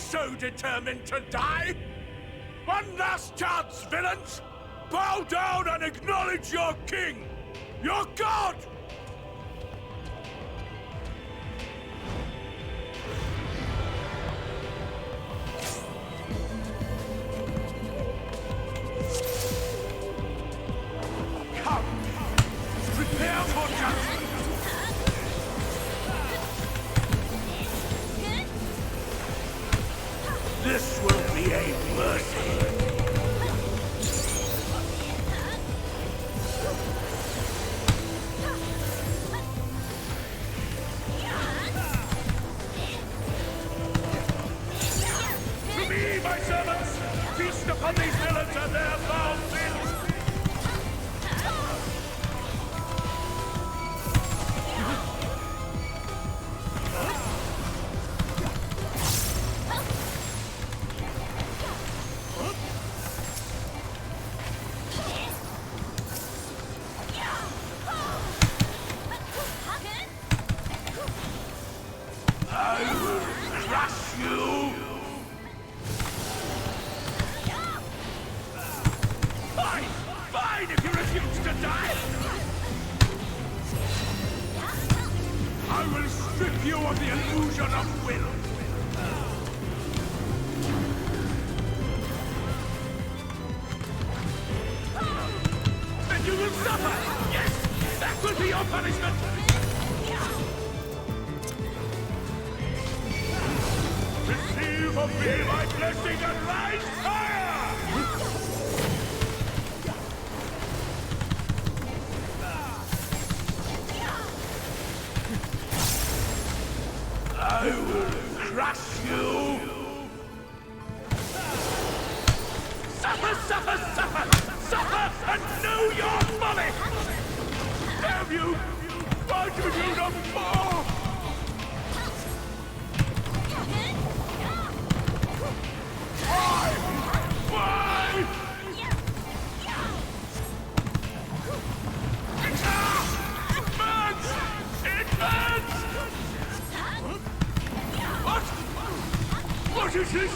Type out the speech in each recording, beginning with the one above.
so determined to die? One last chance, villains! Bow down and acknowledge your king! Your god! Come! Prepare for judgment! This will be a mercy! My servants, feast upon these villains and their foul sins! I will crush you! Fine if you refuse to die! I will strip you of the illusion of will! And you will suffer! Yes! That will be your punishment! Receive of me my blessing and rise higher! I will crush you! Suffer, suffer, suffer! Suffer and know your folly! Damn you! Why do you not more? Why? Why? It burns! It burns! What is this?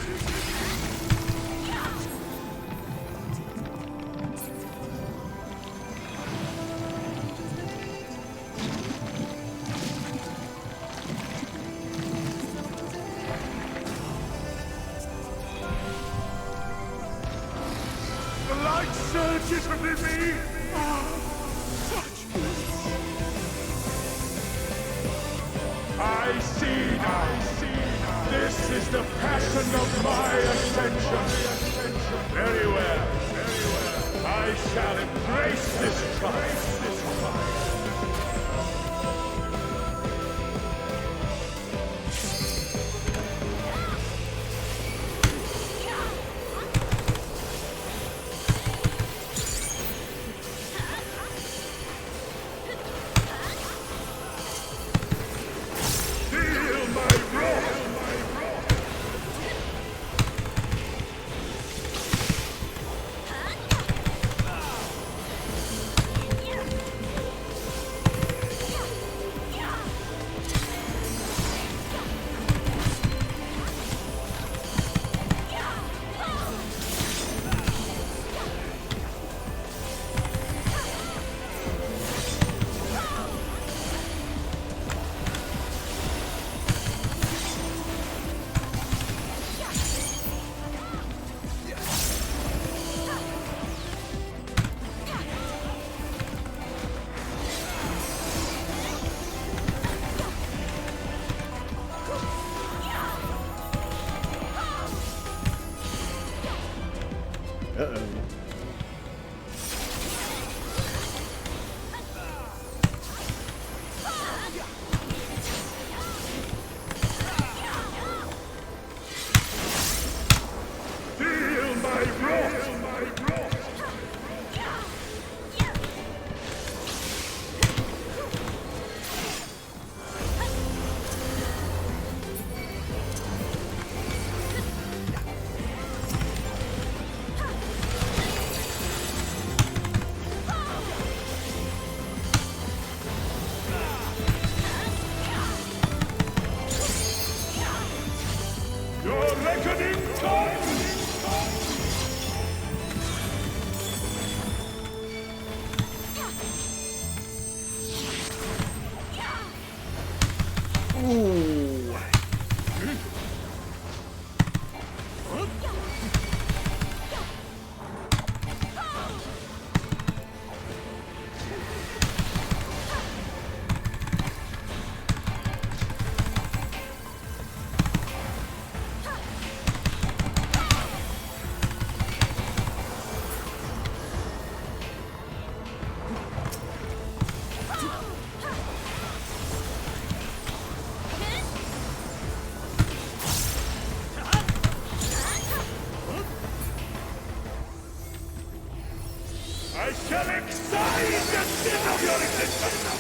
The light surges within me! I see now! This is the passion of my ascension. Very well, very well. I shall embrace this triumph. Feel my wrath! Your record I shall excite the sin of your existence!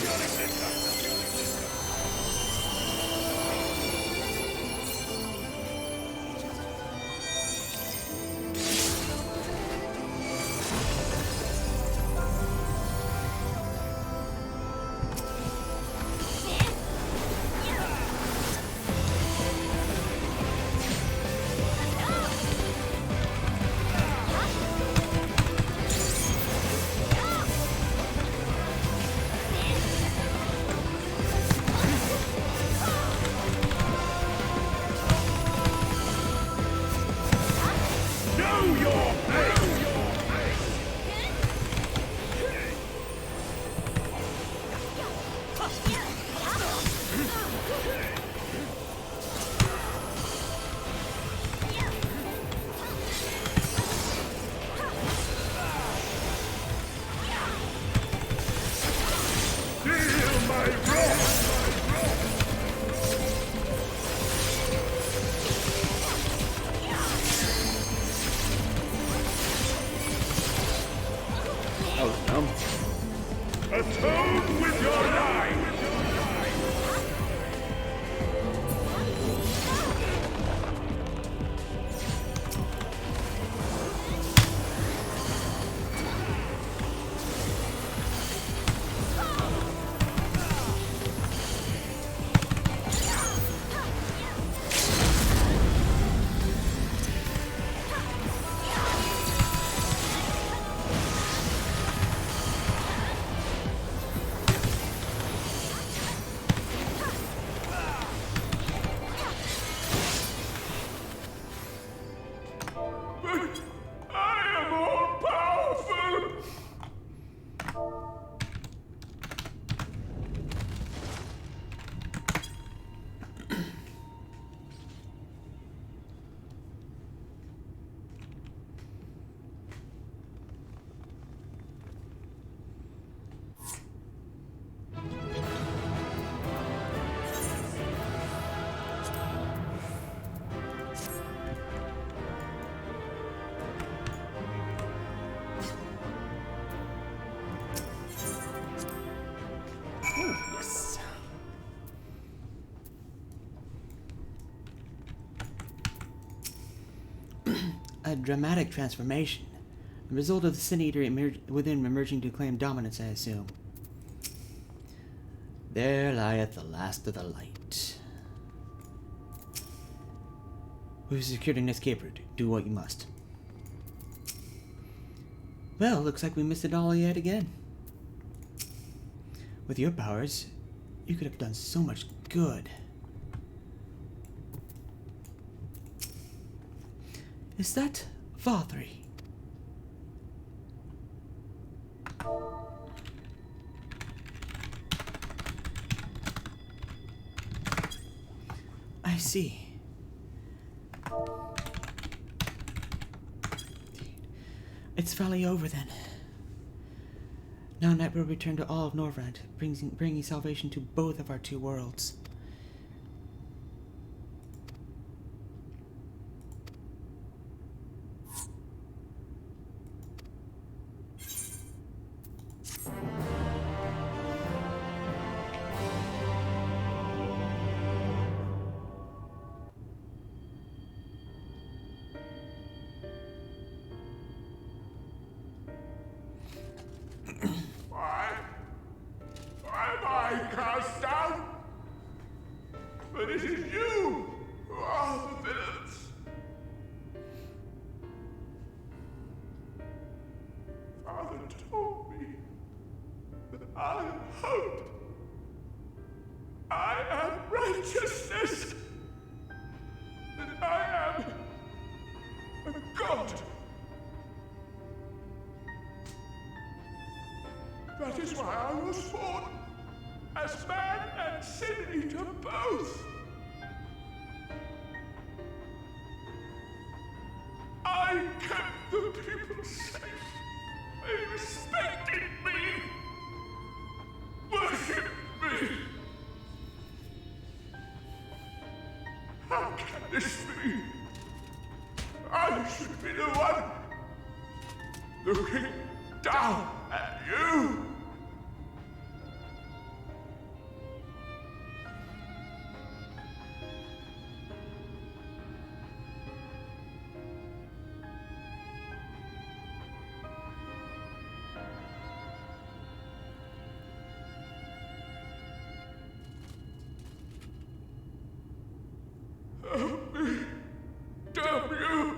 Atone with your life! A dramatic transformation. The result of the Sin Eater within emerging to claim dominance, I assume. There lieth the last of the light. We've secured an escape route. Do what you must. Well, looks like we missed it all yet again. With your powers, you could have done so much good. Is that Valtteri? I see. It's finally over then. Now Night will return to all of Norvrand, bringing salvation to both of our two worlds. Am I cast down? I am hope. I am righteousness. And I am a god. That is why I was born, as man and sin eater both. I kept the people safe. They respected me, worshipped me. How can this be? I should be the one looking down at you. Help me, damn you!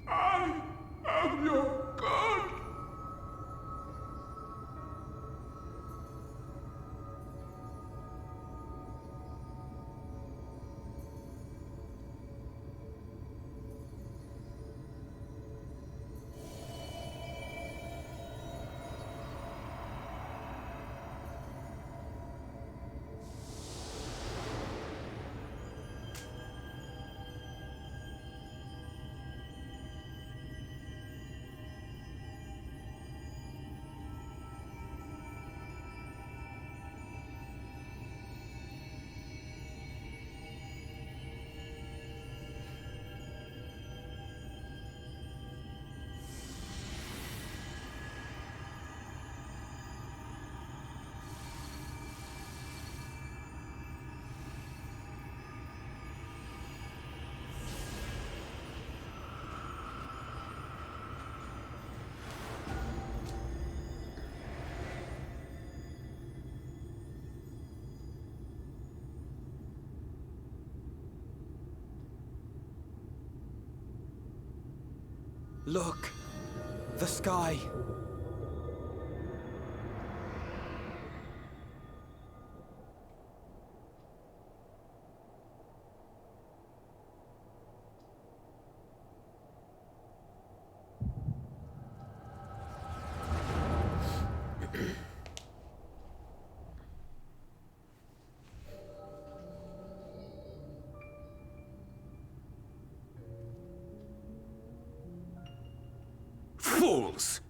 I am your god! Look! The sky! Fools!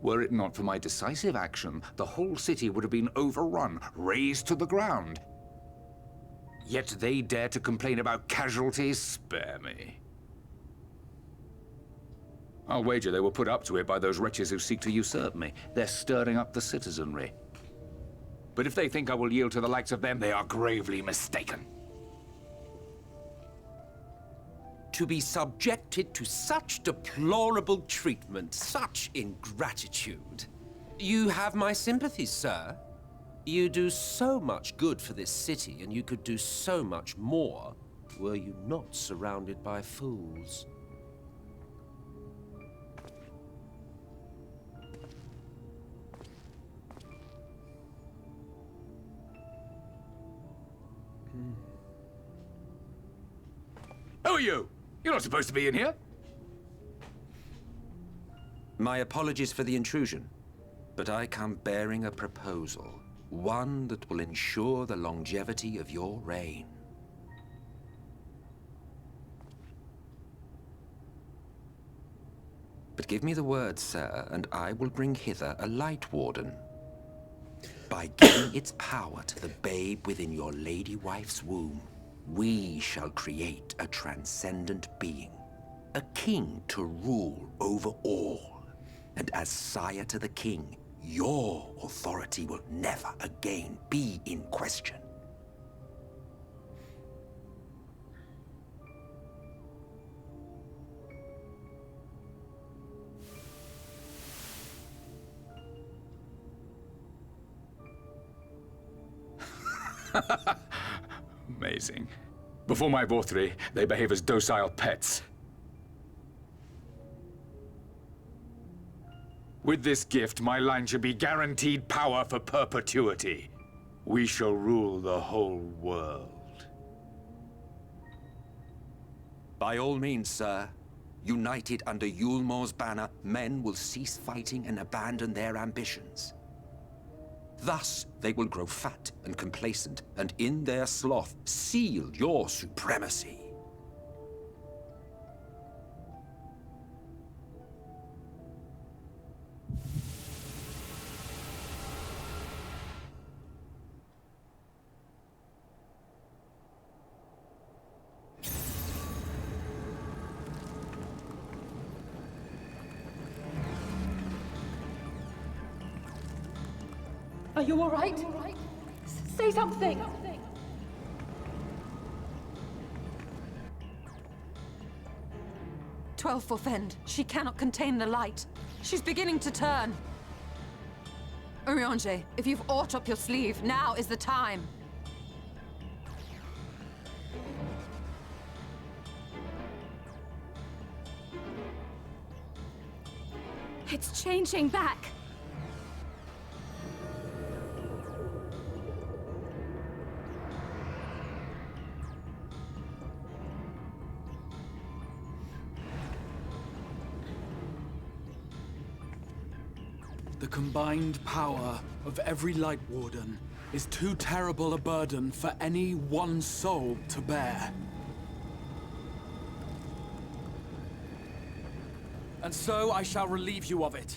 Were it not for my decisive action, the whole city would have been overrun, razed to the ground. Yet they dare to complain about casualties? Spare me. I'll wager they were put up to it by those wretches who seek to usurp me. They're stirring up the citizenry. But if they think I will yield to the likes of them, they are gravely mistaken. To be subjected to such deplorable treatment, such ingratitude. You have my sympathies, sir. You do so much good for this city, and you could do so much more were you not surrounded by fools. Who are you? You're not supposed to be in here. My apologies for the intrusion, but I come bearing a proposal. One that will ensure the longevity of your reign. But give me the word, sir, and I will bring hither a light warden. By giving its power to the babe within your lady wife's womb, we shall create a transcendent being, a king to rule over all. And as sire to the king, your authority will never again be in question. Amazing. Before my Vorthri, they behave as docile pets. With this gift, my line should be guaranteed power for perpetuity. We shall rule the whole world. By all means, sir. United under Yulmor's banner, men will cease fighting and abandon their ambitions. Thus, they will grow fat and complacent, and in their sloth, seal your supremacy. Are you all right? Say something! Forfend. She cannot contain the light. She's beginning to turn. Urianger, if you've aught up your sleeve, now is the time. It's changing back! The combined power of every Light Warden is too terrible a burden for any one soul to bear. And so I shall relieve you of it.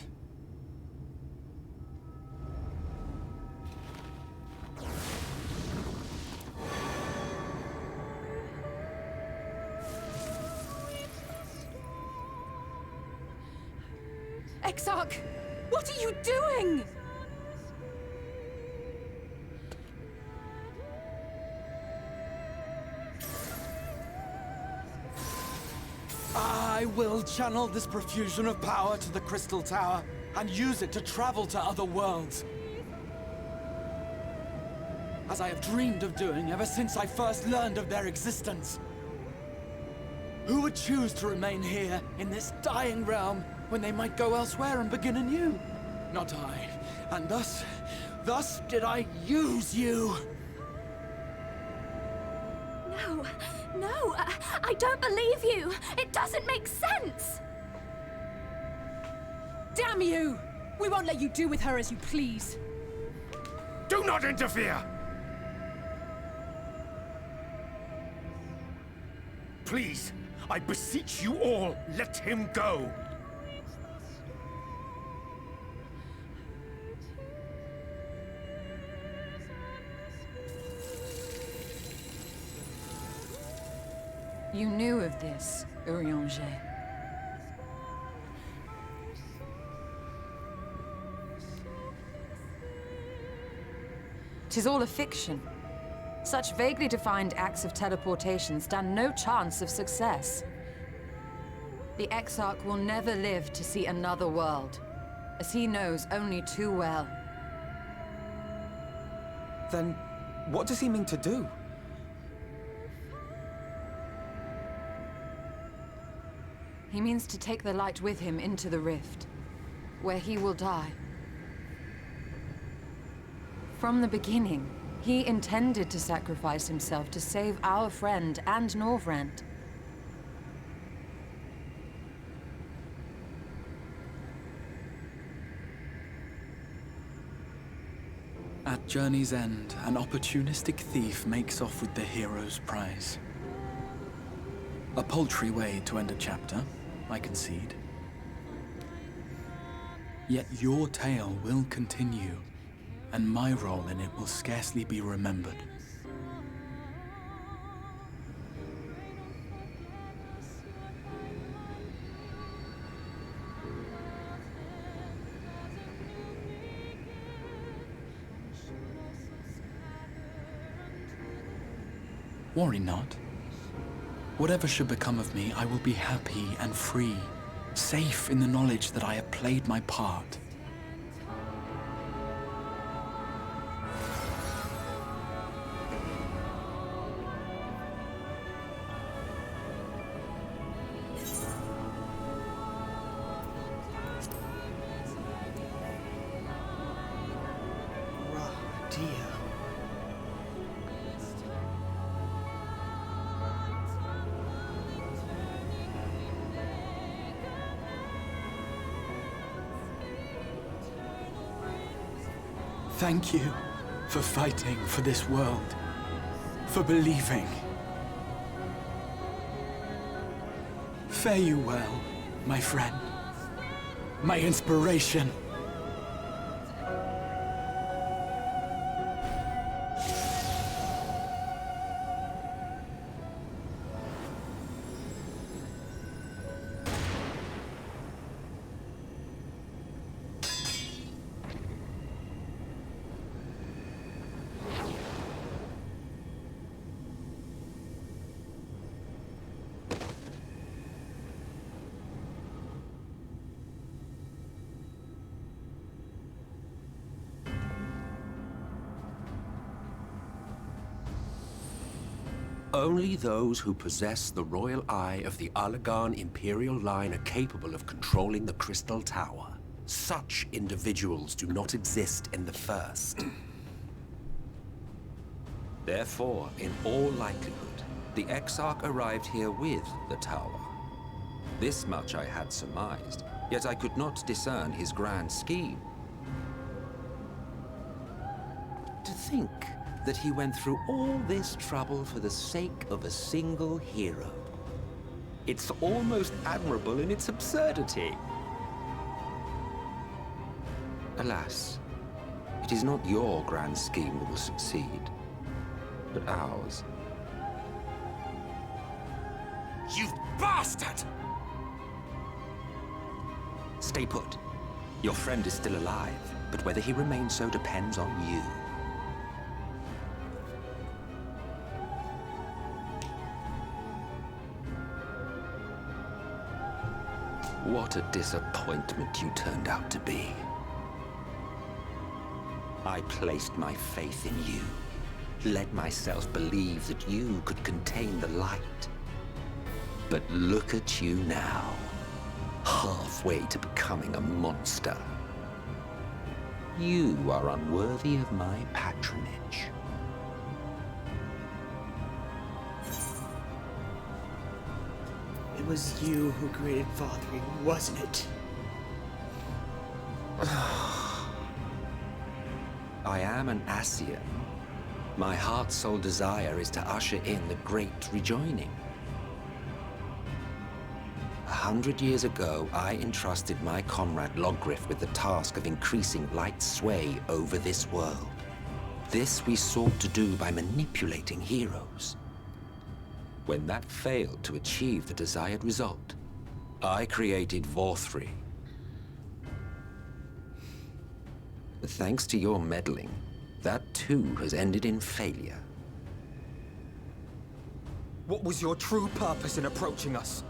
Exarch! What are you doing? I will channel this profusion of power to the Crystal Tower and use it to travel to other worlds. As I have dreamed of doing ever since I first learned of their existence. Who would choose to remain here in this dying realm when they might go elsewhere and begin anew? Not I. And thus did I use you. No, I don't believe you! It doesn't make sense! Damn you! We won't let you do with her as you please. Do not interfere! Please, I beseech you all, let him go! You knew of this, Urianger. Tis all a fiction. Such vaguely defined acts of teleportation stand no chance of success. The Exarch will never live to see another world, as he knows only too well. Then, what does he mean to do? He means to take the light with him into the rift, where he will die. From the beginning, he intended to sacrifice himself to save our friend and Norvrent. At journey's end, an opportunistic thief makes off with the hero's prize. A paltry way to end a chapter, I concede. Yet your tale will continue, and my role in it will scarcely be remembered. Worry not. Whatever should become of me, I will be happy and free, safe in the knowledge that I have played my part. Thank you for fighting for this world. For believing. Fare you well, my friend. My inspiration. Only those who possess the royal eye of the Allagan Imperial line are capable of controlling the Crystal Tower. Such individuals do not exist in the First. Therefore, in all likelihood, the Exarch arrived here with the tower. This much I had surmised, yet I could not discern his grand scheme. To think that he went through all this trouble for the sake of a single hero. It's almost admirable in its absurdity. Alas, it is not your grand scheme that will succeed, but ours. You bastard! Stay put. Your friend is still alive, but whether he remains so depends on you. What a disappointment you turned out to be. I placed my faith in you, led myself believe that you could contain the light. But look at you now, halfway to becoming a monster. You are unworthy of my patronage. It was you who created Fathering, wasn't it? I am an Ascian. My heart's sole desire is to usher in the great rejoining. 100 years ago, I entrusted my comrade Logriff with the task of increasing light's sway over this world. This we sought to do by manipulating heroes. When that failed to achieve the desired result, I created Vorthri. Thanks to your meddling, that too has ended in failure. What was your true purpose in approaching us?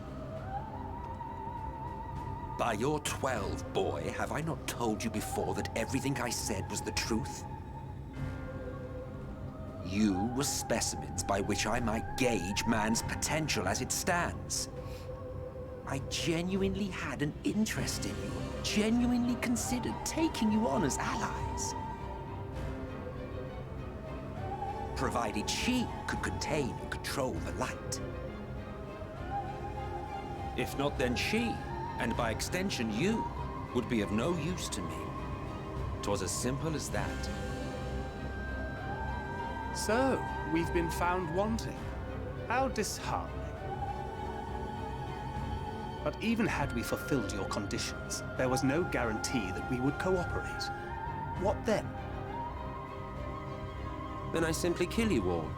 By your 12, boy, have I not told you before that everything I said was the truth? You were specimens by which I might gauge man's potential as it stands. I genuinely had an interest in you, genuinely considered taking you on as allies. Provided she could contain and control the light. If not, then she, and by extension you, would be of no use to me. 'Twas as simple as that. So, we've been found wanting. How disheartening. But even had we fulfilled your conditions, there was no guarantee that we would cooperate. What then? Then I simply kill you all.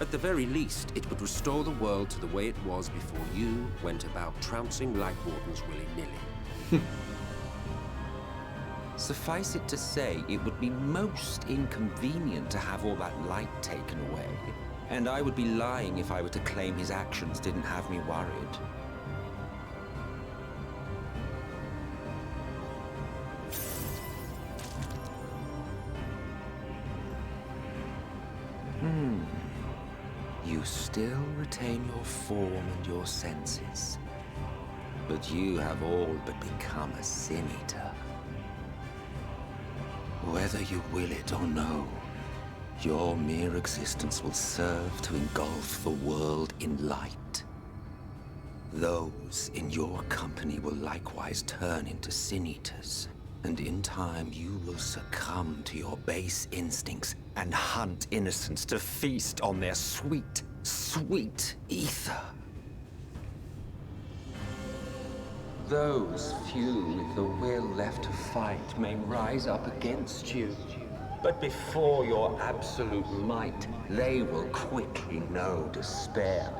At the very least, it would restore the world to the way it was before you went about trouncing Light Wardens willy-nilly. Suffice it to say, it would be most inconvenient to have all that light taken away. And I would be lying if I were to claim his actions didn't have me worried. You still retain your form and your senses. But you have all but become a Sin Eater. Whether you will it or no, your mere existence will serve to engulf the world in light. Those in your company will likewise turn into Sin Eaters. And in time, you will succumb to your base instincts and hunt Innocence to feast on their sweet, sweet ether. Those few with the will left to fight may rise up against you. But before your absolute might, they will quickly know despair.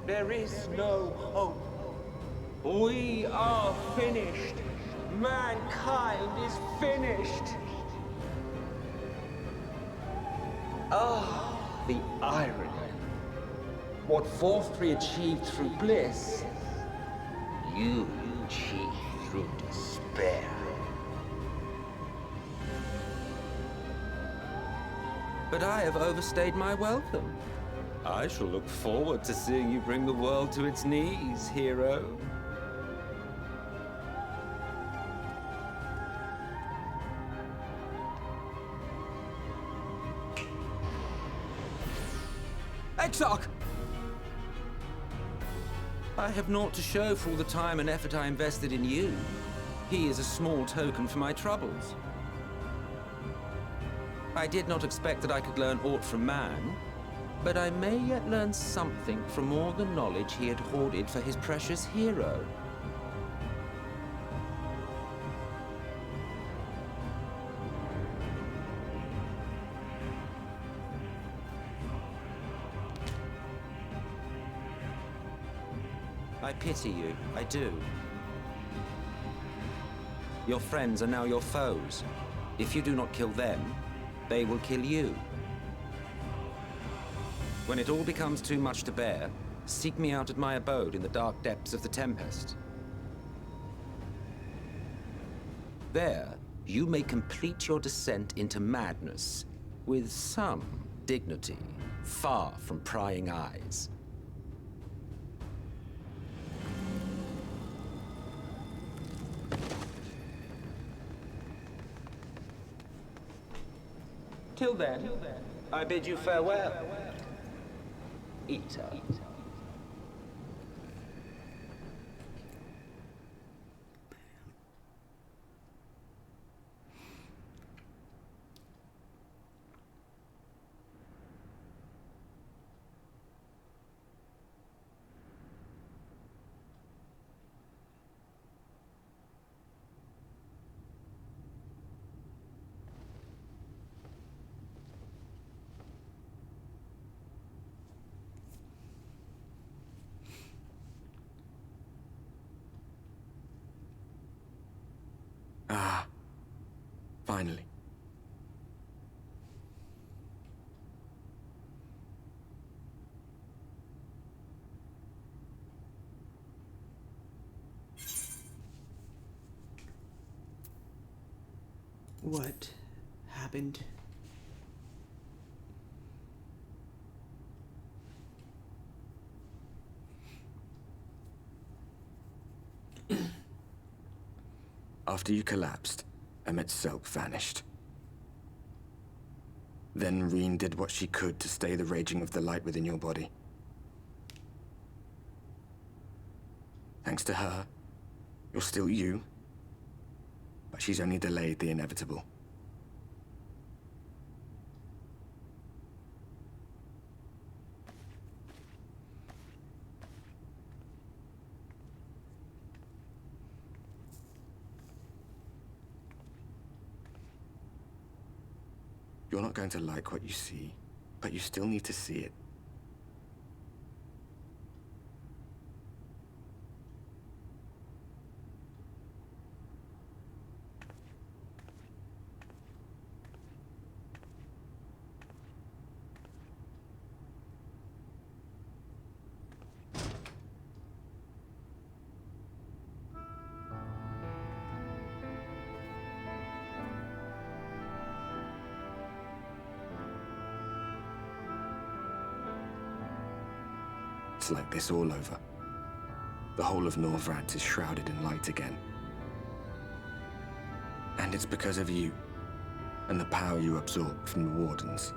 There is no hope. We are finished. Mankind is finished. Ah, the irony. What Fourth Tree achieved through bliss, you achieve through despair. But I have overstayed my welcome. I shall look forward to seeing you bring the world to its knees, hero. Exarch! I have naught to show for all the time and effort I invested in you. He is a small token for my troubles. I did not expect that I could learn aught from man, but I may yet learn something from all the knowledge he had hoarded for his precious hero. I pity you, I do. Your friends are now your foes. If you do not kill them, they will kill you. When it all becomes too much to bear, seek me out at my abode in the dark depths of the Tempest. There, you may complete your descent into madness with some dignity, far from prying eyes. Till then, I bid you farewell. Eater. Ah, finally. What happened? After you collapsed, Emmet's self vanished. Then Reen did what she could to stay the raging of the light within your body. Thanks to her, you're still you, but she's only delayed the inevitable. You're not going to like what you see, but you still need to see it. It's like this all over. The whole of Norvrant is shrouded in light again. And it's because of you, and the power you absorb from the Wardens.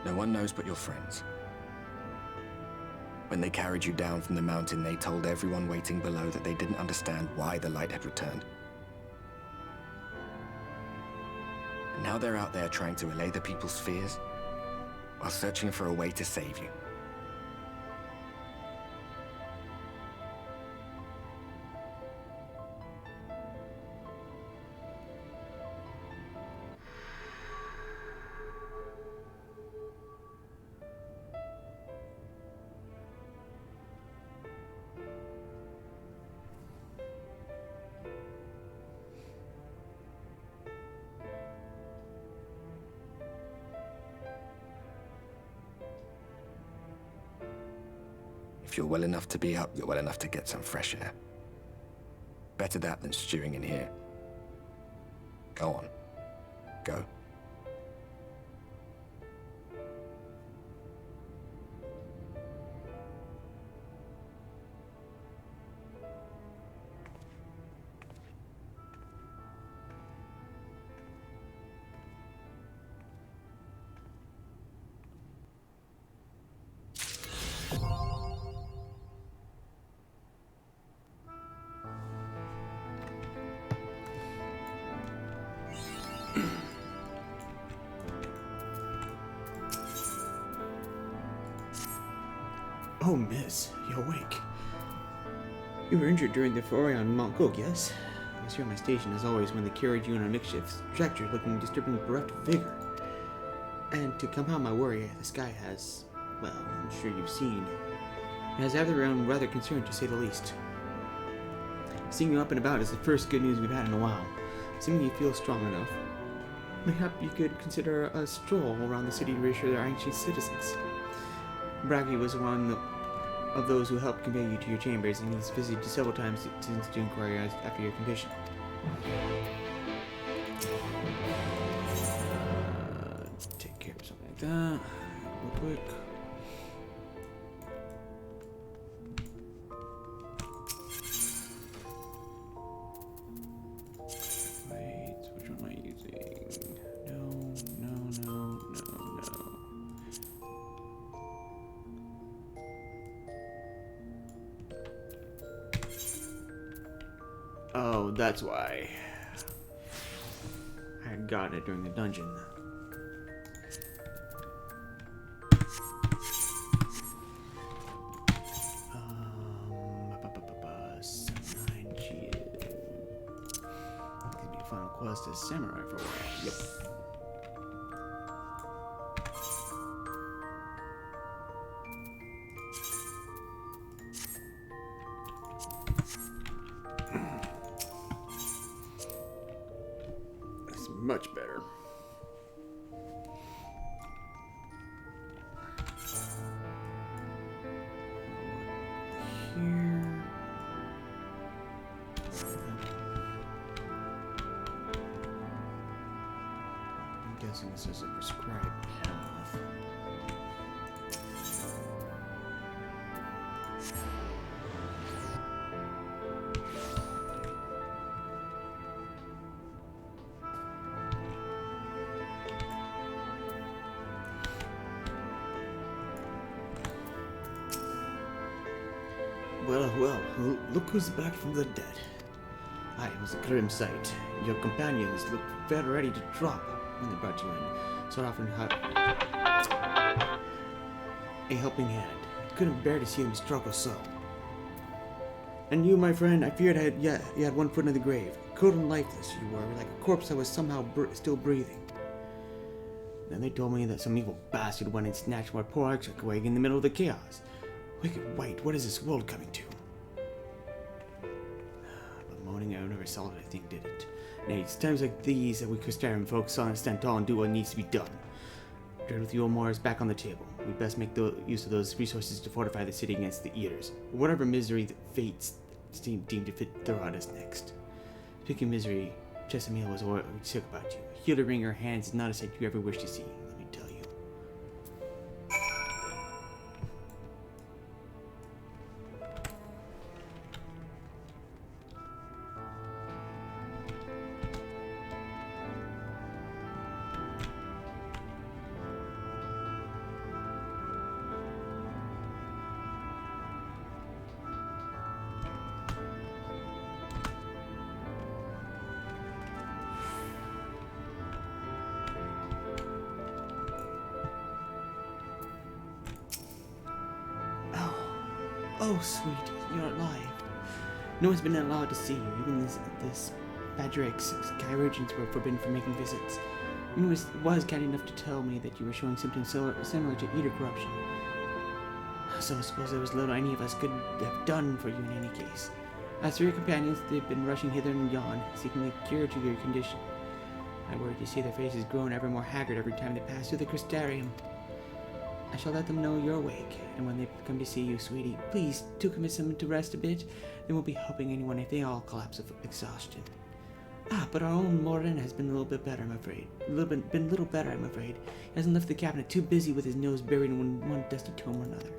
No one knows but your friends. When they carried you down from the mountain, they told everyone waiting below that they didn't understand why the light had returned. And now they're out there trying to allay the people's fears, while searching for a way to save you. If you're well enough to be up, you're well enough to get some fresh air. Better that than stewing in here. Go on. Go. Oh, miss, you're awake. You were injured during the foray on Mount Gog, yes? I was here on my station as always when they carried you on a makeshift stretcher looking disturbingly bereft of vigor. And to compound my worry, the sky has, well, I'm sure you've seen, it has everyone rather concerned to say the least. Seeing you up and about is the first good news we've had in a while. Assuming you feel strong enough, mayhap you could consider a stroll around the city to reassure their anxious citizens. Braggy was one of those who helped convey you to your chambers, and he's visited you several times since to inquire after your condition. Take care of something like that real quick. Wait, which one am I using? No. Oh, that's why. I had gotten it during the dungeon. Could be a final quest as samurai for a while. Yep. Much better. Here. I'm guessing this is a prescribed path. Well, look who's back from the dead. Aye, it was a grim sight. Your companions looked fair ready to drop when they brought you in. So often a helping hand. Couldn't bear to see them struggle so. And you, my friend, I feared you had one foot in the grave. Cold and lifeless you were, like a corpse that was somehow still breathing. Then they told me that some evil bastard went and snatched my poor Architect away in the middle of the chaos. Wicked white, what is this world coming to? But moaning out never solved it, I think, did it? Nay, it's times like these that we Crystarian folks stand tall and do what needs to be done. Dread with the old Moors back on the table. We best make use of those resources to fortify the city against the Eaters, or whatever misery the fates deemed to fit throw at us next. Speaking of misery, Jessamine was sick about you. A healer wring her hands is not a sight you ever wish to see, let me tell you. Oh, sweet, you're alive. No one's been allowed to see you. Even this Badrix Skyurgents were forbidden from making visits. He was kind enough to tell me that you were showing symptoms similar to Eater corruption. So I suppose there was little any of us could have done for you in any case. As for your companions, they've been rushing hither and yon, seeking a cure to your condition. I worry to see their faces growing ever more haggard every time they pass through the crystarium. I shall let them know you're awake, and when they come to see you, sweetie, please do convince them to rest a bit. They won't be helping anyone if they all collapse of exhaustion. But our own Morin has been a little bit better, I'm afraid. Been a little better, I'm afraid. He hasn't left the cabinet, too busy with his nose buried in one dusty tome or another.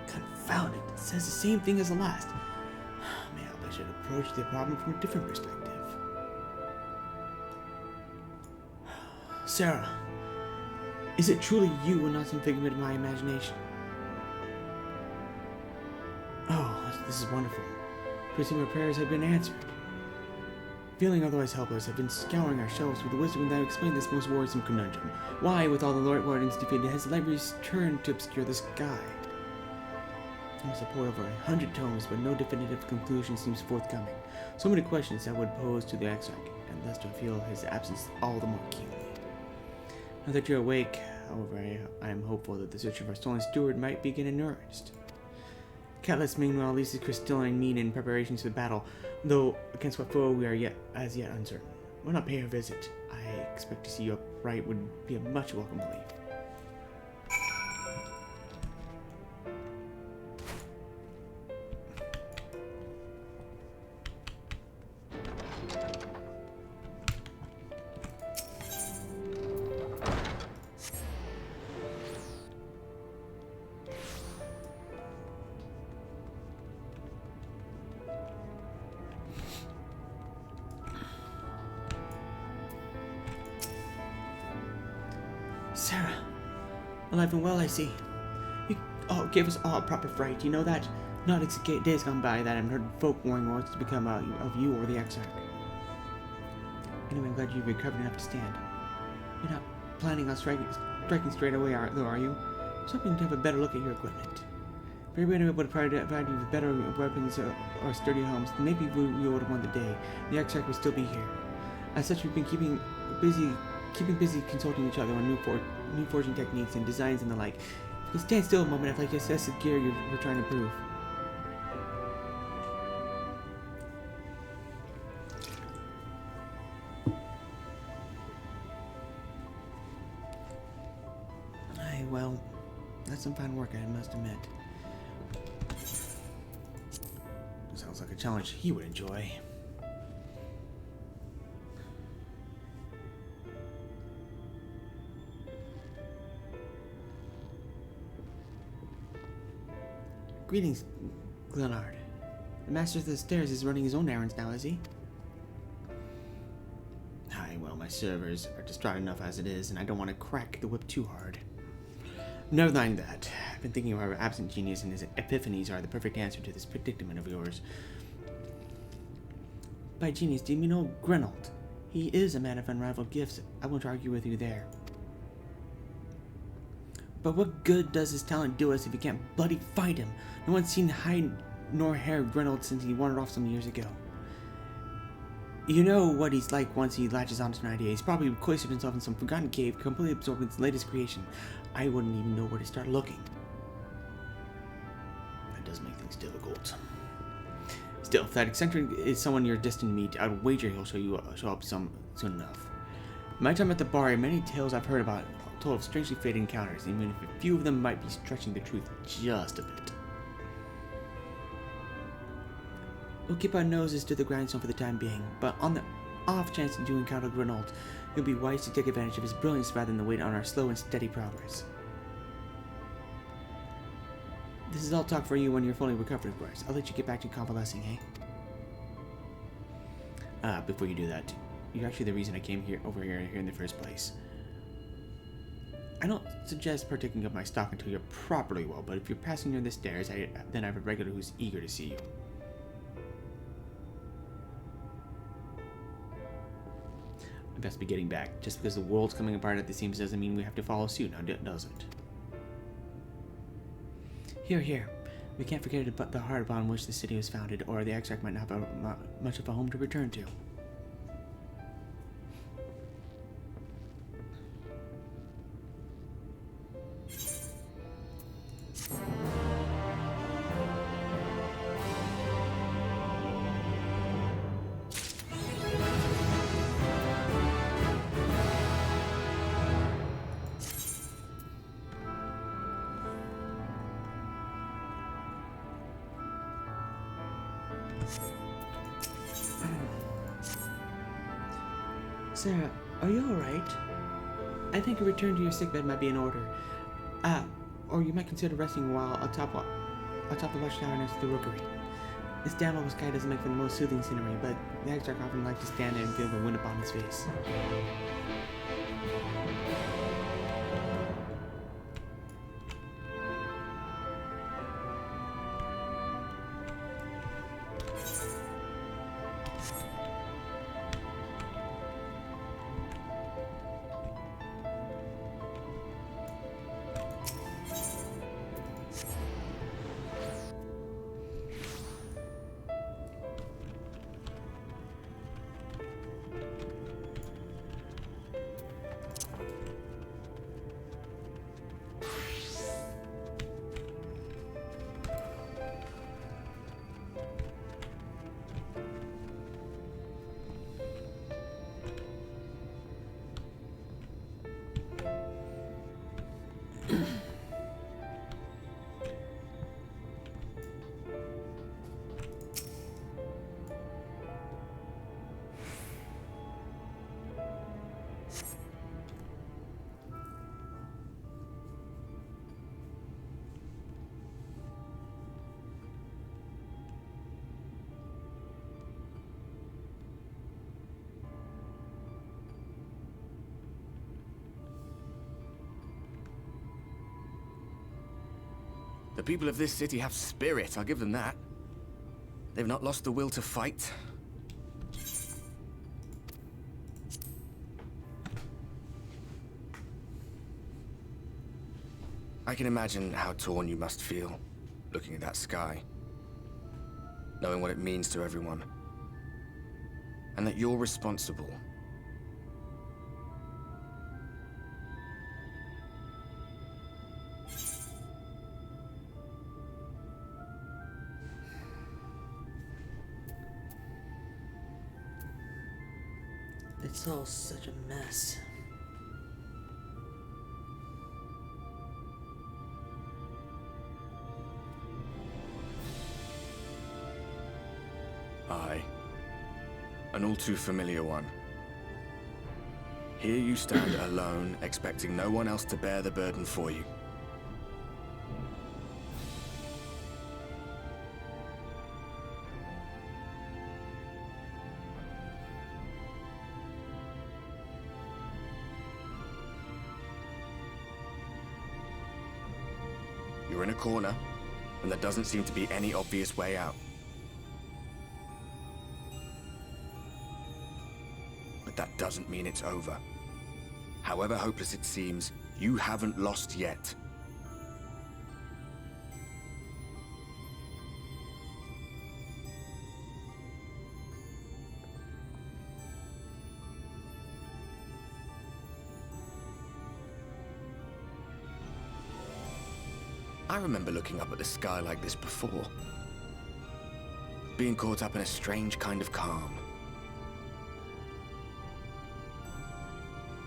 Confound it. It says the same thing as the last. Man, I should approach the problem from a different perspective. Sarah, is it truly you and not some figment of my imagination? Oh, this is wonderful. Presume our prayers have been answered. Feeling otherwise helpless, I've been scouring our shelves with the wisdom that explain this most worrisome conundrum. Why, with all the Lord Wardens defeated, has the library's turned to obscure the sky? I must have poured over 100 tomes, but no definitive conclusion seems forthcoming. So many questions that would pose to the Exarch, and thus to feel his absence all the more keenly. Now that you're awake, however, I am hopeful that the search of our stolen steward might begin in earnest. Catelyn, meanwhile, leaves his crystalline mean in preparations for the battle, though against what foe we are as yet uncertain. Why not pay her a visit? I expect to see you upright would be a much welcome relief. Sarah, alive and well, I see. You gave us all a proper fright, you know that? Not days gone by that I've heard folk warning what's to become of you or the Exarch. Anyway, I'm glad you've recovered enough to stand. You're not planning on striking straight away, though, are you? I was hoping to have a better look at your equipment. If everybody would provide you with better weapons or sturdy homes, then maybe we would have won the day. The Exarch would still be here. As such, we've been keeping busy consulting each other on new forging techniques and designs and the like. If you can stand still a moment, I'd like to assess the gear we're trying to prove. Well, that's some fine work, I must admit. Sounds like a challenge he would enjoy. Greetings, Glenard. The Master of the Stairs is running his own errands now, is he? Aye, well, my servers are distraught enough as it is, and I don't want to crack the whip too hard. Never mind that. I've been thinking of how our absent genius and his epiphanies are the perfect answer to this predicament of yours. By genius, do you mean old Grenold? He is a man of unrivaled gifts. I won't argue with you there. But what good does his talent do us if we can't bloody find him? No one's seen hide nor hair of Grenold since he wandered off some years ago. You know what he's like once he latches onto an idea. He's probably cloistered himself in some forgotten cave, completely absorbed in his latest creation. I wouldn't even know where to start looking. That does make things difficult. Still, if that eccentric is someone you're destined to meet, I'd wager he'll show up soon enough. In my time at the bar, many tales I've heard about told of strangely fated encounters, even if a few of them might be stretching the truth just a bit. We'll keep our noses to the grindstone for the time being, but on the off chance that you encounter Renault, it would be wise to take advantage of his brilliance rather than wait on our slow and steady progress. This is all talk for you when you're fully recovered, of course. I'll let you get back to convalescing, eh? Before you do that, you're actually the reason I came over here in the first place. I don't suggest partaking of my stock until you're properly well, but if you're passing near the stairs, then I have a regular who's eager to see you. I best be getting back. Just because the world's coming apart at the seams doesn't mean we have to follow suit, now does it? Here. We can't forget about the heart upon which the city was founded, or the exarch might not have much of a home to return to. Sarah, are you alright? I think a return to your sickbed might be in order. Or you might consider resting a while atop the lush tower next to the rookery. This damn old sky doesn't make for the most soothing scenery, but the exarch often likes to stand there and feel the wind upon his face. The people of this city have spirit, I'll give them that. They've not lost the will to fight. I can imagine how torn you must feel, looking at that sky. Knowing what it means to everyone. And that you're responsible. It's all such a mess. Aye. An all too familiar one. Here you stand alone, expecting no one else to bear the burden for you. You're in a corner, and there doesn't seem to be any obvious way out. But that doesn't mean it's over. However hopeless it seems, you haven't lost yet. I remember looking up at the sky like this before. Being caught up in a strange kind of calm.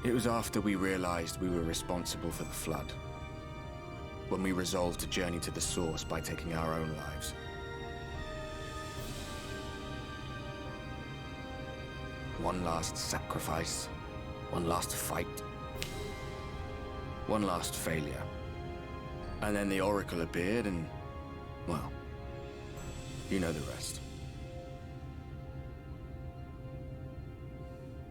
It was after we realized we were responsible for the flood. When we resolved to journey to the source by taking our own lives. One last sacrifice. One last fight. One last failure. And then the Oracle appeared and, well, you know the rest.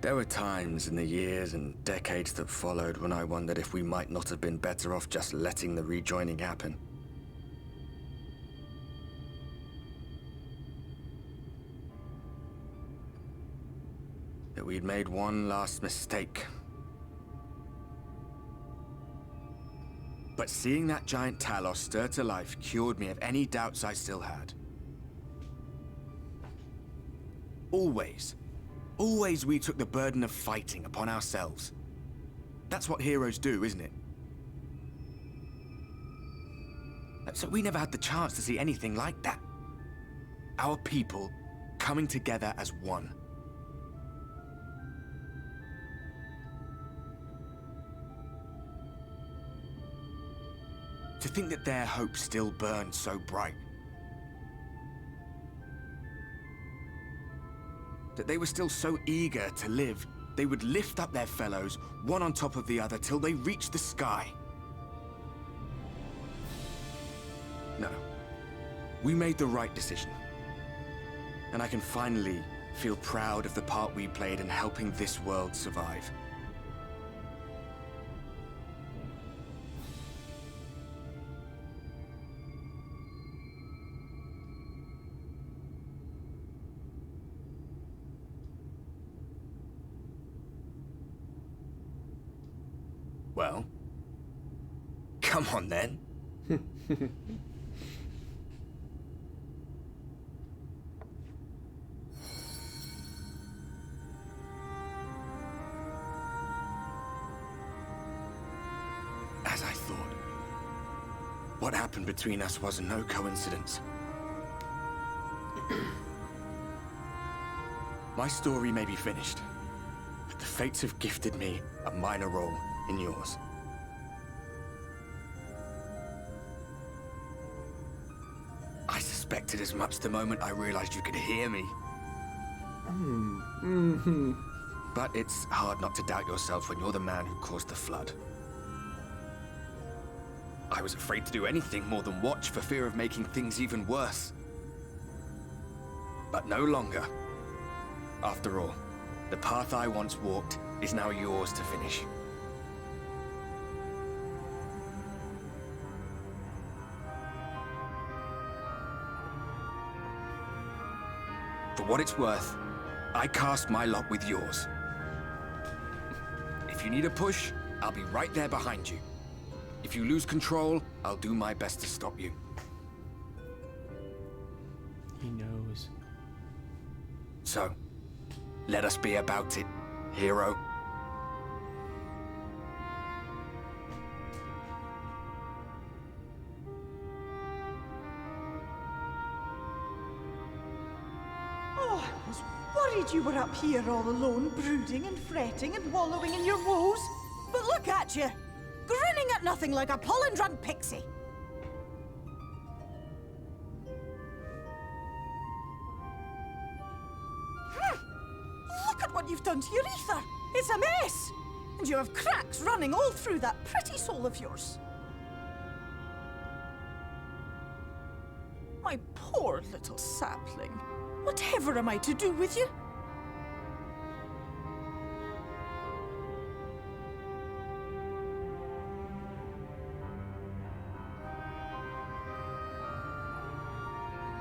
There were times in the years and decades that followed when I wondered if we might not have been better off just letting the rejoining happen. That we'd made one last mistake. But seeing that giant Talos stir to life cured me of any doubts I still had. Always we took the burden of fighting upon ourselves. That's what heroes do, isn't it? So we never had the chance to see anything like that. Our people coming together as one. To think that their hope still burned so bright. That they were still so eager to live, they would lift up their fellows, one on top of the other, till they reached the sky. No. We made the right decision. And I can finally feel proud of the part we played in helping this world survive. Well, come on then. As I thought, what happened between us was no coincidence. My story may be finished, but the fates have gifted me a minor role in yours. I suspected as much the moment I realized you could hear me. But it's hard not to doubt yourself when you're the man who caused the flood. I was afraid to do anything more than watch for fear of making things even worse. But no longer. After all, the path I once walked is now yours to finish. For what it's worth, I cast my lot with yours. If you need a push, I'll be right there behind you. If you lose control, I'll do my best to stop you. He knows. So, let us be about it, hero. Oh, I was worried you were up here all alone, brooding and fretting and wallowing in your woes. But look at you, grinning at nothing like a pollen-drunk pixie. Look at what you've done to your ether. It's a mess. And you have cracks running all through that pretty soul of yours. My poor little sapling. Whatever am I to do with you?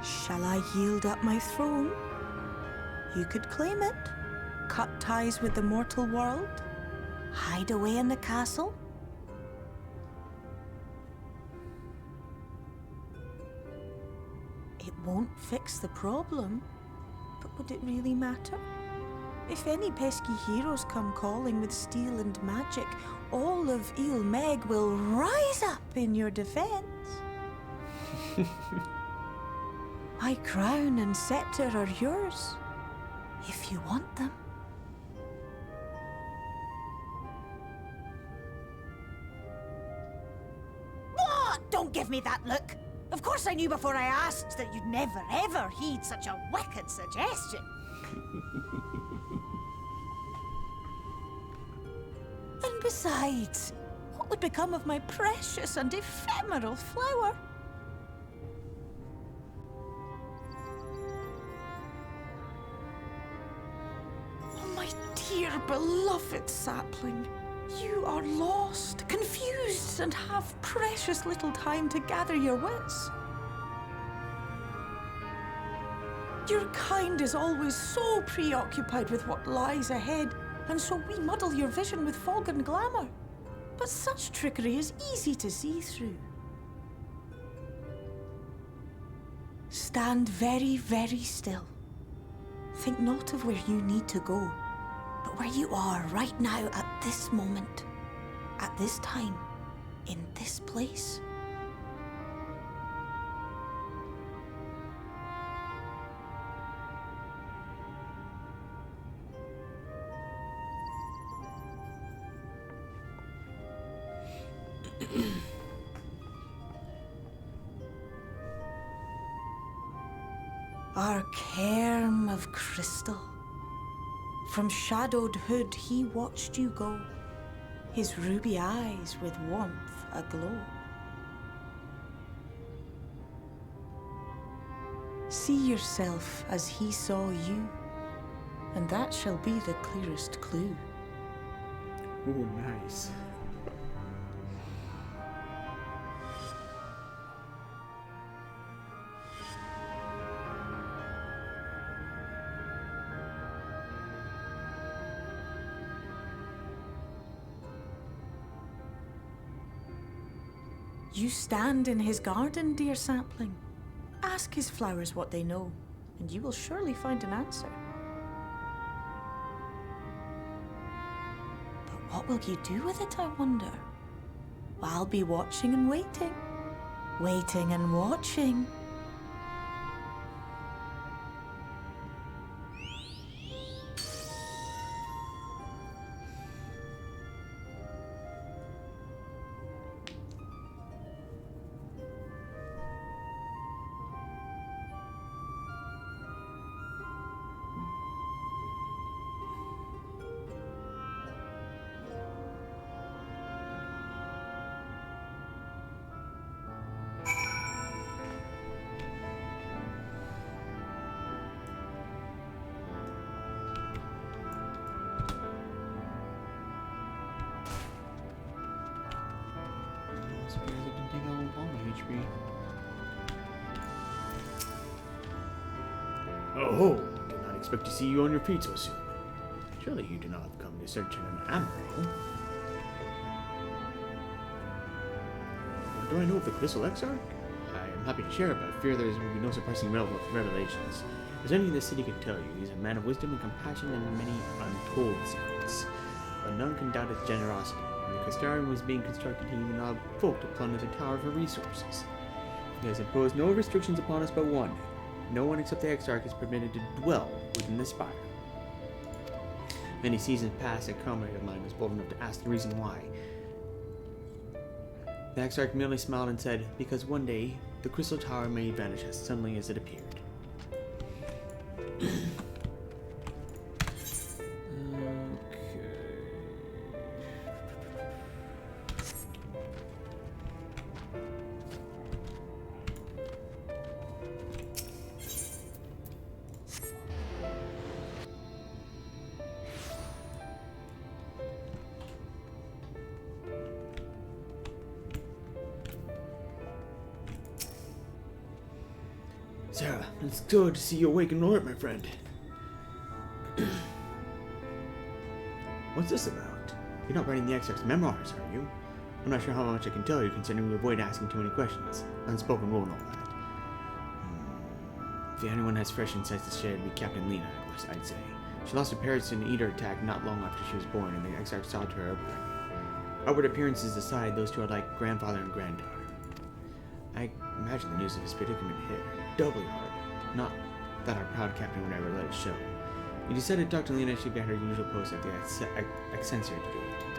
Shall I yield up my throne? You could claim it, cut ties with the mortal world, hide away in the castle. It won't fix the problem, but would it really matter? If any pesky heroes come calling with steel and magic, all of Il Meg will rise up in your defense. My crown and scepter are yours, if you want them. What? Don't give me that look. Of course I knew before I asked that you'd never, ever heed such a wicked suggestion. Besides, what would become of my precious and ephemeral flower? Oh, my dear beloved sapling. You are lost, confused, and have precious little time to gather your wits. Your kind is always so preoccupied with what lies ahead, and so we muddle your vision with fog and glamour. But such trickery is easy to see through. Stand very, very still. Think not of where you need to go, but where you are right now at this moment, at this time, in this place. Our cairn of crystal. From shadowed hood he watched you go, his ruby eyes with warmth aglow. See yourself as he saw you, and that shall be the clearest clue. Ooh, nice. You stand in his garden, dear sapling. Ask his flowers what they know, and you will surely find an answer. But what will you do with it, I wonder? Well, I'll be watching and waiting. Waiting and watching. Oh, did not expect to see you on your feet so soon. Surely you do not have come to search an amaranth. What do I know of the Crystal Exarch? I am happy to share, but I fear there will be no surprising revelations. As any of the city could tell you, he is a man of wisdom and compassion and many untold secrets. But none can doubt his generosity. When the Crystarium was being constructed, he even allowed folk to plunder the tower for resources. He has imposed no restrictions upon us but one. No one except the Exarch is permitted to dwell within the spire. Many seasons past, a comrade of mine was bold enough to ask the reason why. The Exarch merely smiled and said, because one day, the crystal tower may vanish as suddenly as it appeared. Sarah, it's good to see you awake and alert, my friend. What's this about? You're not writing the Exarch's memoirs, are you? I'm not sure how much I can tell you, considering we avoid asking too many questions. Unspoken rule and all that. If anyone has fresh insights to share, it'd be Captain Lena, I'd say. She lost her parents in an Eater attack not long after she was born, and the Exarch saw to her upbringing. Outward appearances aside, those two are like grandfather and granddaughter. I imagine the news of his predicament hit her doubly hard. Not that our proud captain would ever let it show. He decided to talk to Lena. She'd be at her usual post at the Excelsior gate.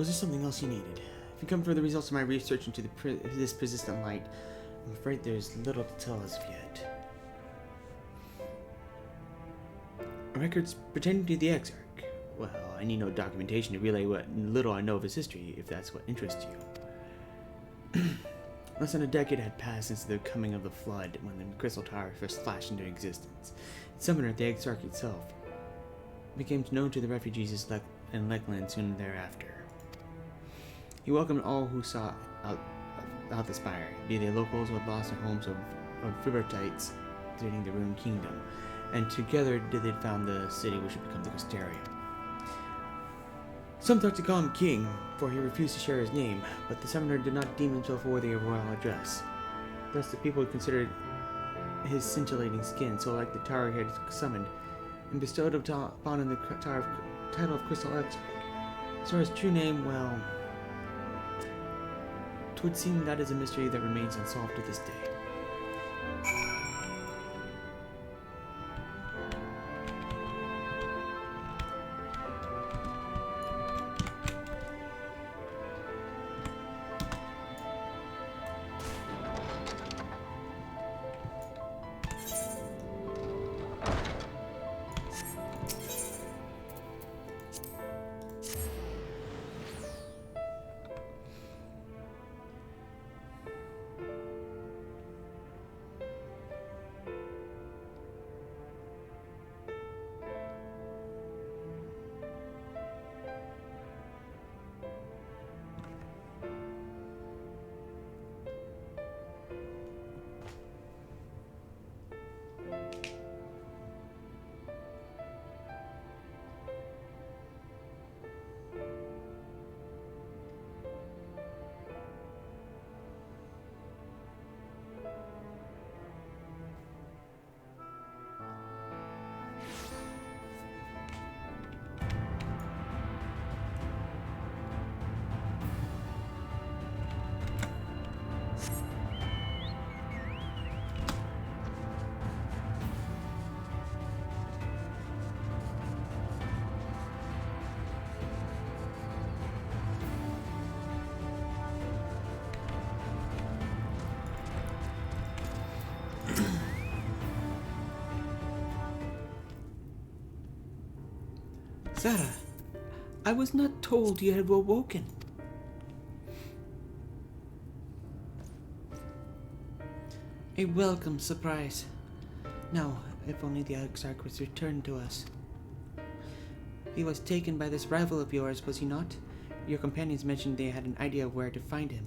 was there something else you needed? If you come for the results of my research into this persistent light, I'm afraid there's little to tell as of yet. Records pertaining to the Exarch. Well, I need no documentation to relay what little I know of his history, if that's what interests you. Less than a decade had passed since the coming of the Flood, when the Crystal Tower first flashed into existence. Summoner, the Exarch itself, became known to the refugees in Leckland soon thereafter. He welcomed all who sought out the spire, be they locals who had lost their homes or Fribertites visiting the ruined kingdom, and together they found the city which would become the Costeria. Some thought to call him king, for he refused to share his name, but the summoner did not deem himself worthy of royal address. Thus the people considered his scintillating skin so like the tower he had summoned, and bestowed upon him the title of Crystal Exarch. So his true name, well, 'twould seem that is a mystery that remains unsolved to this day. Sarah, I was not told you had awoken. A welcome surprise. Now, if only the Exarch was returned to us. He was taken by this rival of yours, was he not? Your companions mentioned they had an idea of where to find him.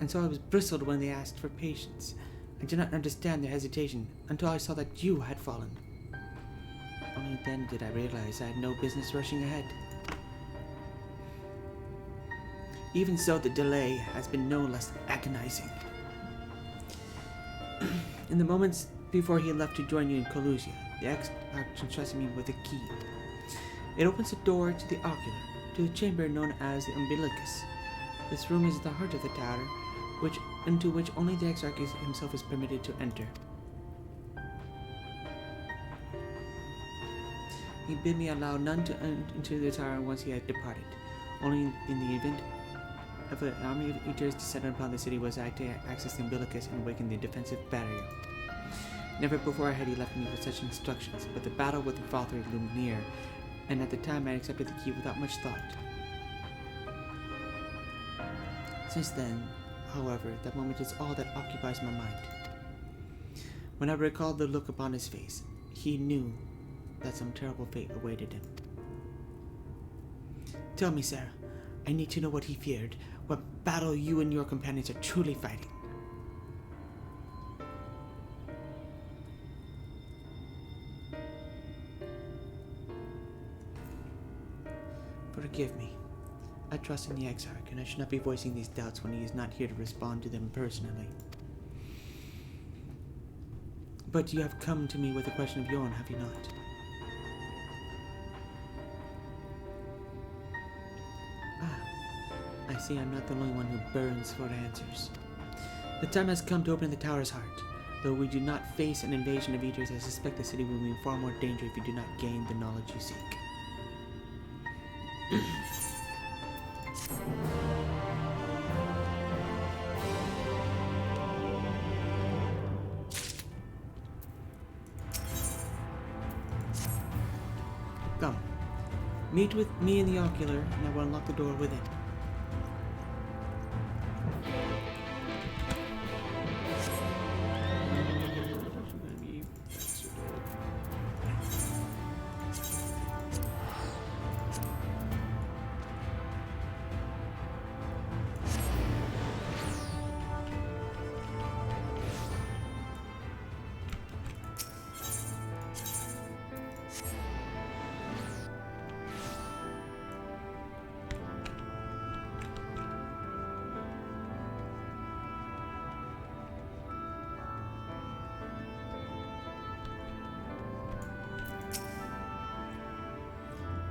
And so I was bristled when they asked for patience. I did not understand their hesitation until I saw that you had fallen. Only then did I realize I had no business rushing ahead. Even so, the delay has been no less agonizing. In the moments before he left to join you in Colusia, the Exarch entrusted me with a key. It opens the door to the ocular, to the chamber known as the umbilicus. This room is the heart of the tower, into which only the Exarch himself is permitted to enter. He bid me allow none to enter the tower once he had departed. Only in the event of an army of eaters descended upon the city was I to access the umbilicus and awaken the defensive barrier. Never before had he left me with such instructions, but the battle with the father loomed near, and at the time I accepted the key without much thought. Since then, however, that moment is all that occupies my mind. When I recalled the look upon his face, he knew that some terrible fate awaited him. Tell me, Sarah, I need to know what he feared, what battle you and your companions are truly fighting. Forgive me. I trust in the Exarch, and I should not be voicing these doubts when he is not here to respond to them personally. But you have come to me with a question of your own, have you not? I see I'm not the only one who burns for answers. The time has come to open the tower's heart. Though we do not face an invasion of eaters, I suspect the city will be in far more danger if you do not gain the knowledge you seek. Come. Meet with me in the ocular, and I will unlock the door within.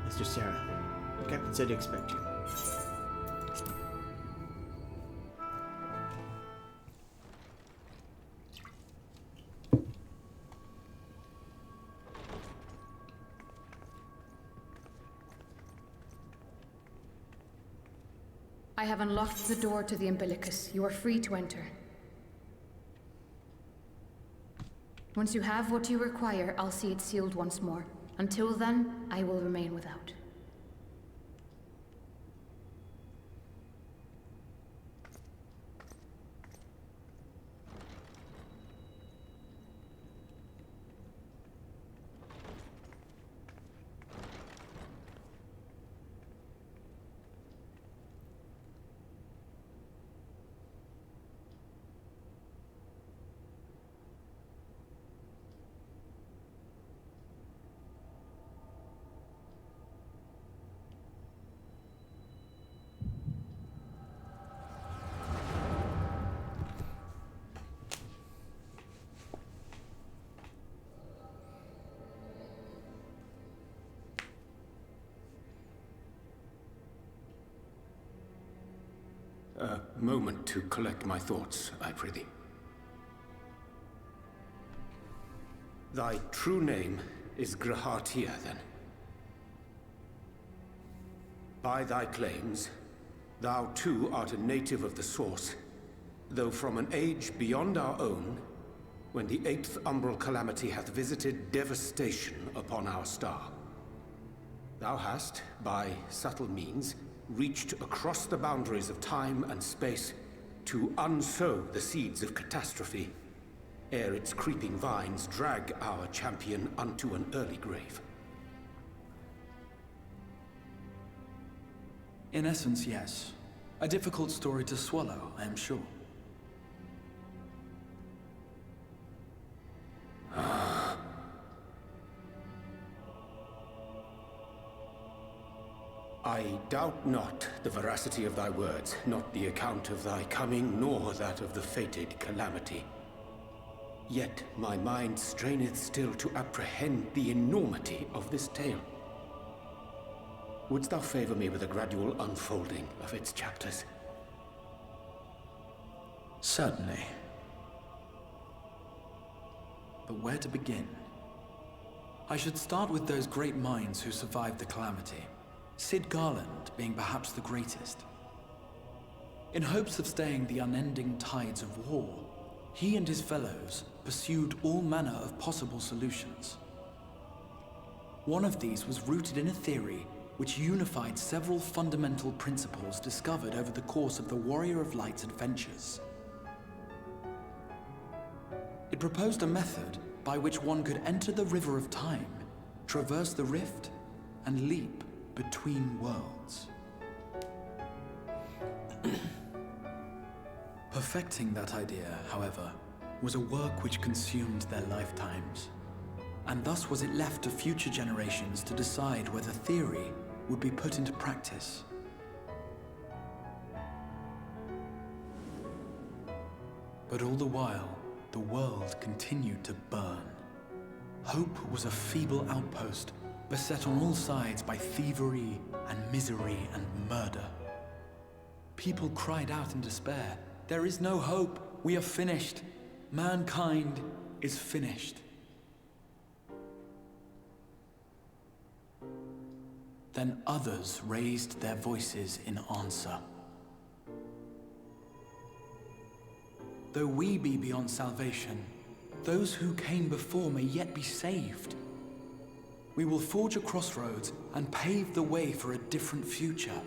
Mr. Sarah, the captain said to expect you. I have unlocked the door to the umbilicus. You are free to enter. Once you have what you require, I'll see it sealed once more. Until then, I will remain without. A moment to collect my thoughts, I prithee. Thy true name is Grahatia, then. By thy claims, thou too art a native of the Source, though from an age beyond our own, when the 8th umbral calamity hath visited devastation upon our star. Thou hast, by subtle means, reached across the boundaries of time and space to unsow the seeds of catastrophe, ere its creeping vines drag our champion unto an early grave. In essence, yes. A difficult story to swallow, I am sure. I doubt not the veracity of thy words, not the account of thy coming, nor that of the fated calamity. Yet my mind straineth still to apprehend the enormity of this tale. Wouldst thou favor me with a gradual unfolding of its chapters? Certainly. But where to begin? I should start with those great minds who survived the calamity. Sid Garland being perhaps the greatest. In hopes of staying the unending tides of war, he and his fellows pursued all manner of possible solutions. One of these was rooted in a theory which unified several fundamental principles discovered over the course of the Warrior of Light's adventures. It proposed a method by which one could enter the River of Time, traverse the rift, and leap between worlds. Perfecting that idea, however, was a work which consumed their lifetimes, and thus was it left to future generations to decide whether theory would be put into practice. But all the while, the world continued to burn. Hope was a feeble outpost, beset on all sides by thievery and misery and murder. People cried out in despair, "There is no hope, we are finished. Mankind is finished." Then others raised their voices in answer. Though we be beyond salvation, those who came before may yet be saved. We will forge a crossroads and pave the way for a different future.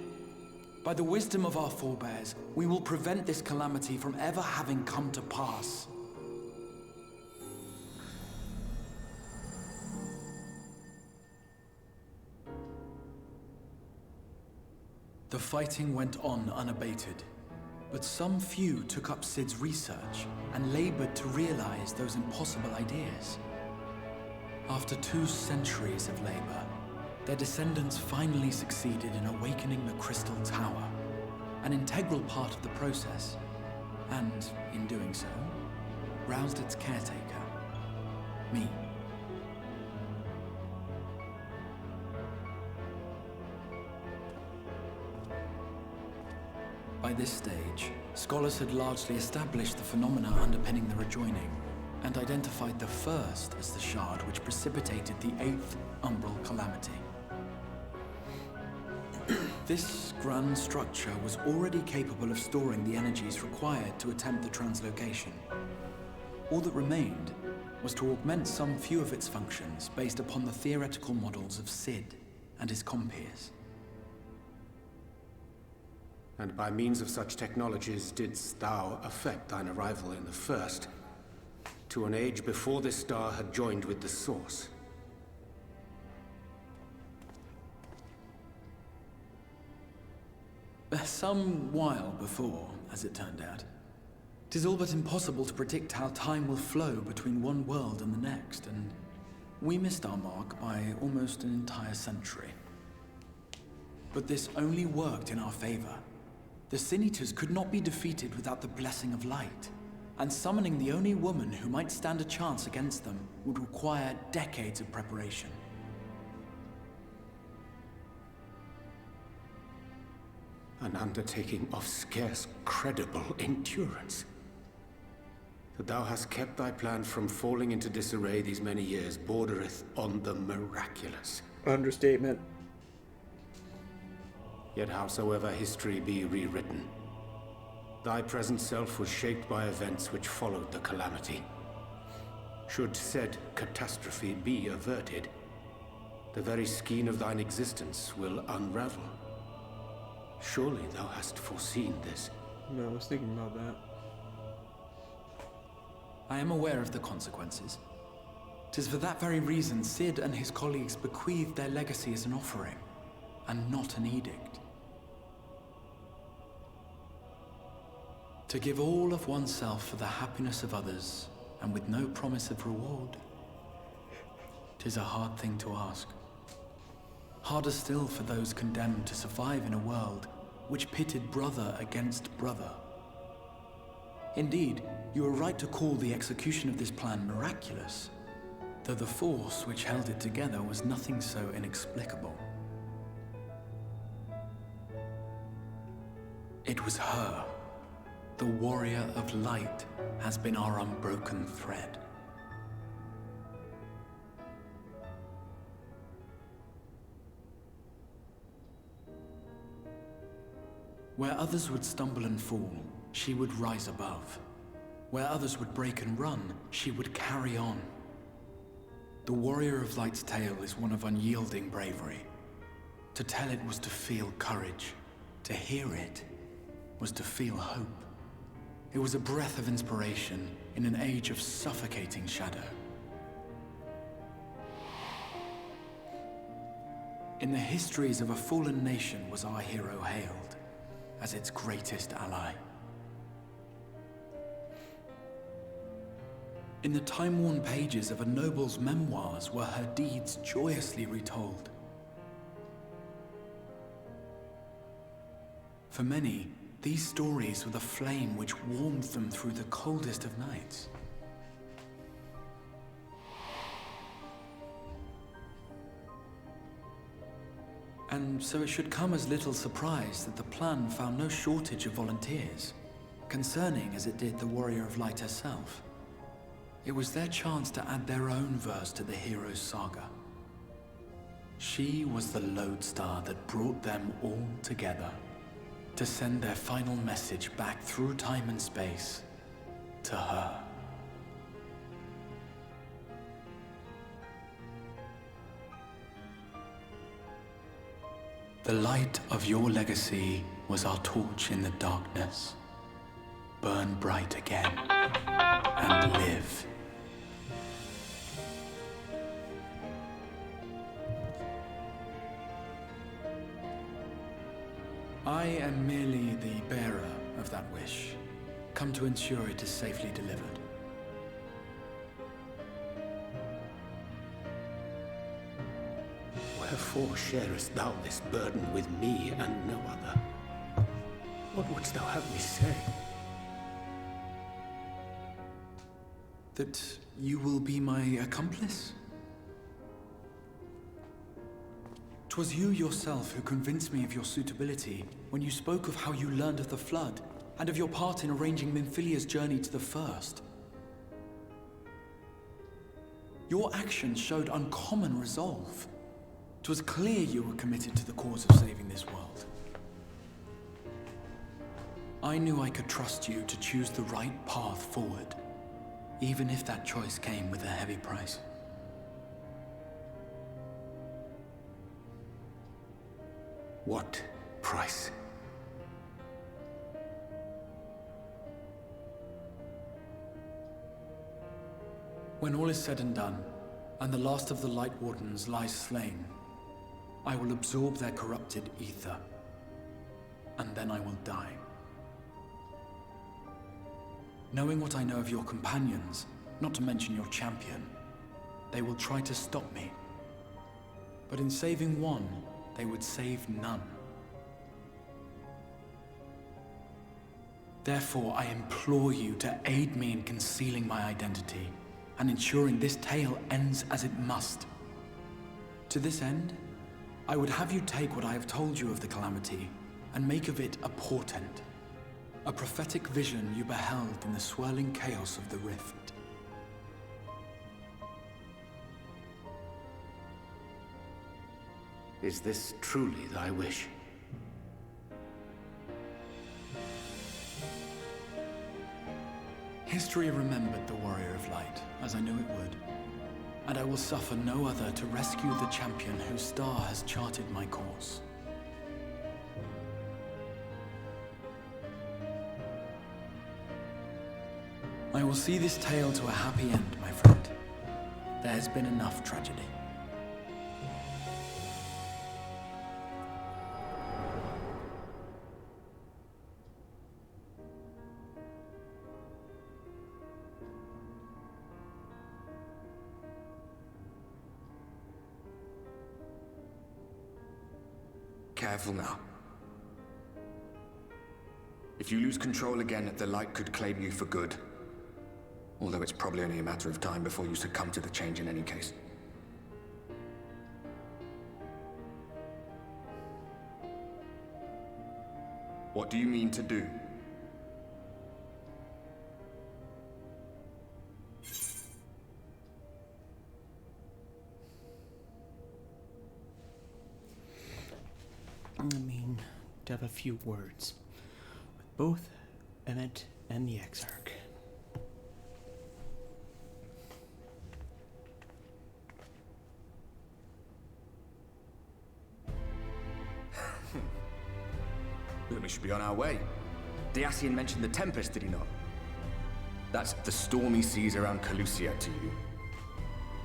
By the wisdom of our forebears, we will prevent this calamity from ever having come to pass. The fighting went on unabated, but some few took up Cid's research and labored to realize those impossible ideas. After 2 centuries of labor, their descendants finally succeeded in awakening the Crystal Tower, an integral part of the process, and, in doing so, roused its caretaker, me. By this stage, scholars had largely established the phenomena underpinning the rejoining, and identified the first as the shard which precipitated the 8th Umbral Calamity. This grand structure was already capable of storing the energies required to attempt the translocation. All that remained was to augment some few of its functions based upon the theoretical models of Cid and his compeers. And by means of such technologies didst thou effect thine arrival in the first, to an age before this star had joined with the Source. Some while before, as it turned out. 'Tis all but impossible to predict how time will flow between one world and the next, and we missed our mark by almost an entire century. But this only worked in our favor. The Sin Eaters could not be defeated without the blessing of light, and summoning the only woman who might stand a chance against them would require decades of preparation. An undertaking of scarce credible endurance. That thou hast kept thy plan from falling into disarray these many years bordereth on the miraculous. Understatement. Yet howsoever history be rewritten, thy present self was shaped by events which followed the calamity. Should said catastrophe be averted, the very skein of thine existence will unravel. Surely thou hast foreseen this. No, I was thinking about that. I am aware of the consequences. 'Tis for that very reason Cid and his colleagues bequeathed their legacy as an offering, and not an edict. To give all of oneself for the happiness of others, and with no promise of reward. 'Tis a hard thing to ask. Harder still for those condemned to survive in a world which pitted brother against brother. Indeed, you are right to call the execution of this plan miraculous, though the force which held it together was nothing so inexplicable. It was her. The warrior of light has been our unbroken thread. Where others would stumble and fall, she would rise above. Where others would break and run, she would carry on. The warrior of light's tale is one of unyielding bravery. To tell it was to feel courage. To hear it was to feel hope. It was a breath of inspiration in an age of suffocating shadow. In the histories of a fallen nation was our hero hailed as its greatest ally. In the time-worn pages of a noble's memoirs were her deeds joyously retold. For many, these stories were the flame which warmed them through the coldest of nights. And so it should come as little surprise that the plan found no shortage of volunteers, concerning as it did the Warrior of Light herself. It was their chance to add their own verse to the hero's saga. She was the lodestar that brought them all together, to send their final message back through time and space to her. light of your legacy was our torch in the darkness. Burn bright again, and live. I am merely the bearer of that wish, come to ensure it is safely delivered. Wherefore sharest thou this burden with me and no other? What wouldst thou have me say? That you will be my accomplice? 'Twas you yourself who convinced me of your suitability when you spoke of how you learned of the Flood and of your part in arranging Minfilia's journey to the First. Your actions showed uncommon resolve. 'Twas clear you were committed to the cause of saving this world. I knew I could trust you to choose the right path forward, even if that choice came with a heavy price. What price? When all is said and done, and the last of the Light Wardens lies slain, I will absorb their corrupted ether, and then I will die. Knowing what I know of your companions, not to mention your champion, they will try to stop me. But in saving one, they would save none. Therefore, I implore you to aid me in concealing my identity and ensuring this tale ends as it must. To this end, I would have you take what I have told you of the Calamity and make of it a portent, a prophetic vision you beheld in the swirling chaos of the Rift. Is this truly thy wish? History remembered the Warrior of Light, as I knew it would, and I will suffer no other to rescue the champion whose star has charted my course. I will see this tale to a happy end, my friend. There has been enough tragedy. Careful now. If you lose control again, the Light could claim you for good. Although it's probably only a matter of time before you succumb to the change in any case. What do you mean to do? I mean, to have a few words with both Emmett and the Exarch. Then we should be on our way. Diassian mentioned the Tempest, did he not? That's the stormy seas around Calusia to you.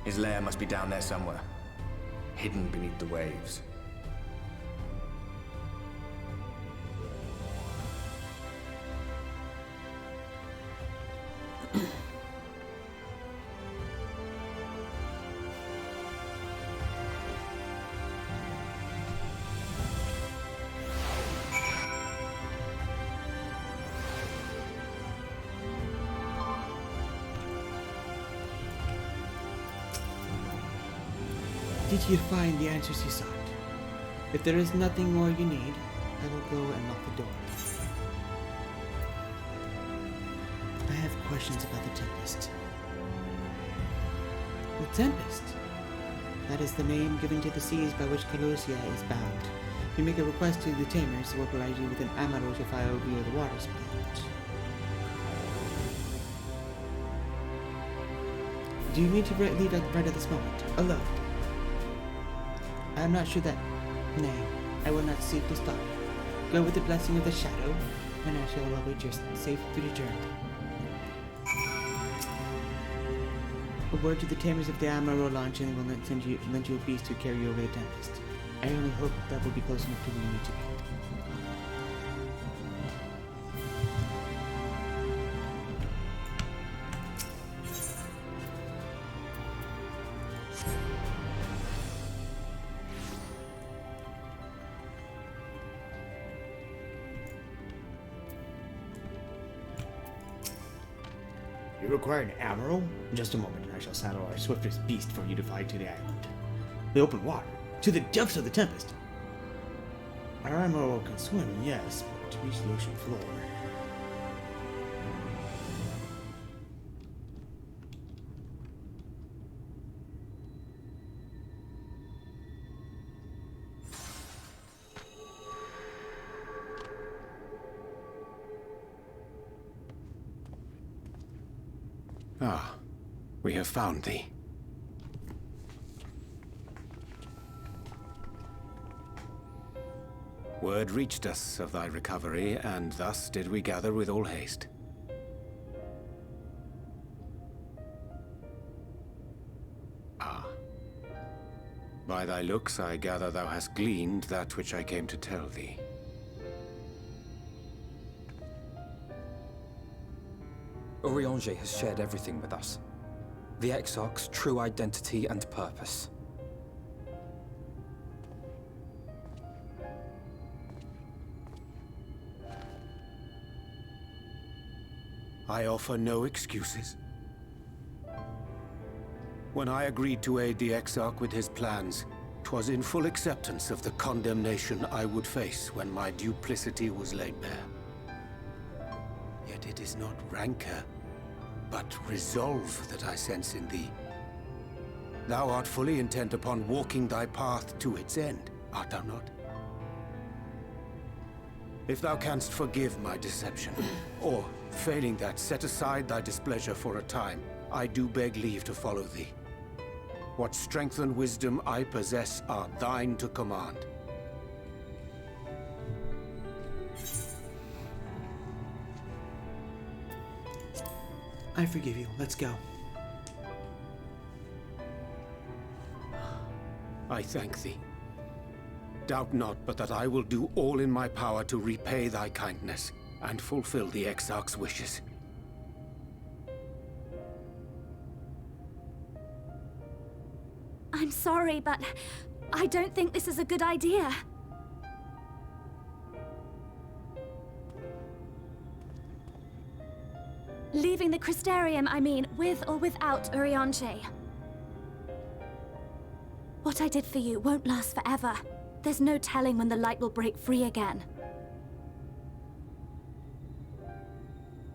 His lair must be down there somewhere, hidden beneath the waves. Did you find the answers you sought? If there is nothing more you need, I will go and lock the door. I have questions about the Tempest. The Tempest? That is the name given to the seas by which Calusia is bound. You make a request to the Tamers, who will provide you with an ammo to fire via the water spout. Do you mean to leave right at this moment, alone? I am not sure that... Nay, I will not seek to stop you. Go with the blessing of the Shadow, and I shall await your safe return. A word to the tamers of the Amaro launch, and will not lend you a beast to carry over the Tempest. I only hope that will be close enough to where you need to be. You require an admiral? In just a moment, and I shall saddle our swiftest beast for you to fly to the island. The open water, to the depths of the Tempest. Our admiral can swim, yes, but to reach the ocean floor. Ah, we have found thee. Word reached us of thy recovery, and thus did we gather with all haste. Ah. By thy looks, I gather thou hast gleaned that which I came to tell thee. Urianger has shared everything with us. The Exarch's true identity and purpose. I offer no excuses. When I agreed to aid the Exarch with his plans, 'twas in full acceptance of the condemnation I would face when my duplicity was laid bare. Yet it is not rancor, but resolve that I sense in thee. Thou art fully intent upon walking thy path to its end, art thou not? If thou canst forgive my deception, or, failing that, set aside thy displeasure for a time, I do beg leave to follow thee. What strength and wisdom I possess are thine to command. I forgive you. Let's go. I thank thee. Doubt not but that I will do all in my power to repay thy kindness and fulfill the Exarch's wishes. I'm sorry, but I don't think this is a good idea. Leaving the Crystarium, I mean, with or without Urianger. What I did for you won't last forever. There's no telling when the light will break free again.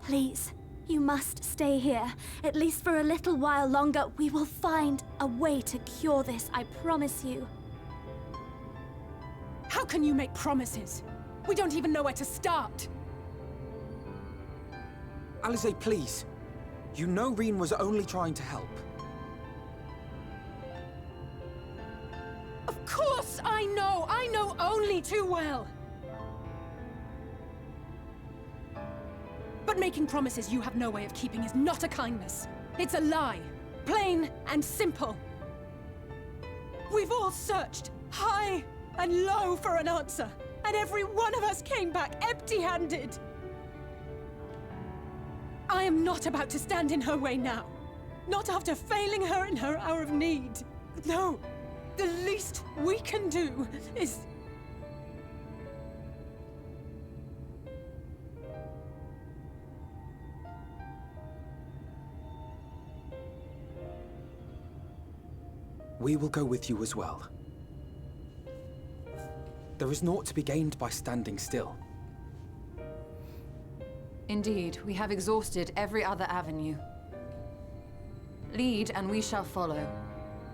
Please, you must stay here. At least for a little while longer. We will find a way to cure this, I promise you. How can you make promises? We don't even know where to start. Alisaie, please. You know Reen was only trying to help. Of course I know! I know only too well! But making promises you have no way of keeping is not a kindness. It's a lie. Plain and simple. We've all searched high and low for an answer, and every one of us came back empty-handed. I am not about to stand in her way now. Not after failing her in her hour of need. No. The least we can do is... We will go with you as well. There is naught to be gained by standing still. Indeed, we have exhausted every other avenue. Lead, and we shall follow.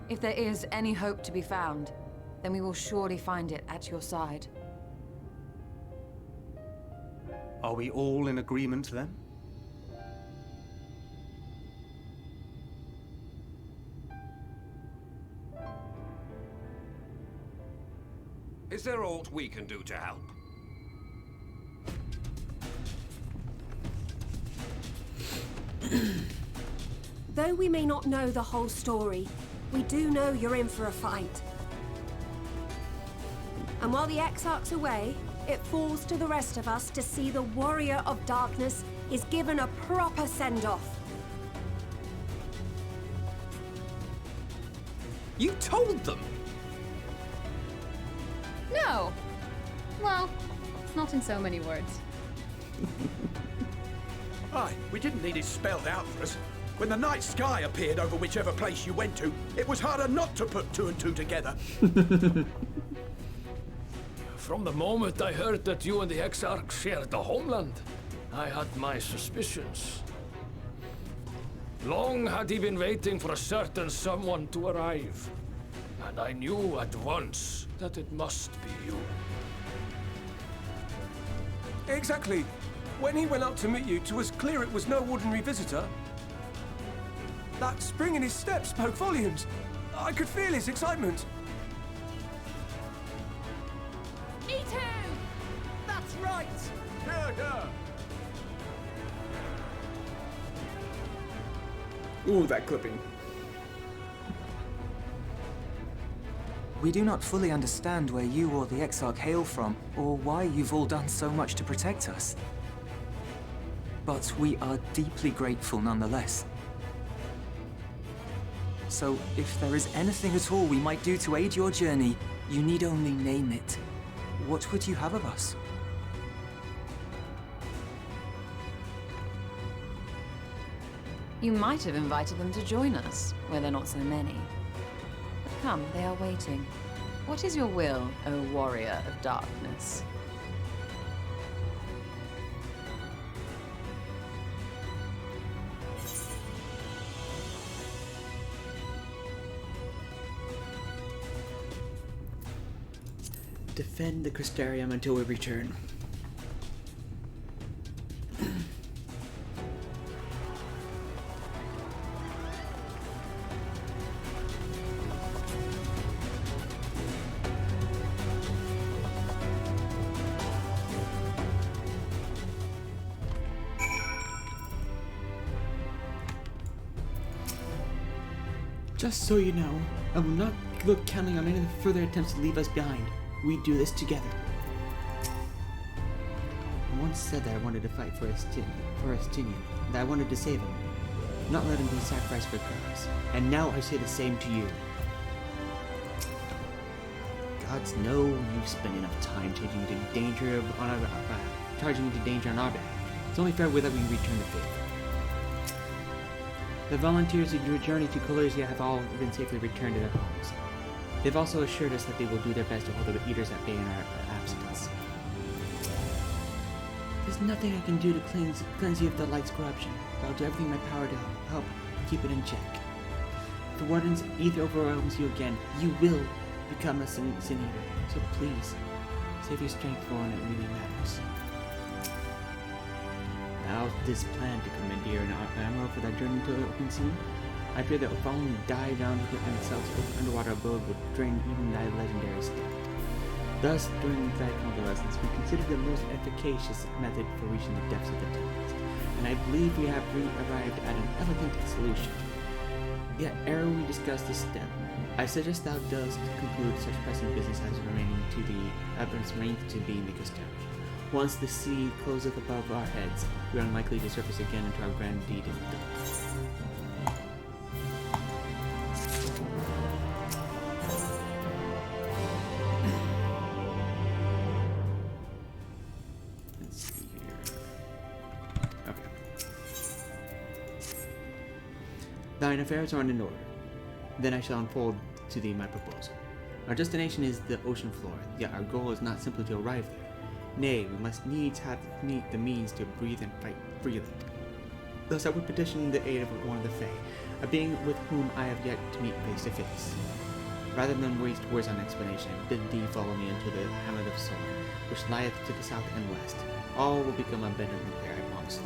If there is any hope to be found, then we will surely find it at your side. Are we all in agreement then? Is there aught we can do to help? Though we may not know the whole story, we do know you're in for a fight. And while the Exarch's away, it falls to the rest of us to see the Warrior of Darkness is given a proper send-off. You told them! No! Well, not in so many words. Aye, we didn't need it spelled out for us. When the night sky appeared over whichever place you went to, it was harder not to put two and two together. From the moment I heard that you and the Exarch shared the homeland, I had my suspicions. Long had he been waiting for a certain someone to arrive, and I knew at once that it must be you. Exactly. When he went up to meet you, it was clear it was no ordinary visitor. That spring in his step spoke volumes. I could feel his excitement. Eaton! That's right! Ooh, that clipping. We do not fully understand where you or the Exarch hail from, or why you've all done so much to protect us. But we are deeply grateful nonetheless. So, if there is anything at all we might do to aid your journey, you need only name it. What would you have of us? You might have invited them to join us, where there are not so many. But come, they are waiting. What is your will, O Warrior of Darkness? Defend the Crystarium until we return. Just so you know, I will not look counting on any further attempts to leave us behind. We do this together. I once said that I wanted to fight for Estinian, that I wanted to save him, not let him be sacrificed for cause. And now I say the same to you. Gods know you've spent enough time charging into danger on our behalf. It's only fair that we return the favor. The volunteers who journey to Colusia have all been safely returned to their homes. They've also assured us that they will do their best to hold the Eaters at bay in our absence. There's nothing I can do to cleanse you of the Light's corruption, but I'll do everything in my power to help keep it in check. If the Warden's Aether overwhelms you again, you will become a Sin Eater. So please, save your strength for when it really matters. Now this plan to commandeer an ammo for that journey to the open sea, I fear that following dive down themselves with underwater abode would drain even thy legendary state. Thus, during thy convalescence, we considered the most efficacious method for reaching the depths of the Tempest, and I believe we have arrived at an elegant solution. Yet, ere we discuss this step, I suggest thou dost conclude such pressing business as remaining to be in the Crystarium. Once the sea closeth above our heads, we are unlikely to surface again until our grand deed is done. Let's see here. Okay. Thine affairs are in order. Then I shall unfold to thee my proposal. Our destination is the ocean floor, yet our goal is not simply to arrive there. Nay, we must needs have the means to breathe and fight freely. Thus I would petition the aid of one of the Fae, a being with whom I have yet to meet face to face. Rather than waste words on explanation, bid thee follow me into the hamlet of Sol, which lieth to the south and west. All will become abundantly clear, I promise thee.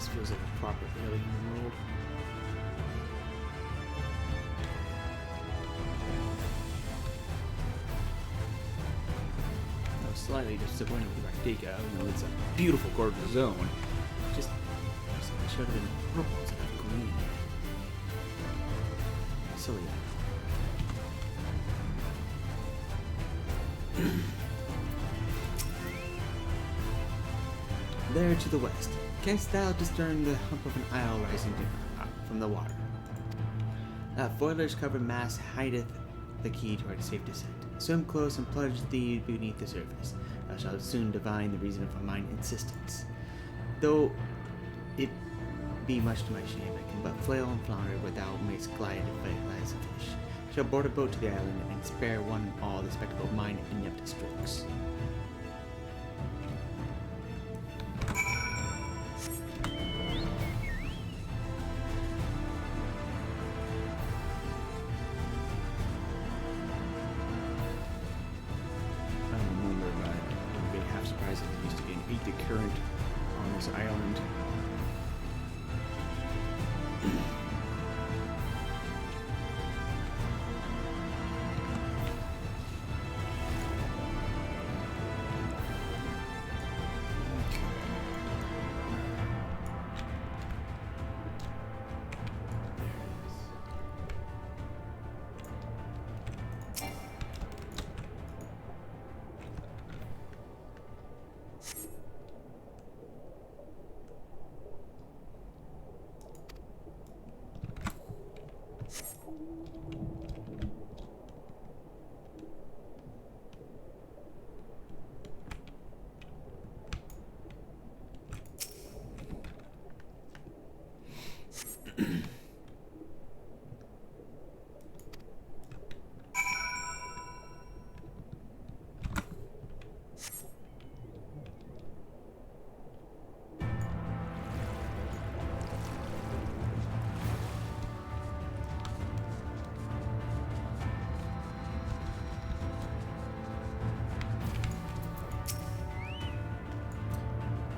This feels like a proper alien world. I was slightly disappointed with Raktika. You know, it's a beautiful, gorgeous zone. Just it should have been purple instead of green. Silly. There to the west, canst thou discern the hump of an isle rising from the water? That foliage-covered mass hideth the key to our safe descent. Swim close and plunge thee beneath the surface. Thou shalt soon divine the reason for mine insistence. Though it be much to my shame, I can but flail and flounder where thou mayst glide and fight as a fish. Shall board a boat to the island and spare one and all the spectacle of mine inept strokes. Current on this island.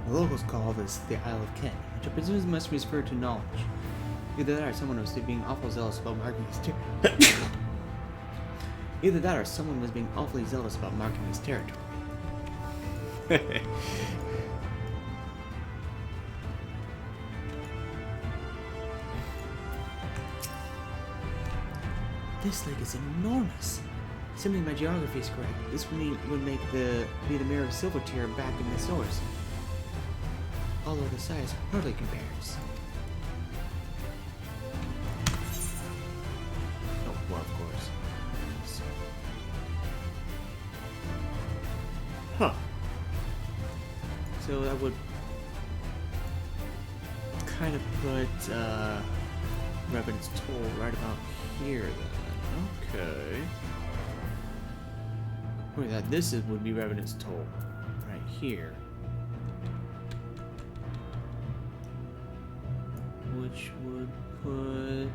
The locals call this the Isle of Ken, which I presume must refer to knowledge. Either that or someone was being awfully zealous about marking his territory. Either that or someone was being awfully zealous about marking his territory. This lake is enormous. Assuming my geography is correct, this would be the mirror of Silvertear back in the source. Although the size hardly compares. Oh, well, of course. Huh. So that would kind of put Revenant's Toll right about here then. Okay. Wait, would be Revenant's Toll right here. Which would put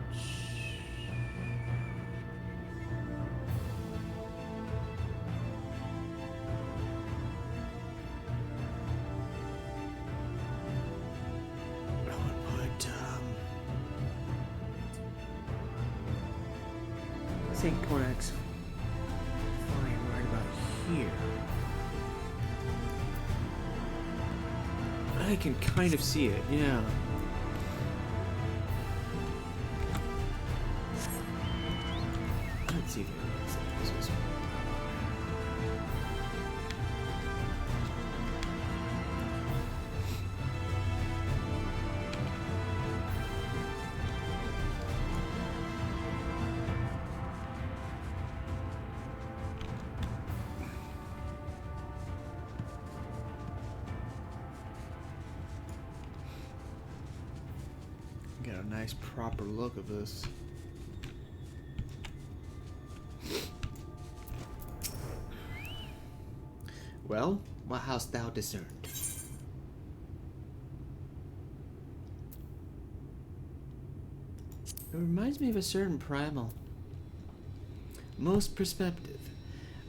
St. Conak's fine right about here. I can kind of see it, yeah. Let's see if it works. This is get a nice proper look of this. Well, what hast thou discerned? It reminds me of a certain primal. Most perceptive.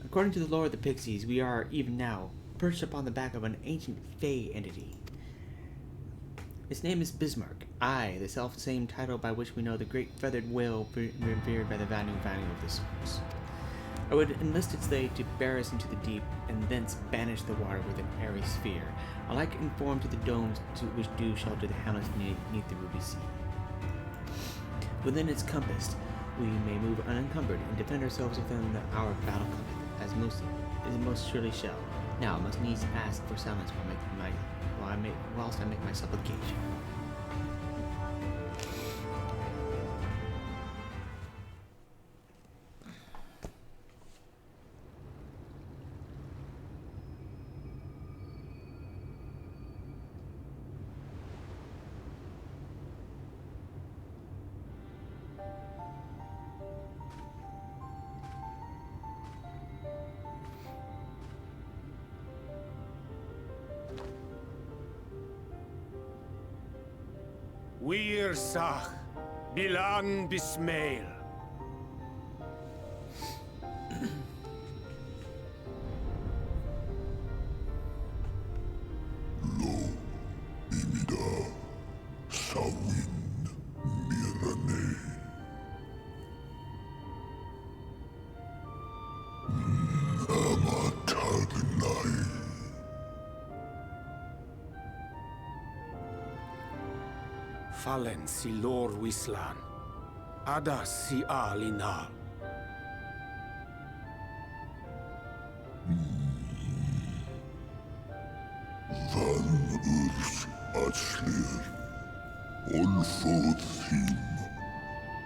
According to the lore of the Pixies, we are, even now, perched upon the back of an ancient Fey entity. Its name is Bismarck. I, the self-same title by which we know the great feathered whale revered by the Vanu of the Swords. I would enlist its aid to bear us into the deep, and thence banish the water with an airy sphere, alike informed to the domes which do shelter the hamlets beneath the ruby sea. Within its compass, we may move unencumbered and defend ourselves within our battle compass, as most surely shall. Now I must needs ask for silence whilst I make my supplication. Wir Sach, Bilan Bismail. Fallen si lor wislan, adas si alinal. Van urs atslir, onfod thim,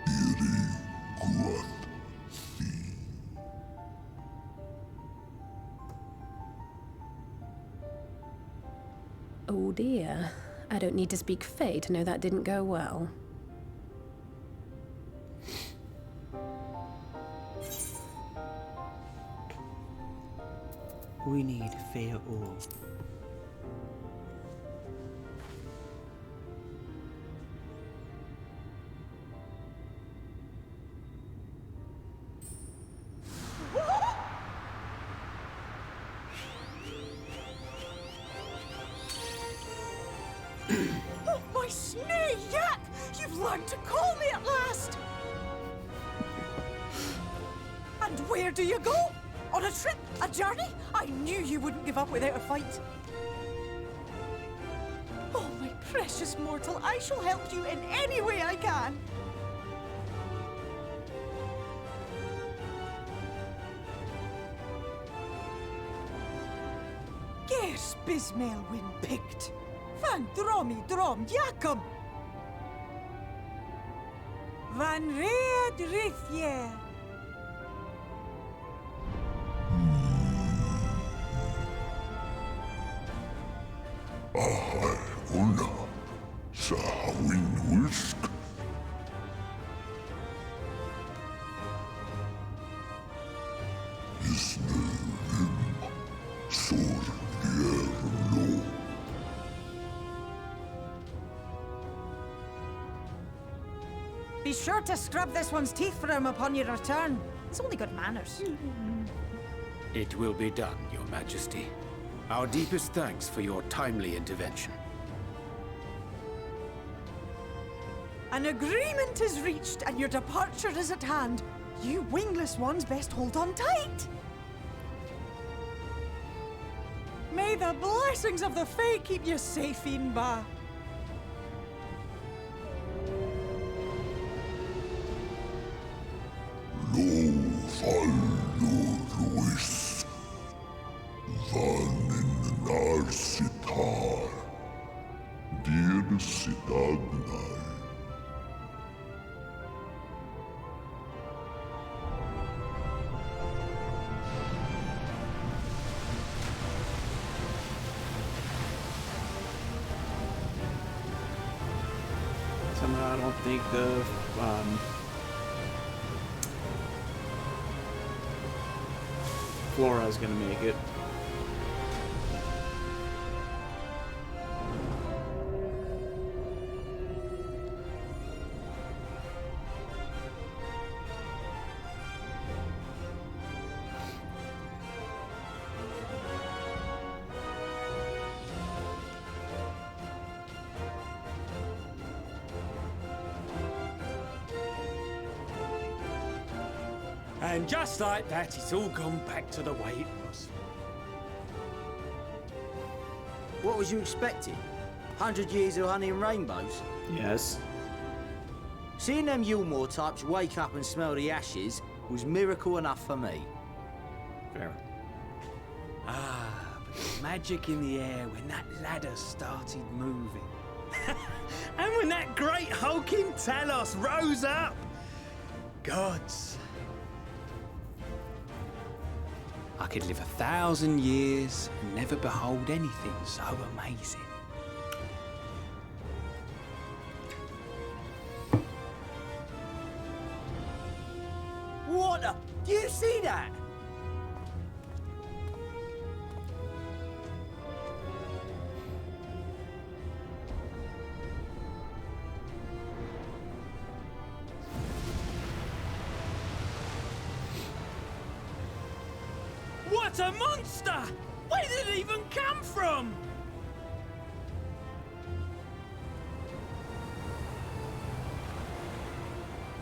iri guath thi. Oh dear. I don't need to speak Fey to know that didn't go well. We need Fey Ul. Oh, my snee yak! You've learned to call me at last! And where do you go? On a trip? A journey? I knew you wouldn't give up without a fight. Oh, my precious mortal, I shall help you in any way I can. Gers Bismail win picked. Van dromi drom jakom. Van red rithje. Ahai una, sahawin whisk. Isnerim, sor lo. Be sure to scrub this one's teeth for him upon your return. He's only got manners. It will be done, Your Majesty. Our deepest thanks for your timely intervention. An agreement is reached and your departure is at hand. You wingless ones best hold on tight. May the blessings of the Fae keep you safe, Inba. Lo fallo ruis. Van in narsitar. Dir sidagnai. Somehow I don't think the Flora's gonna make it. And just like that, it's all gone back to the way it was. What was you expecting? 100 years of honey and rainbows? Yes. Seeing them Yulmore types wake up and smell the ashes was miracle enough for me. Fair. Ah, but the magic in the air when that ladder started moving. And when that great hulking Talos rose up. Gods. I could live 1,000 years and never behold anything so amazing. What the? Do you see that? What a monster! Where did it even come from?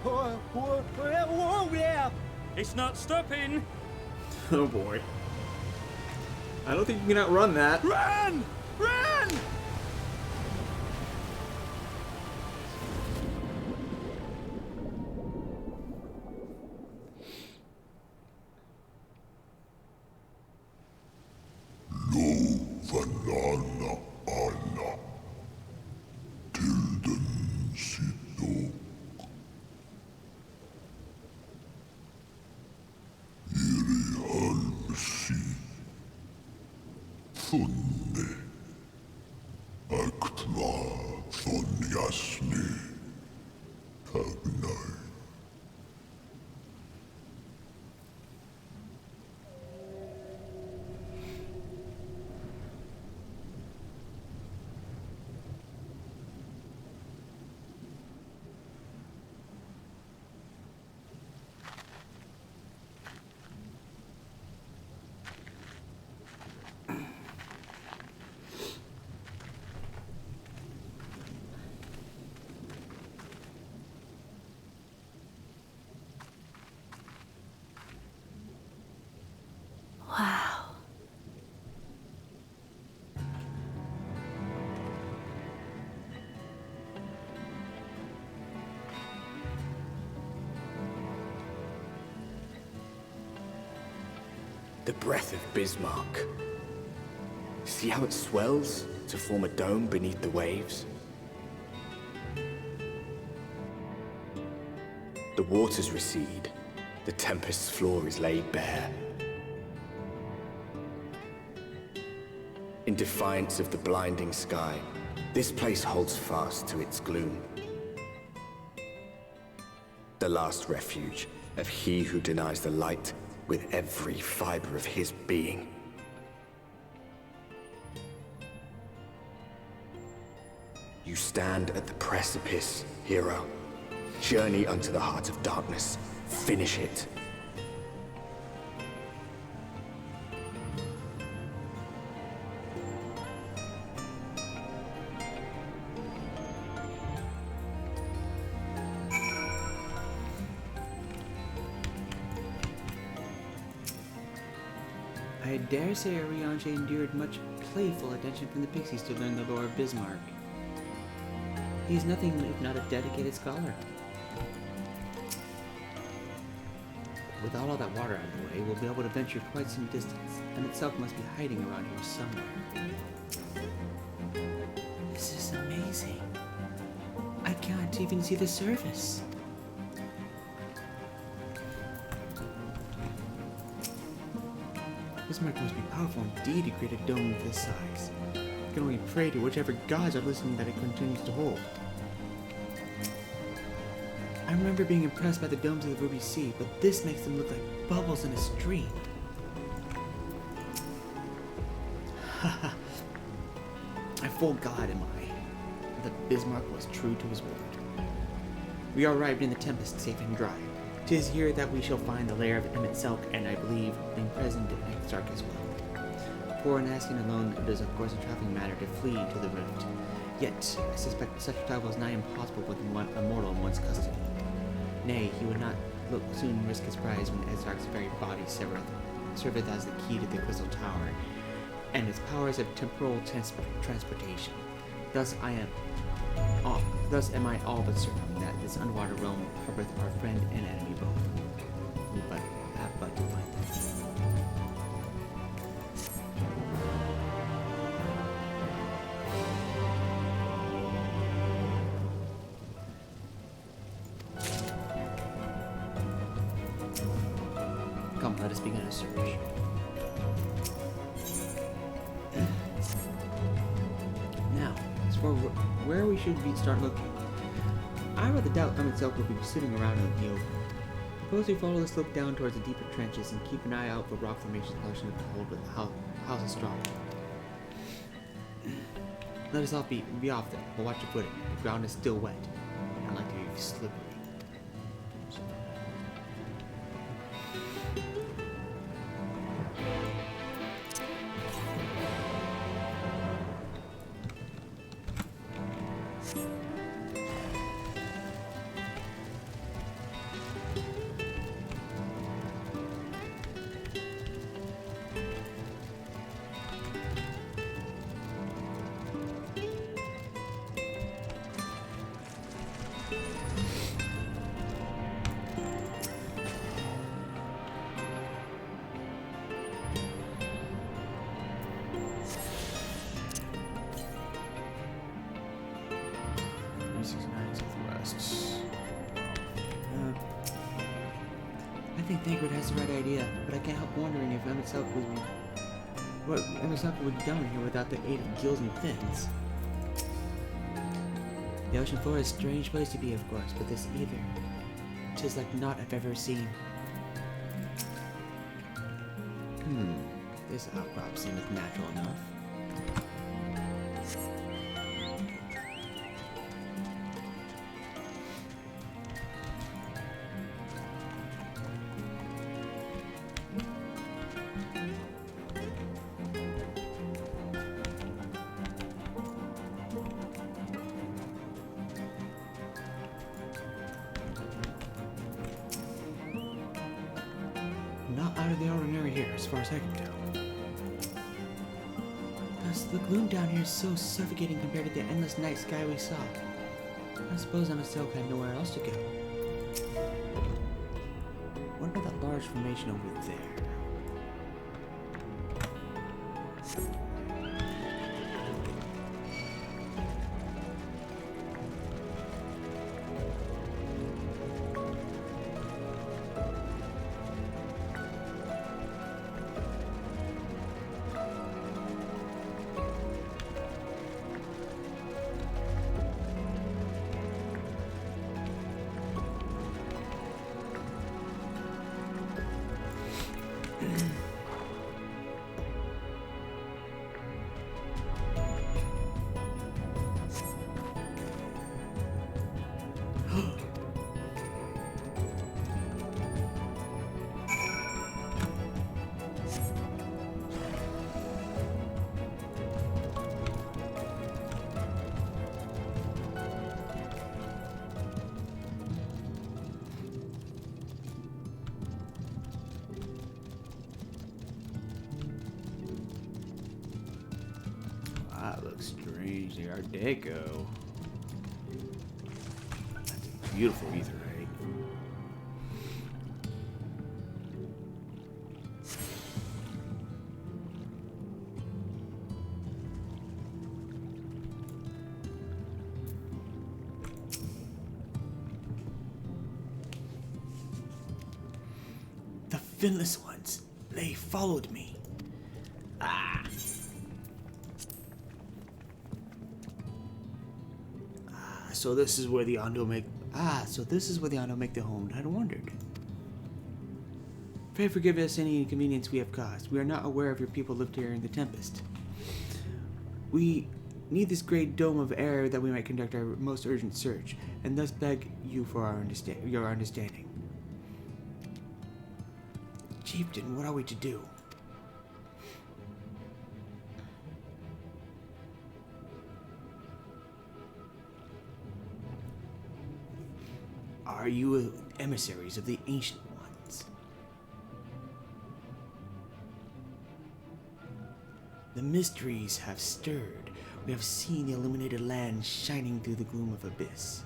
Whoa there! It's not stopping. Oh boy. I don't think you can outrun that. Run! Run! Vanana alla tilden sidok. Iri halmsi funne aktva von jasni tagnai. Wow. The breath of Bismarck. See how it swells to form a dome beneath the waves? The waters recede. The tempest's floor is laid bare. In defiance of the blinding sky, this place holds fast to its gloom. The last refuge of he who denies the light with every fiber of his being. You stand at the precipice, hero. Journey unto the heart of darkness. Finish it. I dare say Oriange endured much playful attention from the pixies to learn the lore of Bismarck. He is nothing if not a dedicated scholar. Without all that water out of the way, we'll be able to venture quite some distance, and itself must be hiding around here somewhere. This is amazing. I can't even see the surface. Bismarck must be powerful indeed to create a dome of this size. I can only pray to whichever gods are listening that it continues to hold. I remember being impressed by the domes of the Ruby Sea, but this makes them look like bubbles in a stream. Haha. A full god am I. That Bismarck was true to his word. We are arrived in the Tempest safe and dry. 'Tis here that we shall find the lair of Emmett Selk, and I believe the imprisoned Exarch as well. For an asking alone, it is of course a traveling matter to flee to the rift. Yet, I suspect such travel is nigh impossible with a mortal in one's custody. Nay, he would not look soon risk his prize when Ezark's very body serveth as the key to the Crystal Tower, and its powers of temporal transportation. Thus am I all but certain that this underwater realm harboreth our friend and enemy both. We have but to find them. Come, let us begin a search. Now, as for where we should start looking, I rather doubt itself will be sitting around in the open. Suppose we follow this look down towards the deeper trenches and keep an eye out for rock formations collection of the hold with the house of straw. Let us all be off then, but watch your footing. The ground is still wet, and I like to be slippery. I think Thancred has the right idea, but I can't help wondering if Emersalk would be done here without the aid of gills and fins. The ocean floor is a strange place to be, of course, but this either, 'tis like naught I've ever seen. This outcrop seems natural enough. Not out of the ordinary here, as far as I can tell. Thus, the gloom down here is so suffocating compared to the endless night sky we saw. I suppose Emersalk had nowhere else to go. What about that large formation over there? That looks strangely Art Deco. That's a beautiful etherite. The finless ones, they followed me. So this is where the Ondo make the home. I'd wondered. Pray forgive us any inconvenience we have caused. We are not aware of your people lived here in the Tempest. We need this great dome of air that we might conduct our most urgent search, and thus beg you for your understanding. Chieftain, what are we to do? Are you emissaries of the Ancient Ones? The mysteries have stirred. We have seen the illuminated land shining through the gloom of abyss.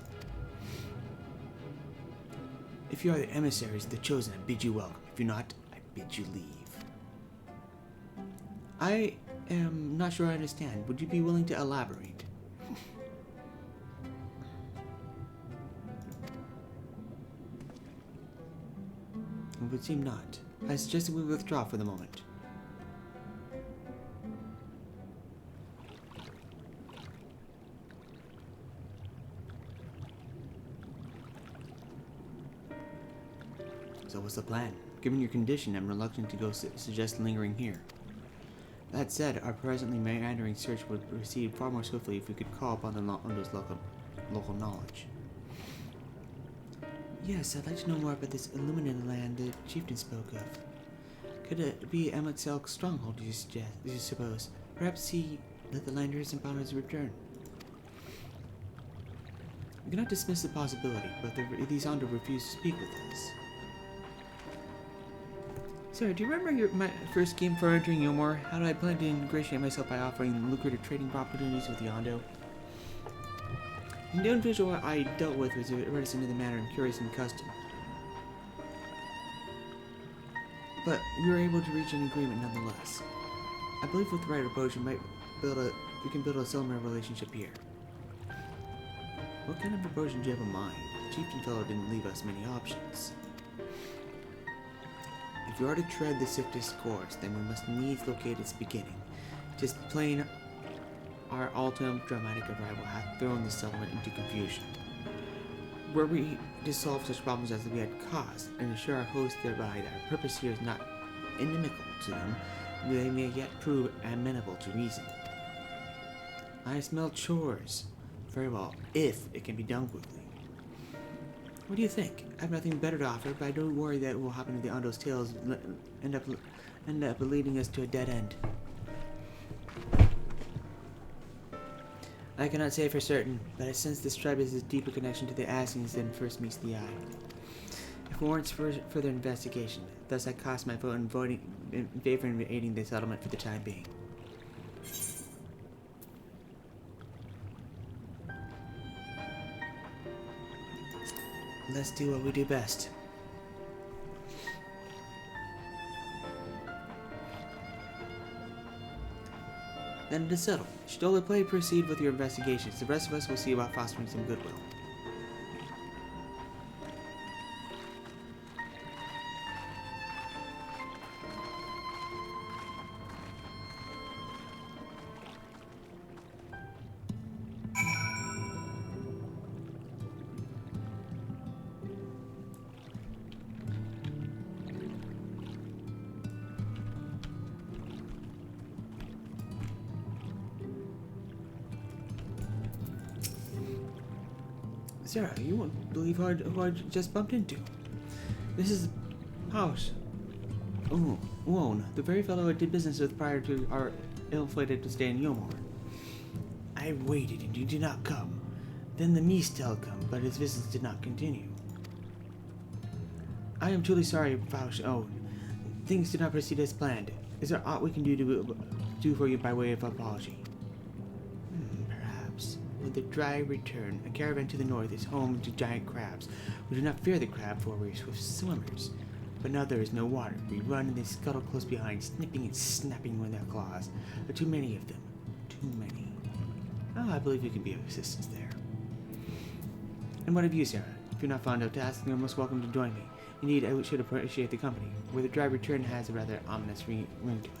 If you are the emissaries of the Chosen, I bid you welcome. If you're not, I bid you leave. I am not sure I understand. Would you be willing to elaborate? It would seem not. I suggest we withdraw for the moment. So what's the plan? Given your condition, I'm reluctant to go suggest lingering here. That said, our presently meandering search would proceed far more swiftly if we could call upon the Ondo's local knowledge. Yes, I'd like to know more about this illuminated land the chieftain spoke of. Could it be Amatzel's stronghold, do you suppose? Perhaps he let the landers and bounders return. We cannot dismiss the possibility, but these Ondo refuse to speak with us. Sarah, do you remember my first scheme for entering Yomor? How did I plan to ingratiate myself by offering lucrative trading opportunities with the Ondo? The individual I dealt with was reticent in the manner and curious in custom. But we were able to reach an agreement nonetheless. I believe with the right approach we can build a similar relationship here. What kind of approach did you have in mind? The chieftain fellow didn't leave us many options. If we are to tread the swiftest course, then we must needs locate its beginning. Just plain, our all-time dramatic arrival hath thrown the settlement into confusion. Were we to solve such problems as we had caused, and assure our hosts thereby that our purpose here is not inimical to them, they may yet prove amenable to reason. I smell chores. Very well, if it can be done quickly. What do you think? I have nothing better to offer, but I don't worry that it will happen to the Ondo's tales end up leading us to a dead end. I cannot say for certain, but I sense this tribe has a deeper connection to the Ascians than first meets the eye. It warrants further investigation. Thus I cast my vote in favor of aiding the settlement for the time being. Let's do what we do best. Then it is settled. Should all the play proceed with your investigations, the rest of us will see about fostering some goodwill. Sarah, you won't believe who I just bumped into. This is House. Oh, Wone, the very fellow I did business with prior to our ill-fated stay in Yomor. I waited and you did not come. Then the Mistel come, but his visits did not continue. I am truly sorry, Fausch. Oh, things did not proceed as planned. Is there aught we can do for you by way of apology? Perhaps. With the dry return, a caravan to the north is home to giant crabs. We do not fear the crab, for we are swift swimmers. But now there is no water. We run and they scuttle close behind, snipping and snapping with their claws. There are too many of them. Too many. Oh, I believe we can be of assistance there. And what of you, Sarah? If you're not fond of tasks, you're most welcome to join me. Indeed, I should appreciate the company, where the dry return has a rather ominous ring to it.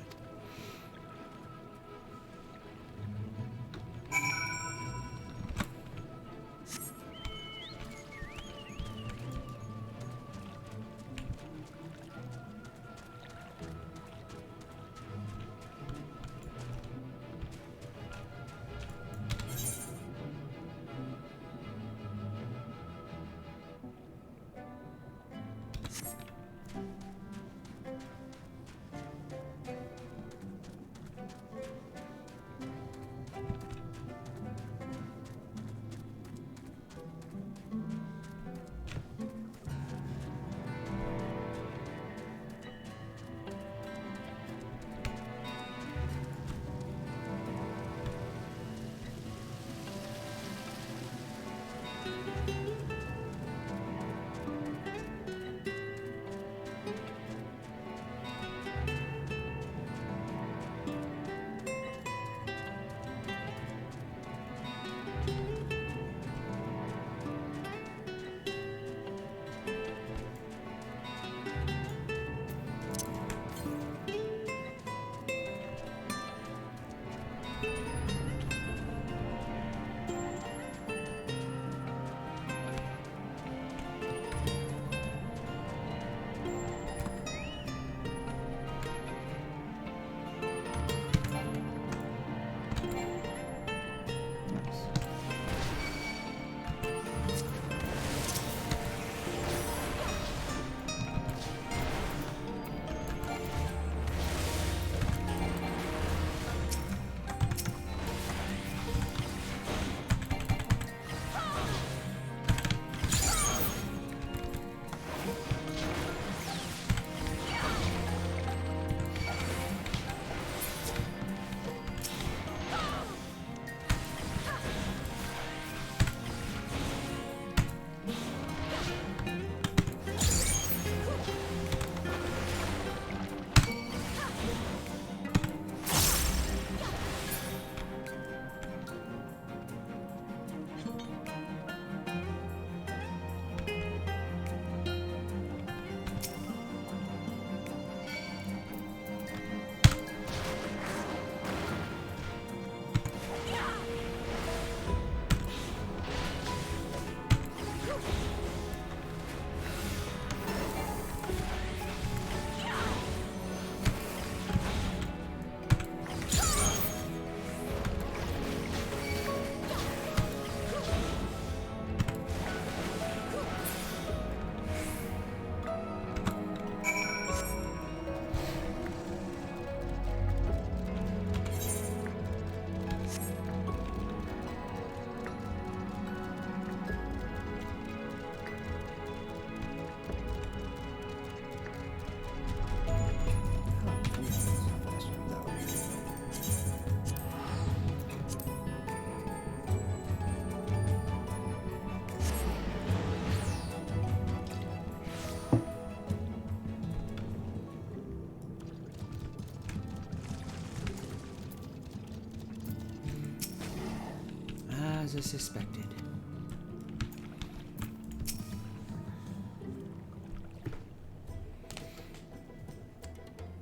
I suspected.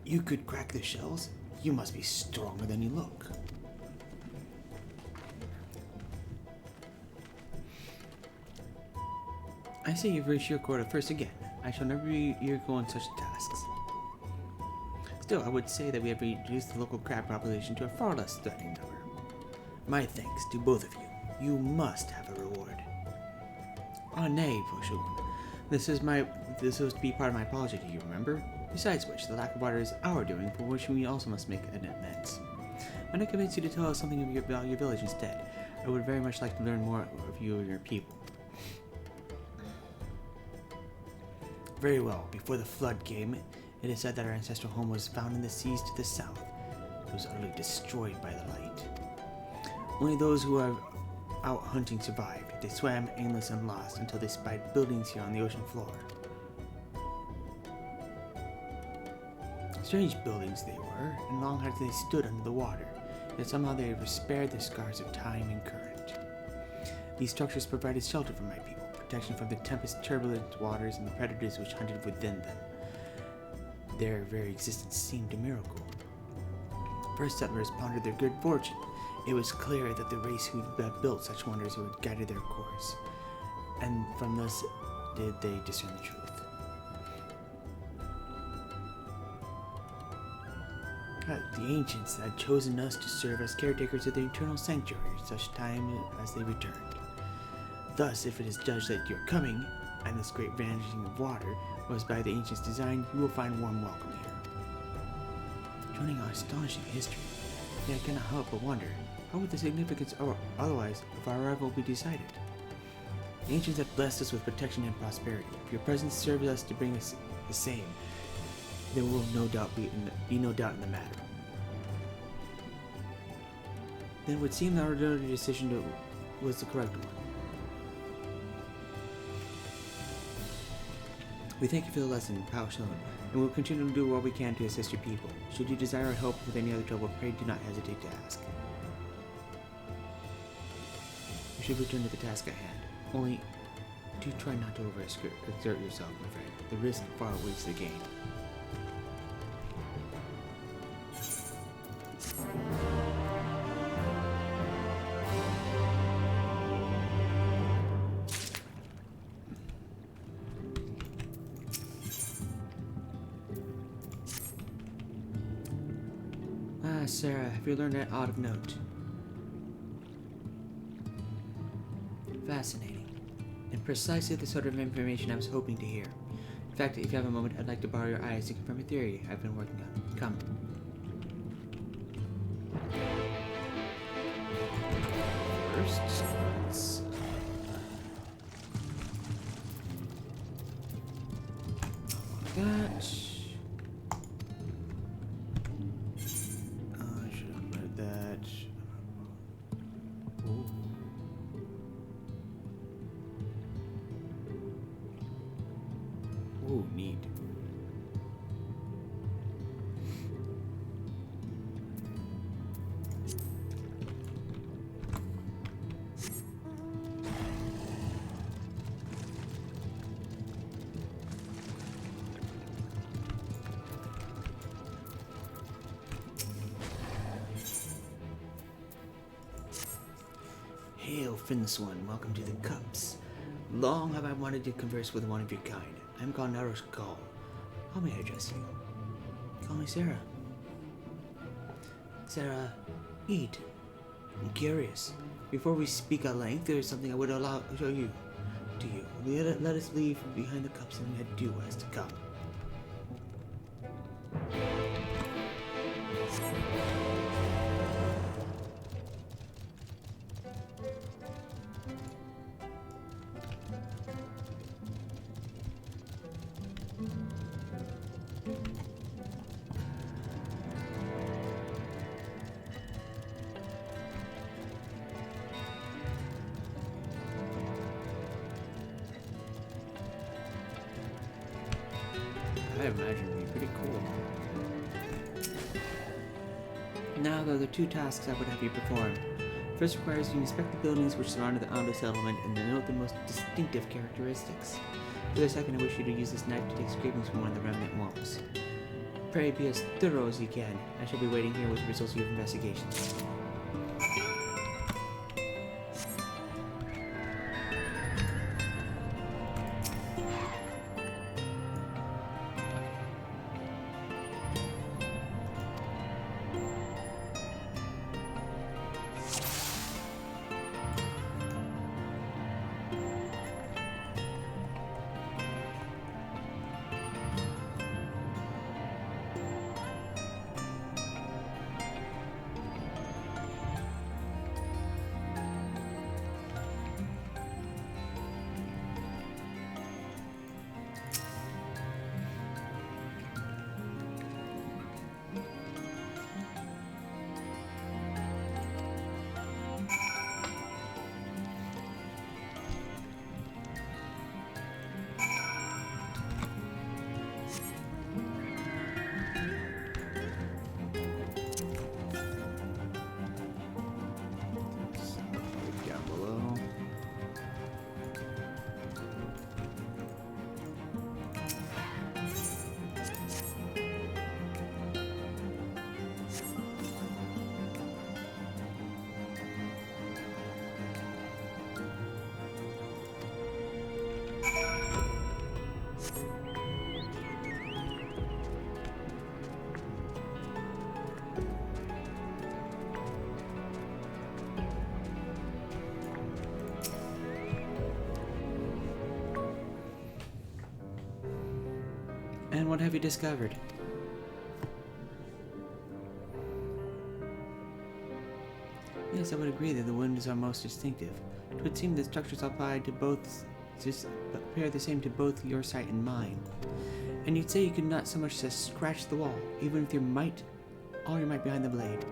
You could crack the shells? You must be stronger than you look. I say you've reached your quota first again. I shall never be your go on such tasks. Still, I would say that we have reduced the local crab population to a far less threatening number. My thanks to both of you. You must have a reward. Ah, nay, Poshu. This was to be part of my apology to you, remember? Besides which, the lack of water is our doing, for which we also must make an amends. When I convince you to tell us something about your village instead, I would very much like to learn more of you and your people. Very well. Before the flood came, it is said that our ancestral home was found in the seas to the south. It was utterly destroyed by the light. Only those who were out hunting survived. They swam aimless and lost until they spied buildings here on the ocean floor. Strange buildings they were, and long had they stood under the water, yet somehow they were spared the scars of time and current. These structures provided shelter for my people, protection from the tempest's turbulent waters and the predators which hunted within them. Their very existence seemed a miracle. First settlers pondered their good fortune. It was clear that the race who had built such wonders would guide their course, and from this did they discern the truth. The ancients had chosen us to serve as caretakers of the eternal sanctuary at such time as they returned. Thus, if it is judged that your coming, and this great vanishing of water, was by the ancients' design, you will find warm welcome here. Joining our astonishing history, yet I cannot help but wonder, how would the significance or otherwise of our arrival be decided? The ancients have blessed us with protection and prosperity. If your presence serves us to bring us the same, there will no doubt be no doubt in the matter. Then it would seem that our decision was the correct one. We thank you for the lesson, Pao Shun, and will continue to do what we can to assist your people. Should you desire our help with any other trouble, pray do not hesitate to ask. You should return to the task at hand. Only, do try not to overexert yourself, my friend. The risk far outweighs the gain. Sarah, have you learned that out of note? Fascinating. And precisely the sort of information I was hoping to hear. In fact, if you have a moment, I'd like to borrow your eyes to confirm a theory I've been working on. Come. First, let's... that. Ooh, neat. Hail, Finswan, welcome to the Cups. Long have I wanted to converse with one of your kind. I'm called Naros Call. How may I address you? Call me Sarah. Sarah, Eaton. I'm curious. Before we speak at length, there is something I would show you. To you. Let us leave behind the cups and head due west to come. I imagine it'd be pretty cool. Now, there are the two tasks I would have you perform. First requires you to inspect the buildings which surround the Ando settlement and to note the most distinctive characteristics. For the second, I wish you to use this knife to take scrapings from one of the remnant walls. Pray be as thorough as you can. I shall be waiting here with the results of your investigations. And what have you discovered? Yes, I would agree that the windows are most distinctive. It would seem the structures applied to both appear the same to both your sight and mine. And you'd say you could not so much as scratch the wall, even with all your might behind the blade.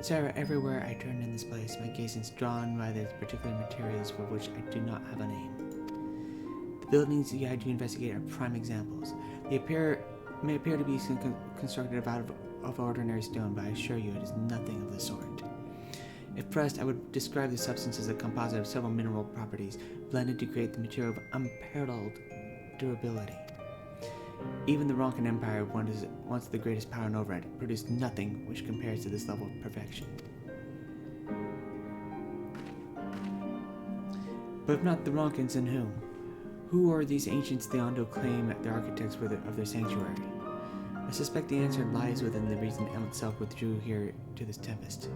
Sarah, everywhere I turn in this place, my gaze is drawn by the particular materials for which I do not have a name. The buildings you had to investigate are prime examples. They may appear to be constructed out of ordinary stone, but I assure you it is nothing of the sort. If pressed, I would describe the substance as a composite of several mineral properties blended to create the material of unparalleled durability. Even the Ronkan Empire, once the greatest power in Overhead, produced nothing which compares to this level of perfection. But if not the Ronkans, then whom? Who are these ancients the Ondo claim the architects were of their sanctuary? I suspect the answer lies within the reason El itself withdrew here to this tempest.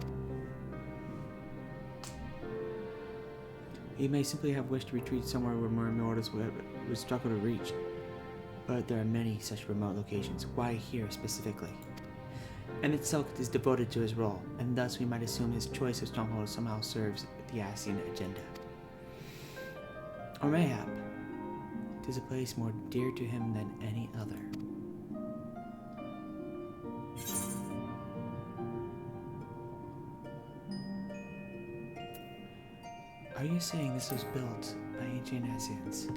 He may simply have wished to retreat somewhere where more mortals would struggle to reach. But there are many such remote locations. Why here specifically? And itself is devoted to his role, and thus we might assume his choice of stronghold somehow serves the Ascian agenda. Or mayhap, it is a place more dear to him than any other. Are you saying this was built by ancient Ascians?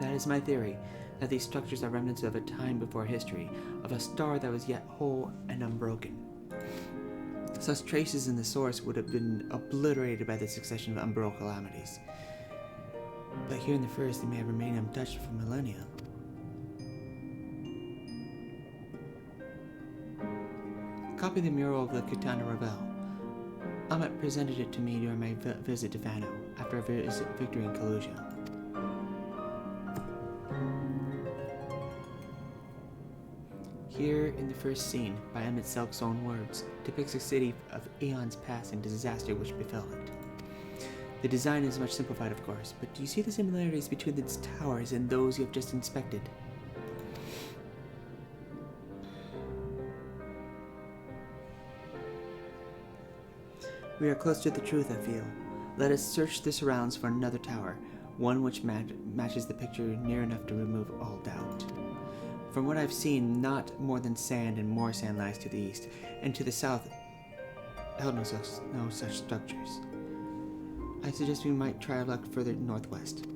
That is my theory, that these structures are remnants of a time before history, of a star that was yet whole and unbroken. Such traces in the source would have been obliterated by the succession of umbral calamities. But here in the first, they may have remained untouched for millennia. Copy the mural of the Kitana Revel. Ahmet presented it to me during my visit to Fano, after a victory in Kalusia. Here, in the first scene, by Emmett Selk's own words, depicts a city of eons past and disaster which befell it. The design is much simplified, of course, but do you see the similarities between its towers and those you have just inspected? We are close to the truth, I feel. Let us search the surrounds for another tower, one which matches the picture near enough to remove all doubt. From what I've seen, not more than sand and more sand lies to the east, and to the south held no such structures. I suggest we might try our luck further northwest.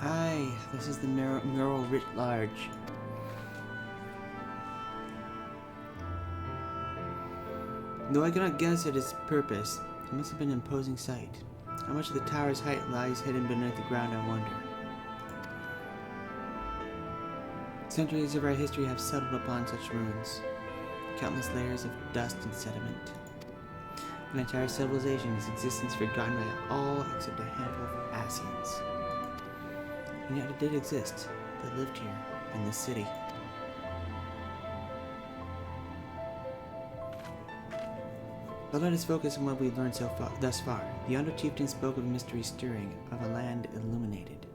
Aye, this is the mural writ large. Though I cannot guess at its purpose, it must have been an imposing sight. How much of the tower's height lies hidden beneath the ground, I wonder. Centuries of our history have settled upon such ruins. Countless layers of dust and sediment. An entire civilization's existence forgotten by all except a handful of Asians. And yet it did exist. They lived here, in this city. But let us focus on what we've learned thus far. The Under Chieftain spoke of a mystery stirring, of a land illuminated.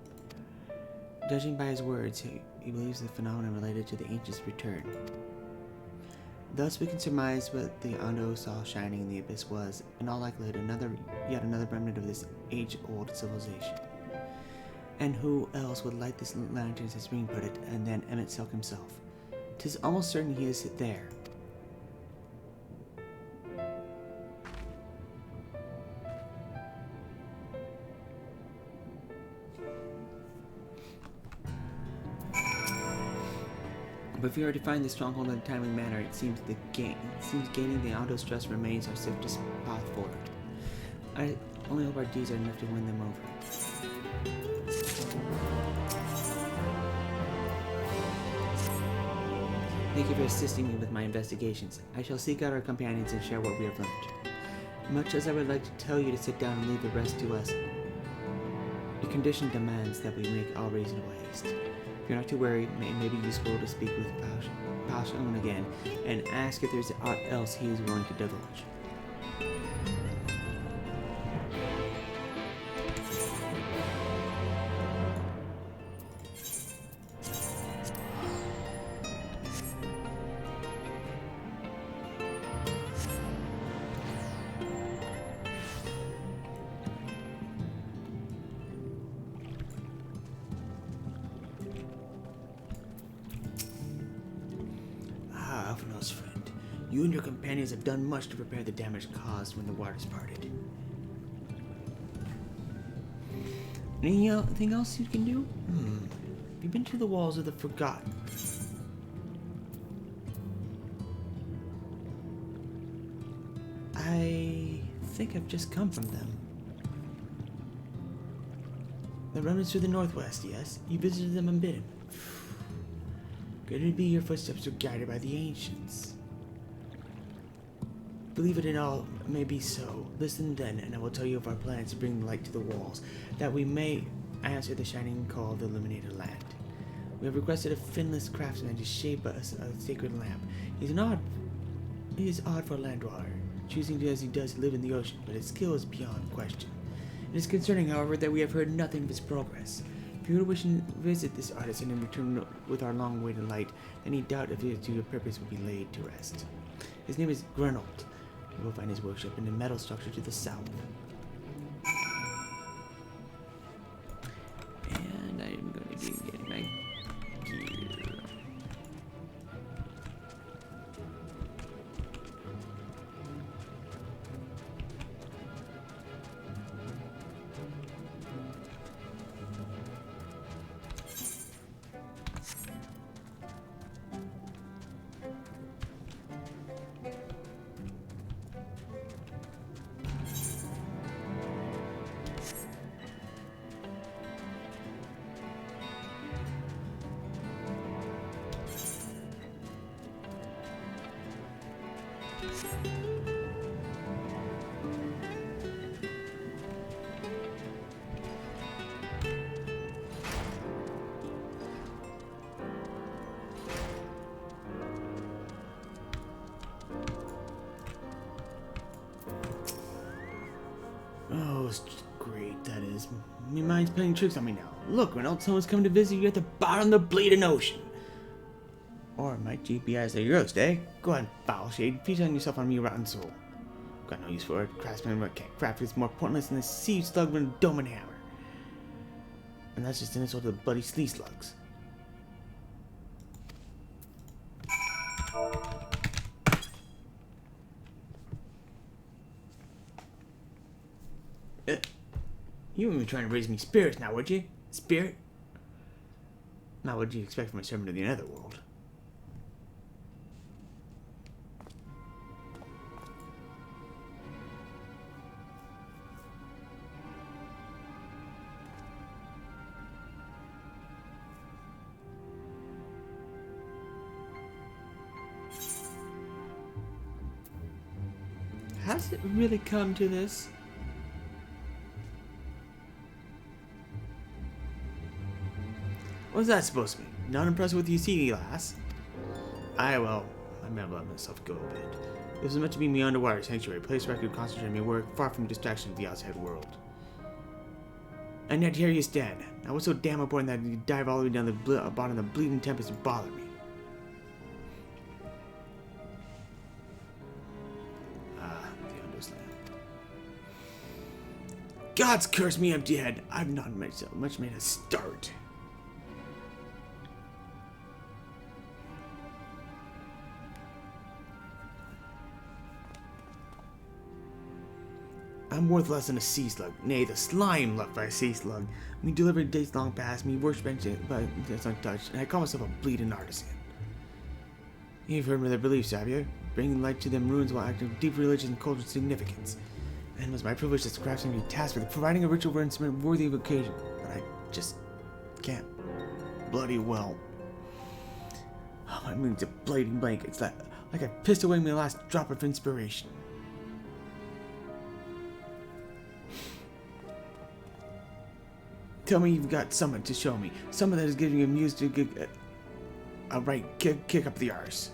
Judging by his words, he believes the phenomenon related to the Ancients' return. Thus we can surmise what the Ondo saw shining in the abyss was, in all likelihood, yet another remnant of this age-old civilization. And who else would light this lanterns, as Ring put it, and then Emmett Silk himself? 'Tis almost certain he is there. But if we are to find the stronghold in a timely manner, it seems gaining the Ondo's trust remains our safest path forward. I only hope our deeds are enough to win them over. Thank you for assisting me with my investigations. I shall seek out our companions and share what we have learned. Much as I would like to tell you to sit down and leave the rest to us, your condition demands that we make all reasonable haste. If you're not too worried, it may be useful to speak with Pashaun again and ask if there's aught else he is willing to divulge. Friend, you and your companions have done much to repair the damage caused when the waters parted. Anything else you can do? Have you been to the walls of the Forgotten? I think I've just come from them. The remnants to the northwest, yes? You visited them unbidden. Could it be your footsteps were guided by the ancients? Believe it all may be so. Listen then, and I will tell you of our plans to bring light to the walls, that we may answer the shining call of the illuminated land. We have requested a finless craftsman to shape us a sacred lamp. He is odd for a land dweller, choosing to as he does live in the ocean, but his skill is beyond question. It is concerning, however, that we have heard nothing of his progress. If you would wish to visit this artisan and return with our long-awaited light, any doubt of his to your purpose will be laid to rest. His name is Grenold. You will find his workshop in the metal structure to the south. And I'm going to be getting my gear. Oh, it's great, that is. My mind's playing tricks on me now. Look, Reynolds, someone's coming to visit you at the bottom of the bleeding ocean. Or it might GP as a roast, eh? Go ahead, foul shade. Feast on yourself on me, rotten soul. Got no use for it. Craftsman can't craft is more pointless than a sea slug with a dome and hammer. And that's just an insult to the bloody slee slugs. You wouldn't be trying to raise me spirits now, would you? Spirit? Not what you'd expect from a servant of the netherworld. Has it really come to this? What's that supposed to be? Not impressed with you see, lass? Well, I may have let myself go a bit. This was meant to be my underwater sanctuary, a place where I could concentrate my work, far from distraction of the outside world. And yet here you stand. Now what's so damn important that you dive all the way down the bottom of the bleeding tempest to bother me? The undersland. God's curse me, empty head. I've not much made a start. I'm worth less than a sea slug, nay, the slime left by a sea slug. Me delivered days long past, me worship but it's untouched, and I call myself a bleeding artisan. You've heard of their beliefs, have you? Bringing light to them ruins while acting with deep religious and cultural significance. And it was my privilege as a craftsman to be tasked with providing a ritual instrument worthy of occasion, but I just can't bloody well. Oh, my mood's a bleeding blank. It's like I pissed away my last drop of inspiration. Tell me you've got someone to show me. Someone that is giving you muse to get a right kick up the arse.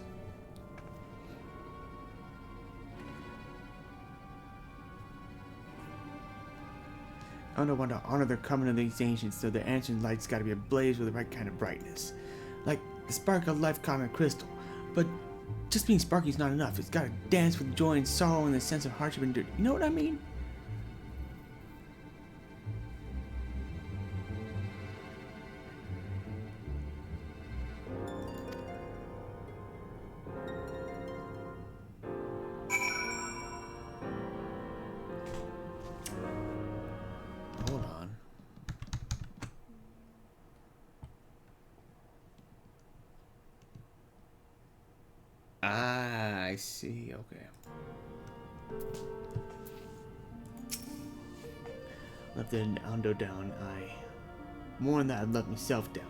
I don't know when to honor the coming of these ancients, so their ancient light's gotta be ablaze with the right kind of brightness. Like the spark of life caught in a crystal. But just being sparky is not enough. It's gotta dance with joy and sorrow and the sense of hardship and dirt. You know what I mean? Hold on. Ah, I see. Okay. Left the Ando down. I mourn that I left myself down.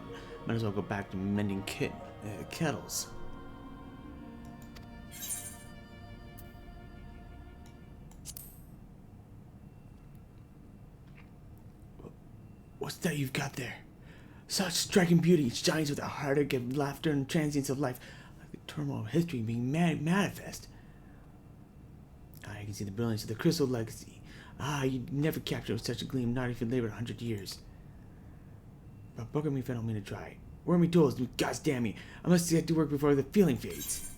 Might as well go back to mending kettles. What's that you've got there? Such striking beauty shines with a heartache of laughter and transience of life, like the turmoil of history being manifest. I can see the brilliance of the crystal legacy. You never captured such a gleam, not if you labored 100 years. But bugger me if I don't mean to try. Where are my tools? God damn me! I must get to work before the feeling fades.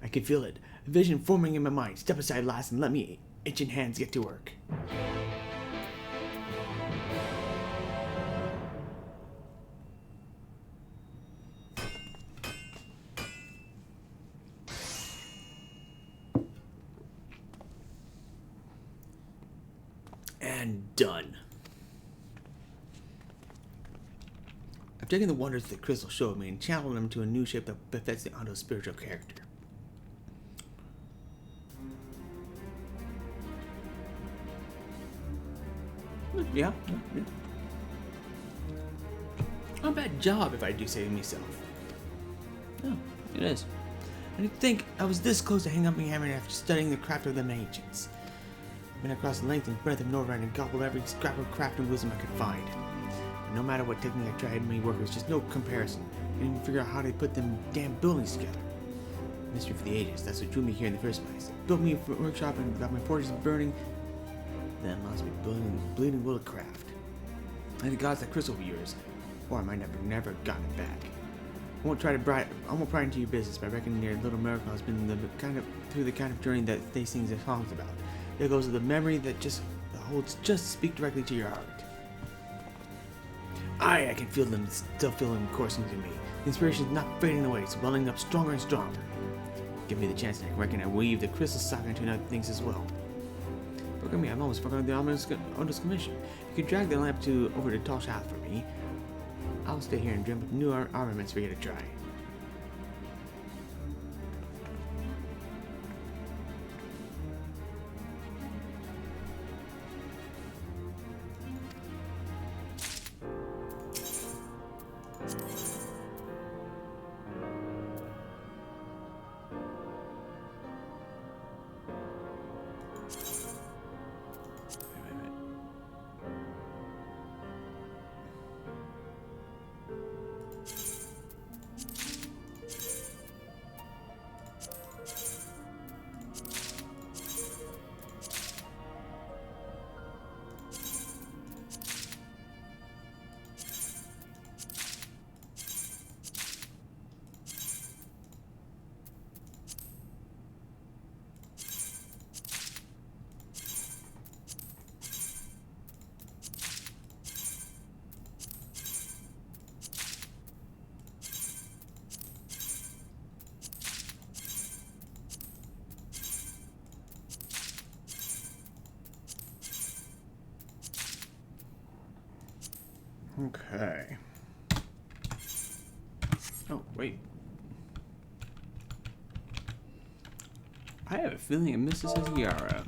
I can feel it. A vision forming in my mind. Step aside, lass, and let me itching hands get to work. And done. I've taken the wonders the crystal showed me and channeled them to a new shape that befits the Ando's spiritual character. Yeah. Not a bad job, if I do say myself. No, it is. And to think I was this close to hanging up my hammer after studying the craft of the ancients. I've been across the length and breadth of Northrend and gobbled every scrap of craft and wisdom I could find. And no matter what technique I tried, my work was just no comparison. I couldn't even figure out how they put them damn buildings together. Mystery for the ages, that's what drew me here in the first place. Built me a workshop and got my forges burning. Then lost me bleeding will of craft. And the gods that crystal for yours, or I might never gotten it back. I won't pry into your business, but I reckon your little miracle has been through the kind of journey that they sing the songs about. There goes the memory that speak directly to your heart. I can feel them, still feel them coursing through me. The inspiration's not fading away, it's welling up stronger and stronger. Give me the chance and I reckon I weave the crystal saga into other things as well. Look at me, I'm almost forgotten the Ondo's commission. If you could drag the lamp over to Tosh-Hath for me, I'll stay here and dream up new armaments for you to try. Okay. Oh, wait. I have a feeling I missed this as Yara.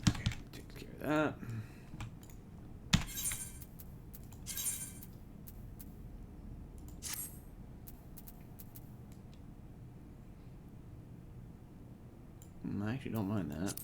Okay, take care of that. I actually don't mind that.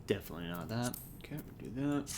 Definitely not that. Okay, we'll do that.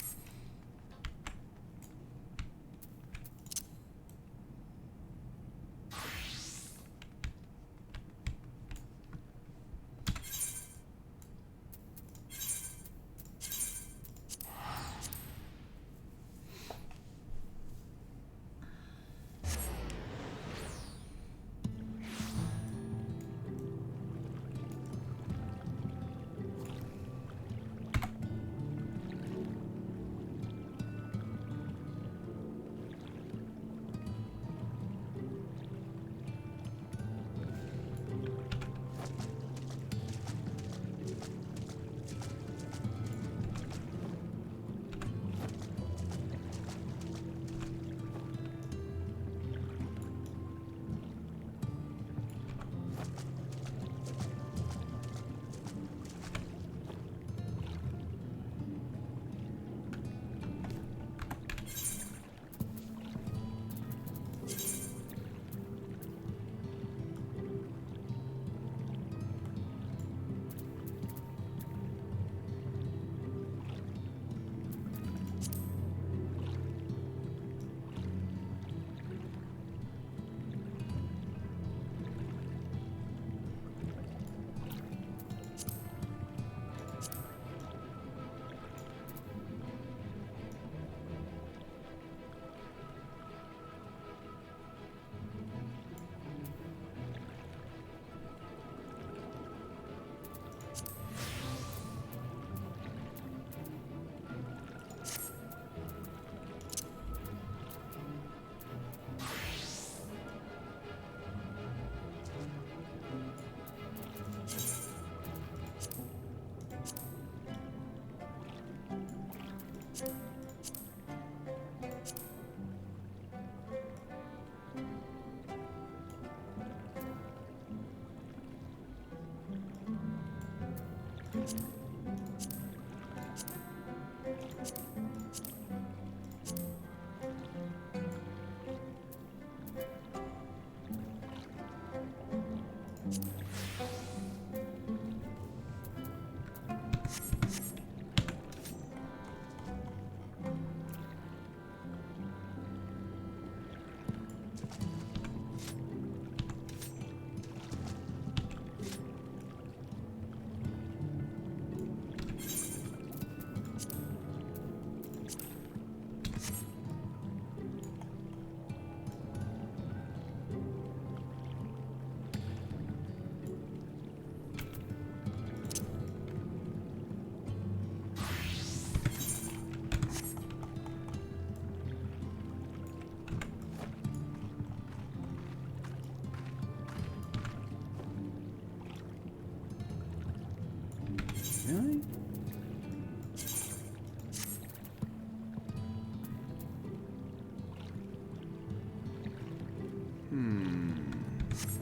Really?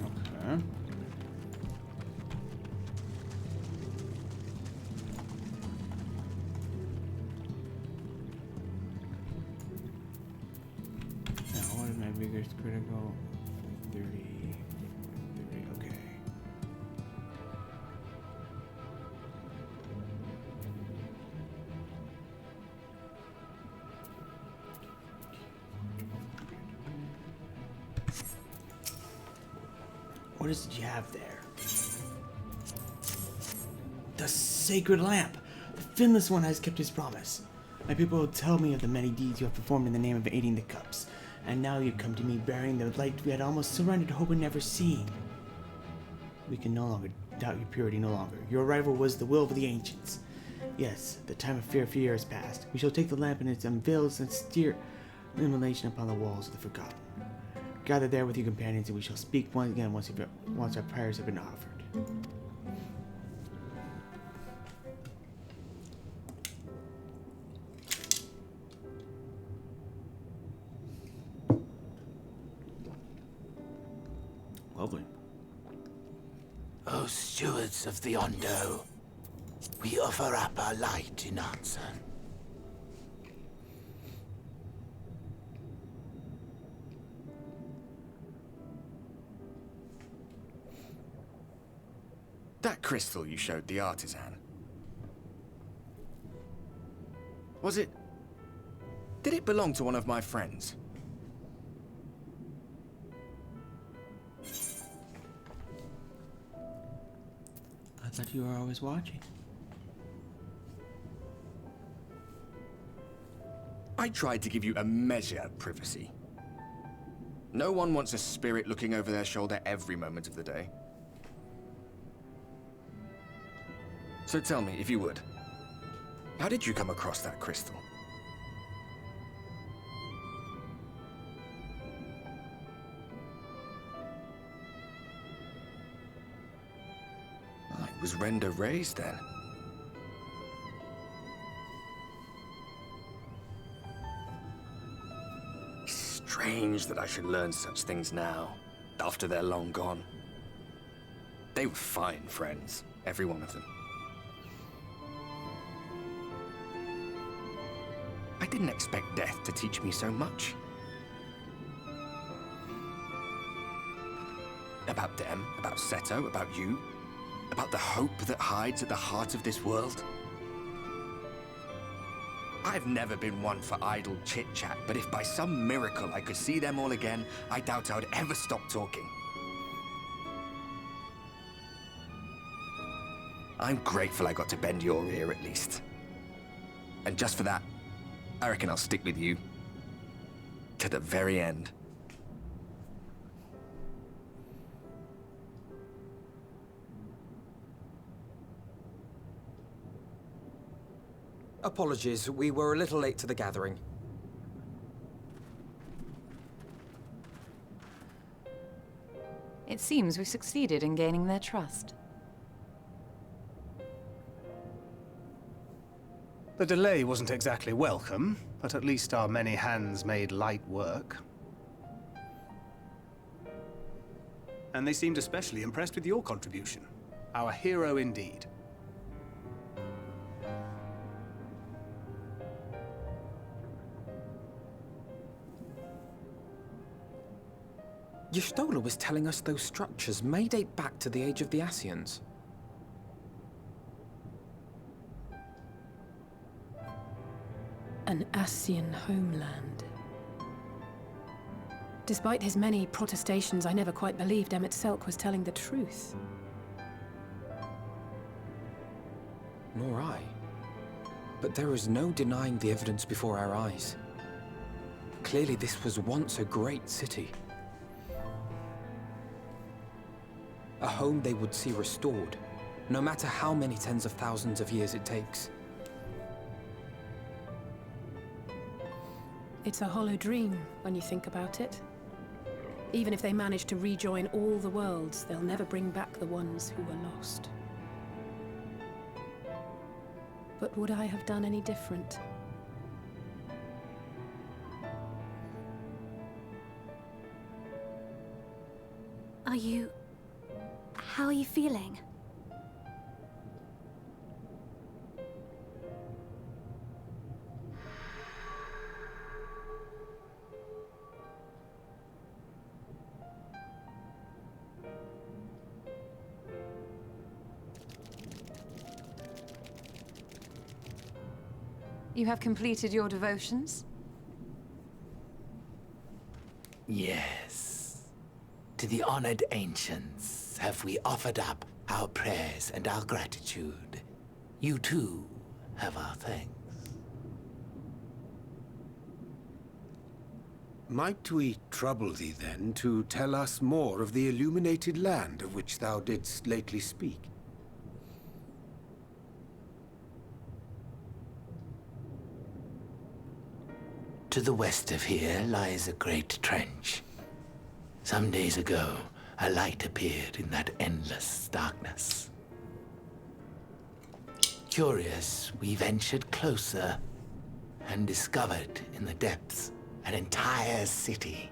Okay. Now, what is my biggest critical? 30. 30, okay. What is it you have there? The sacred lamp! The finless one has kept his promise. My people will tell me of the many deeds you have performed in the name of aiding the cups. And now you come to me bearing the light we had almost surrendered hope in never seeing. We can no longer doubt your purity no longer. Your arrival was the will of the ancients. Yes, the time of fear has passed. We shall take the lamp and its unveils and steer illumination upon the walls of the forgotten. Gather there with your companions, and we shall speak once again once our prayers have been offered. Lovely. O stewards of the Ondo, we offer up our light in answer. That crystal you showed the artisan. Was it... Did it belong to one of my friends? I thought you were always watching. I tried to give you a measure of privacy. No one wants a spirit looking over their shoulder every moment of the day. So tell me, if you would, how did you come across that crystal? Oh, it was render raised then. It's strange that I should learn such things now, after they're long gone. They were fine friends, every one of them. I didn't expect death to teach me so much. About them, about Seto, about you, about the hope that hides at the heart of this world. I've never been one for idle chit-chat, but if by some miracle I could see them all again, I doubt I would ever stop talking. I'm grateful I got to bend your ear at least. And just for that, I reckon I'll stick with you to the very end. Apologies, we were a little late to the gathering. It seems we succeeded in gaining their trust. The delay wasn't exactly welcome, but at least our many hands made light work. And they seemed especially impressed with your contribution. Our hero indeed. Y'shtola was telling us those structures may date back to the age of the Ascians. An Ascian homeland. Despite his many protestations, I never quite believed Emmett Selk was telling the truth. Nor I. But there is no denying the evidence before our eyes. Clearly this was once a great city. A home they would see restored, no matter how many tens of thousands of years it takes. It's a hollow dream when you think about it. Even if they manage to rejoin all the worlds, they'll never bring back the ones who were lost. But would I have done any different? How are you feeling? You have completed your devotions? Yes. To the honored ancients have we offered up our prayers and our gratitude. You too have our thanks. Might we trouble thee then to tell us more of the illuminated land of which thou didst lately speak? To the west of here lies a great trench. Some days ago, a light appeared in that endless darkness. Curious, we ventured closer and discovered in the depths an entire city.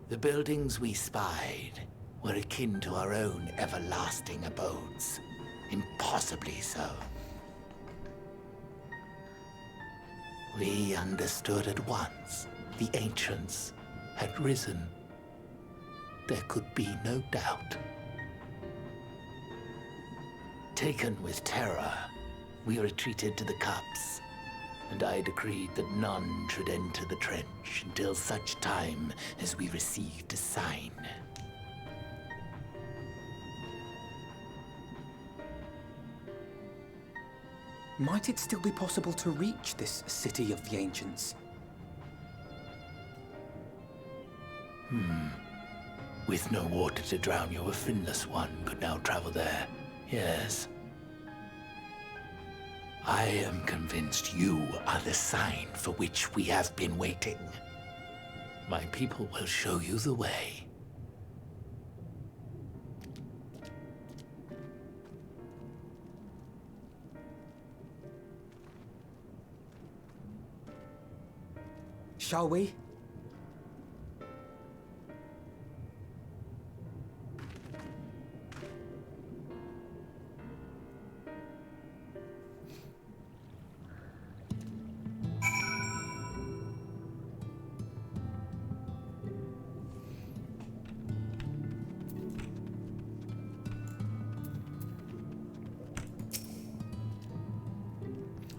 The buildings we spied were akin to our own everlasting abodes. Impossibly so. We understood at once the ancients had risen. There could be no doubt. Taken with terror, we retreated to the cups, and I decreed that none should enter the trench until such time as we received a sign. Might it still be possible to reach this city of the ancients? With no water to drown you, a finless one could now travel there. Yes. I am convinced you are the sign for which we have been waiting. My people will show you the way. Shall we?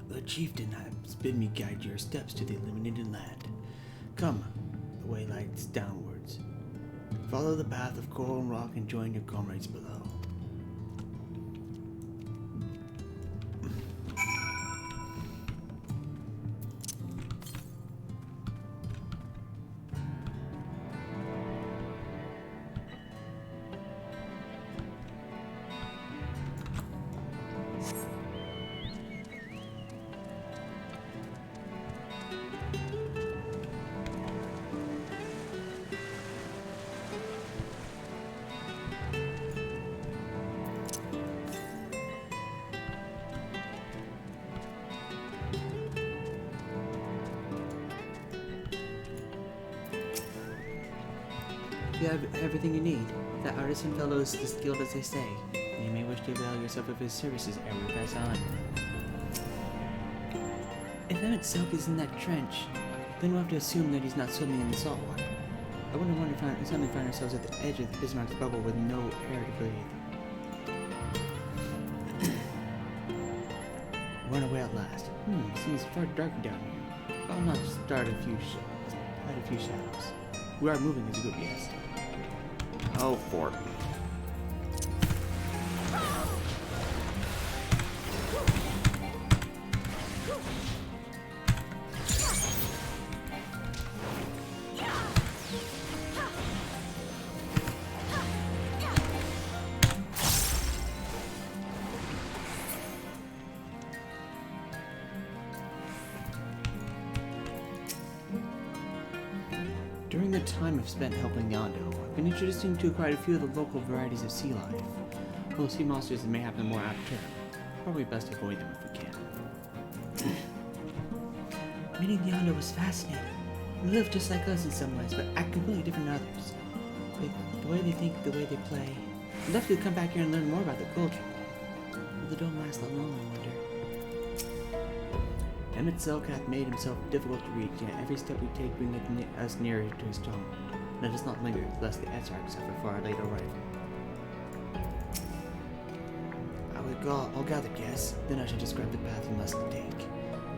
The chieftain has bid me guide your steps to the illuminated land. Come, the way lights downwards. Follow the path of coral and rock and join your comrades below. You have everything you need. The artisan fellow is as skilled as they say. You may wish to avail yourself of his services ere we pass on. If Emmett Silk is in that trench, then we'll have to assume that he's not swimming in the salt water. I wouldn't want to suddenly find ourselves at the edge of the Bismarck's bubble with no air to breathe. Run away at last. Seems far darker down here. I'll not start a few shadows. We are moving as a group, yes. Oh, fork. During the time I've spent helping Yando, I've been introduced to quite a few of the local varieties of sea life. We'll see monsters that may have them more apt term. Probably best avoid them if we can. Meeting Yando was fascinating. They live just like us in some ways, but act completely different in others. The way they think, the way they play. I'd love to come back here and learn more about the culture. But they don't last that long, I wonder. Emmett Silk hath made himself difficult to reach, yet every step we take bringeth us nearer to his throne. Let us not linger, lest the Exarch suffer for our late arrival. All gathered, yes. Then I shall describe the path we must take.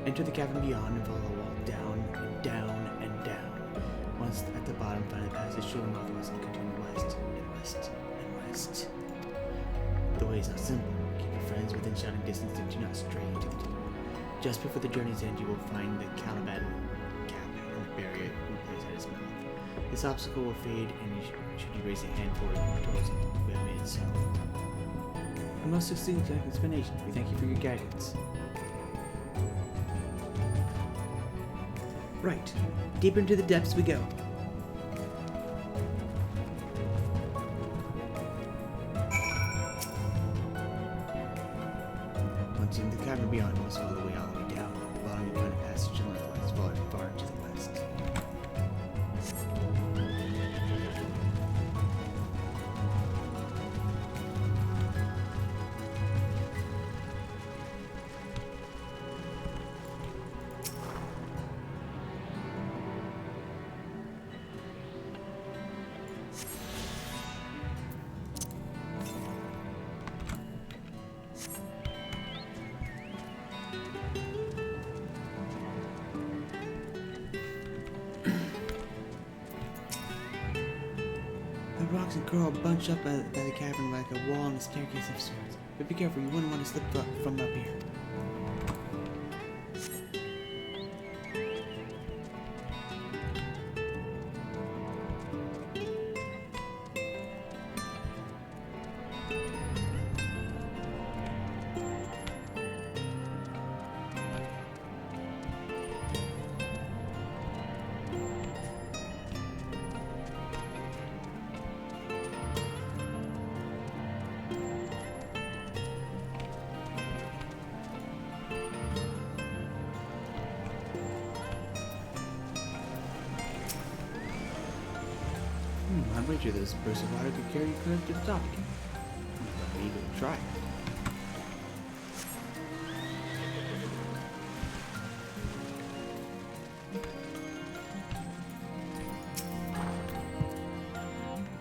Enter the cavern beyond and follow the wall down and down and down. Once at the bottom, find the passage showing northwest and continue west and west and west. The way is not simple. Keep your friends within shouting distance and do not stray into the deep. Just before the journey's end, you will find the Caliban cap and the barrier we place at its mouth. This obstacle will fade, and should you raise a hand forward towards it, we have made it so. A most succinct explanation. We thank you for your guidance. Right. Deeper into the depths we go. Once in the cavern beyond, we must follow the way all the way down. At the bottom, you find a passage to the northwest, followed far to the west. The rocks and coral bunch up by the cavern like a wall and a staircase of sorts. But be careful, you wouldn't want to slip from up here. I'm pretty sure this burst of water could carry you clear up to the top again. But we need to try.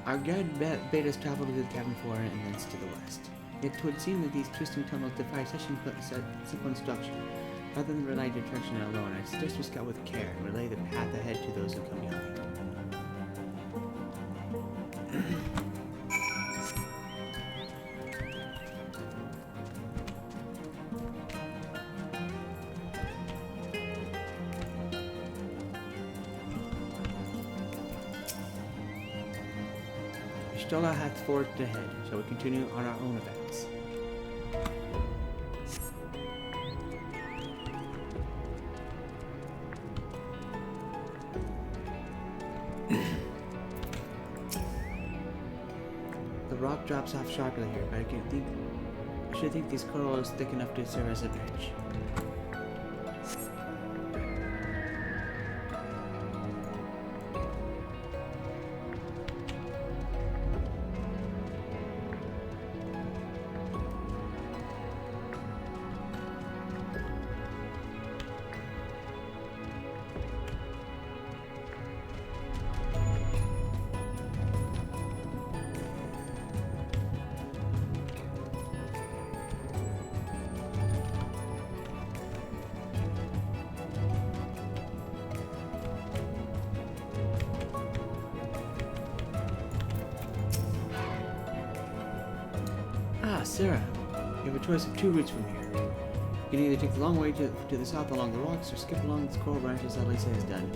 Our guide bade us travel to the cavern floor and thence to the west. Yet 'twould seem that these twisting tunnels defy such simple instruction. Rather than rely on direction alone, I suggest we scout with care and relay the path ahead to those who come behind. Stola hath forged ahead. Shall we continue on our own events? The rock drops off sharply here, but I should think this coral is thick enough to serve as a bridge. Ah, Sarah. You have a choice of two routes from here. You can either take the long way to the south along the rocks, or skip along the coral branches that Lisa has done.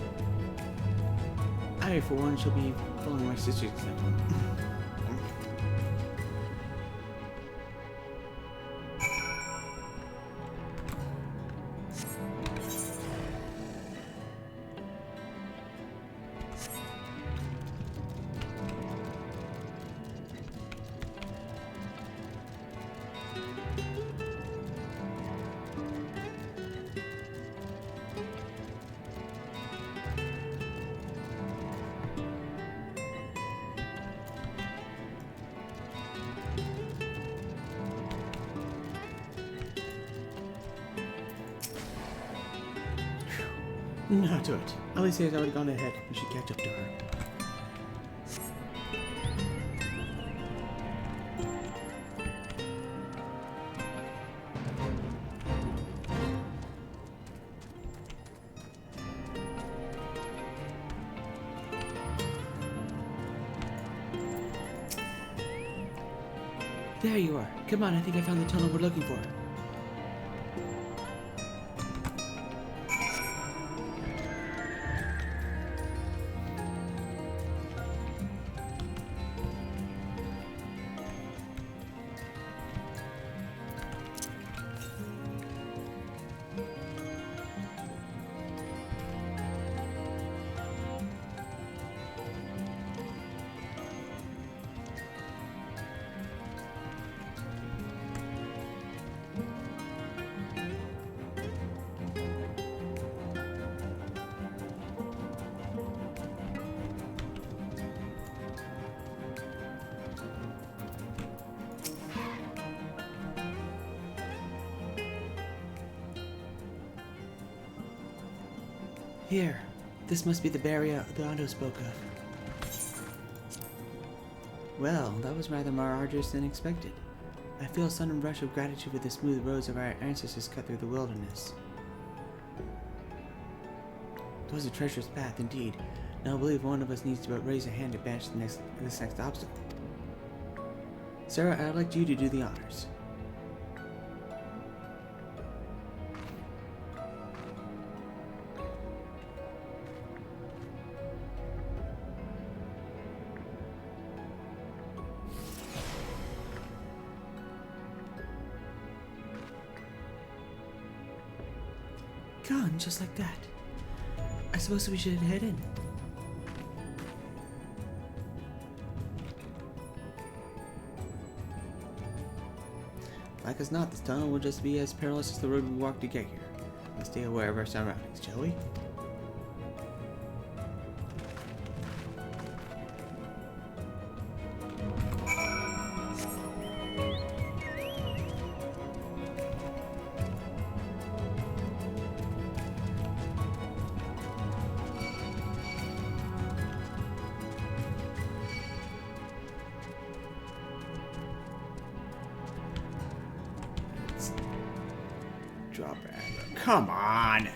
I, for one, shall be following my sister's example. Not to it. Alicia has already gone ahead. You should catch up to her. There you are. Come on, I think I found the tunnel we're looking for. Here. This must be the barrier the Otto spoke of. Well, that was rather more arduous than expected. I feel a sudden rush of gratitude for the smooth roads of our ancestors cut through the wilderness. It was a treacherous path indeed. Now I believe one of us needs to but raise a hand to bash this next obstacle. Sarah, I'd like you to do the honors. Gone, just like that. I suppose we should head in. Like as not, this tunnel will just be as perilous as the road we walked to get here. Let's stay aware of our surroundings, shall we? Drop it. Come on!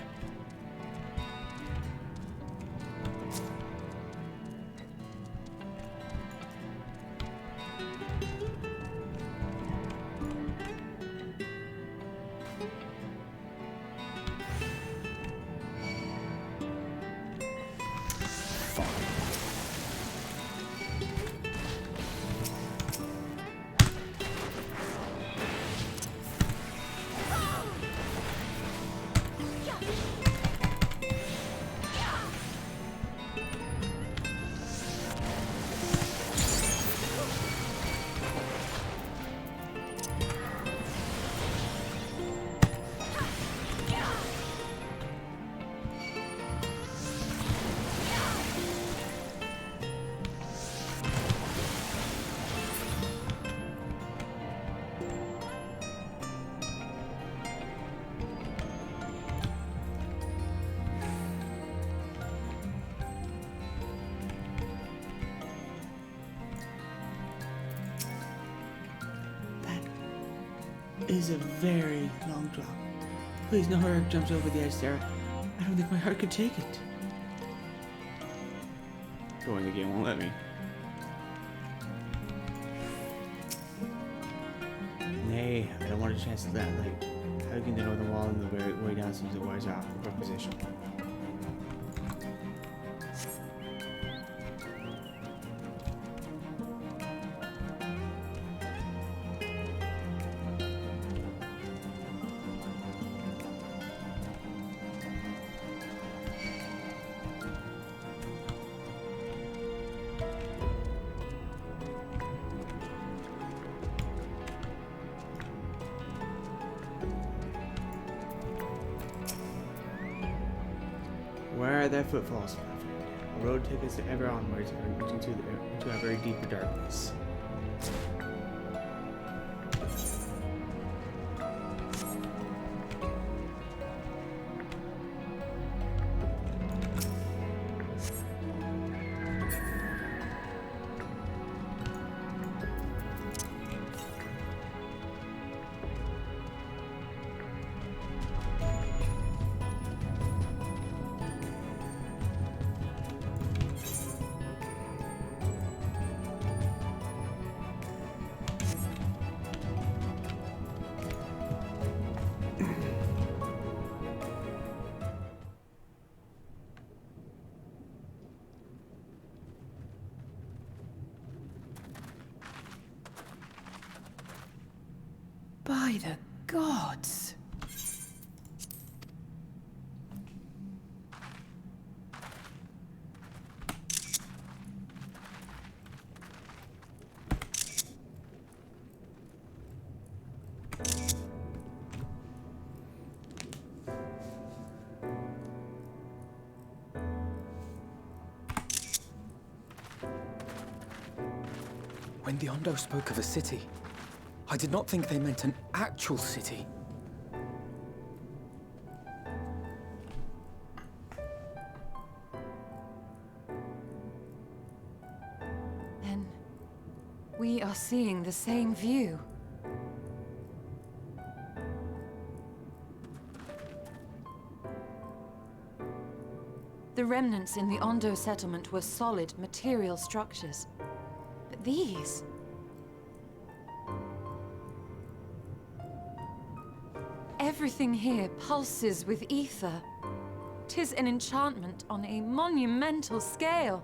Is a very long drop. Please, no hurry jumps over the edge, Sarah. I don't think my heart could take it. Going again won't let me. don't want a chance of that, like hugging the northern wall and the way down seems a wise proposition. Where are their footfalls, my friend? The road takes us ever onwards into a very deeper darkness. By the gods! When the Ondo spoke of a city, I did not think they meant an actual city. Then we are seeing the same view. The remnants in the Ondo settlement were solid material structures. But these... everything here pulses with ether. 'Tis an enchantment on a monumental scale.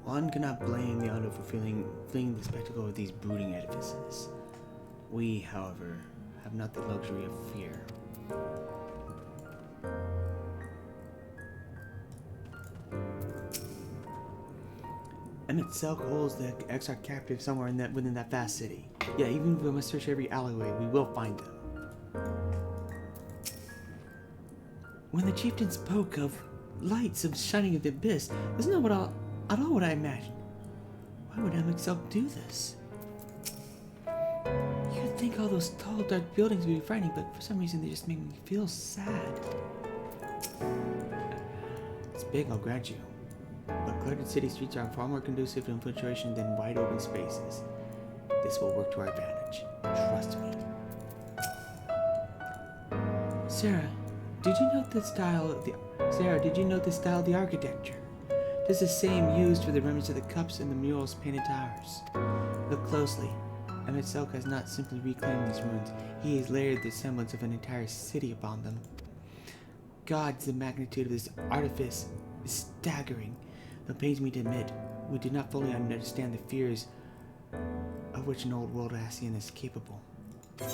One cannot blame the Ondo for fleeing the spectacle of these brooding edifices. We, however, have not the luxury of fear. Emmett Selk holds the Exarch captive somewhere within that vast city. Yeah, even if we must search every alleyway, we will find them. When the chieftain spoke of lights of shining of the abyss, isn't that at all what I imagined? Why would Emmett Selk do this? You'd think all those tall, dark buildings would be frightening, but for some reason they just make me feel sad. It's big, I'll grant you. But cluttered city streets are far more conducive to infiltration than wide open spaces. This will work to our advantage. Trust me. Sarah, did you note the style of the architecture? This is the same used for the remnants of the cups and the murals painted towers. Look closely. Emmett Selk has not simply reclaimed these ruins, he has layered the semblance of an entire city upon them. Gods, the magnitude of this artifice is staggering. It pains me to admit, we do not fully understand the fears of which an old world Ascian is capable. I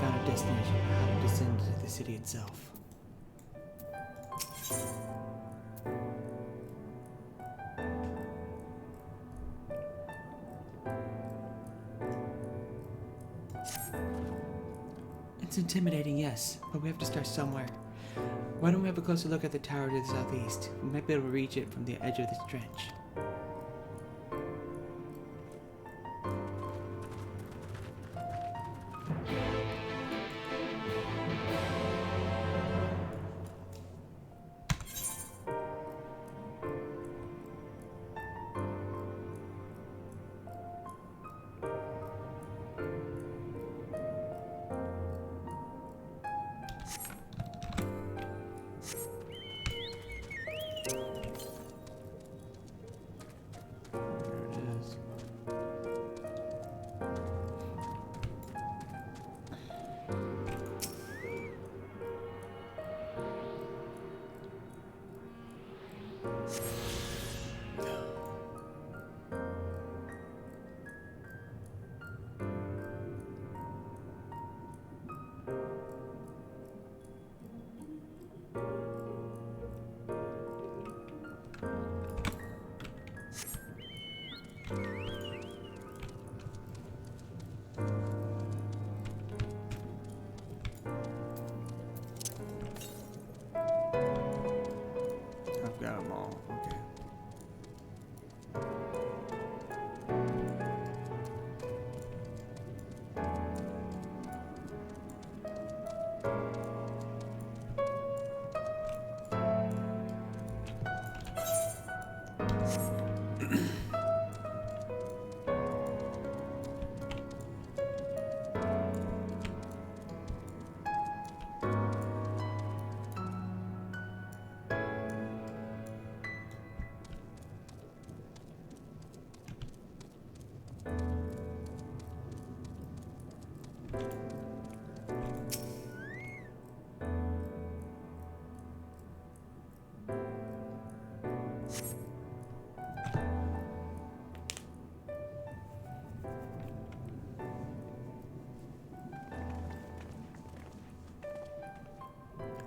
found a destination for how to descend to the city itself. It's intimidating, yes, but we have to start somewhere. Why don't we have a closer look at the tower to the southeast? We might be able to reach it from the edge of this trench.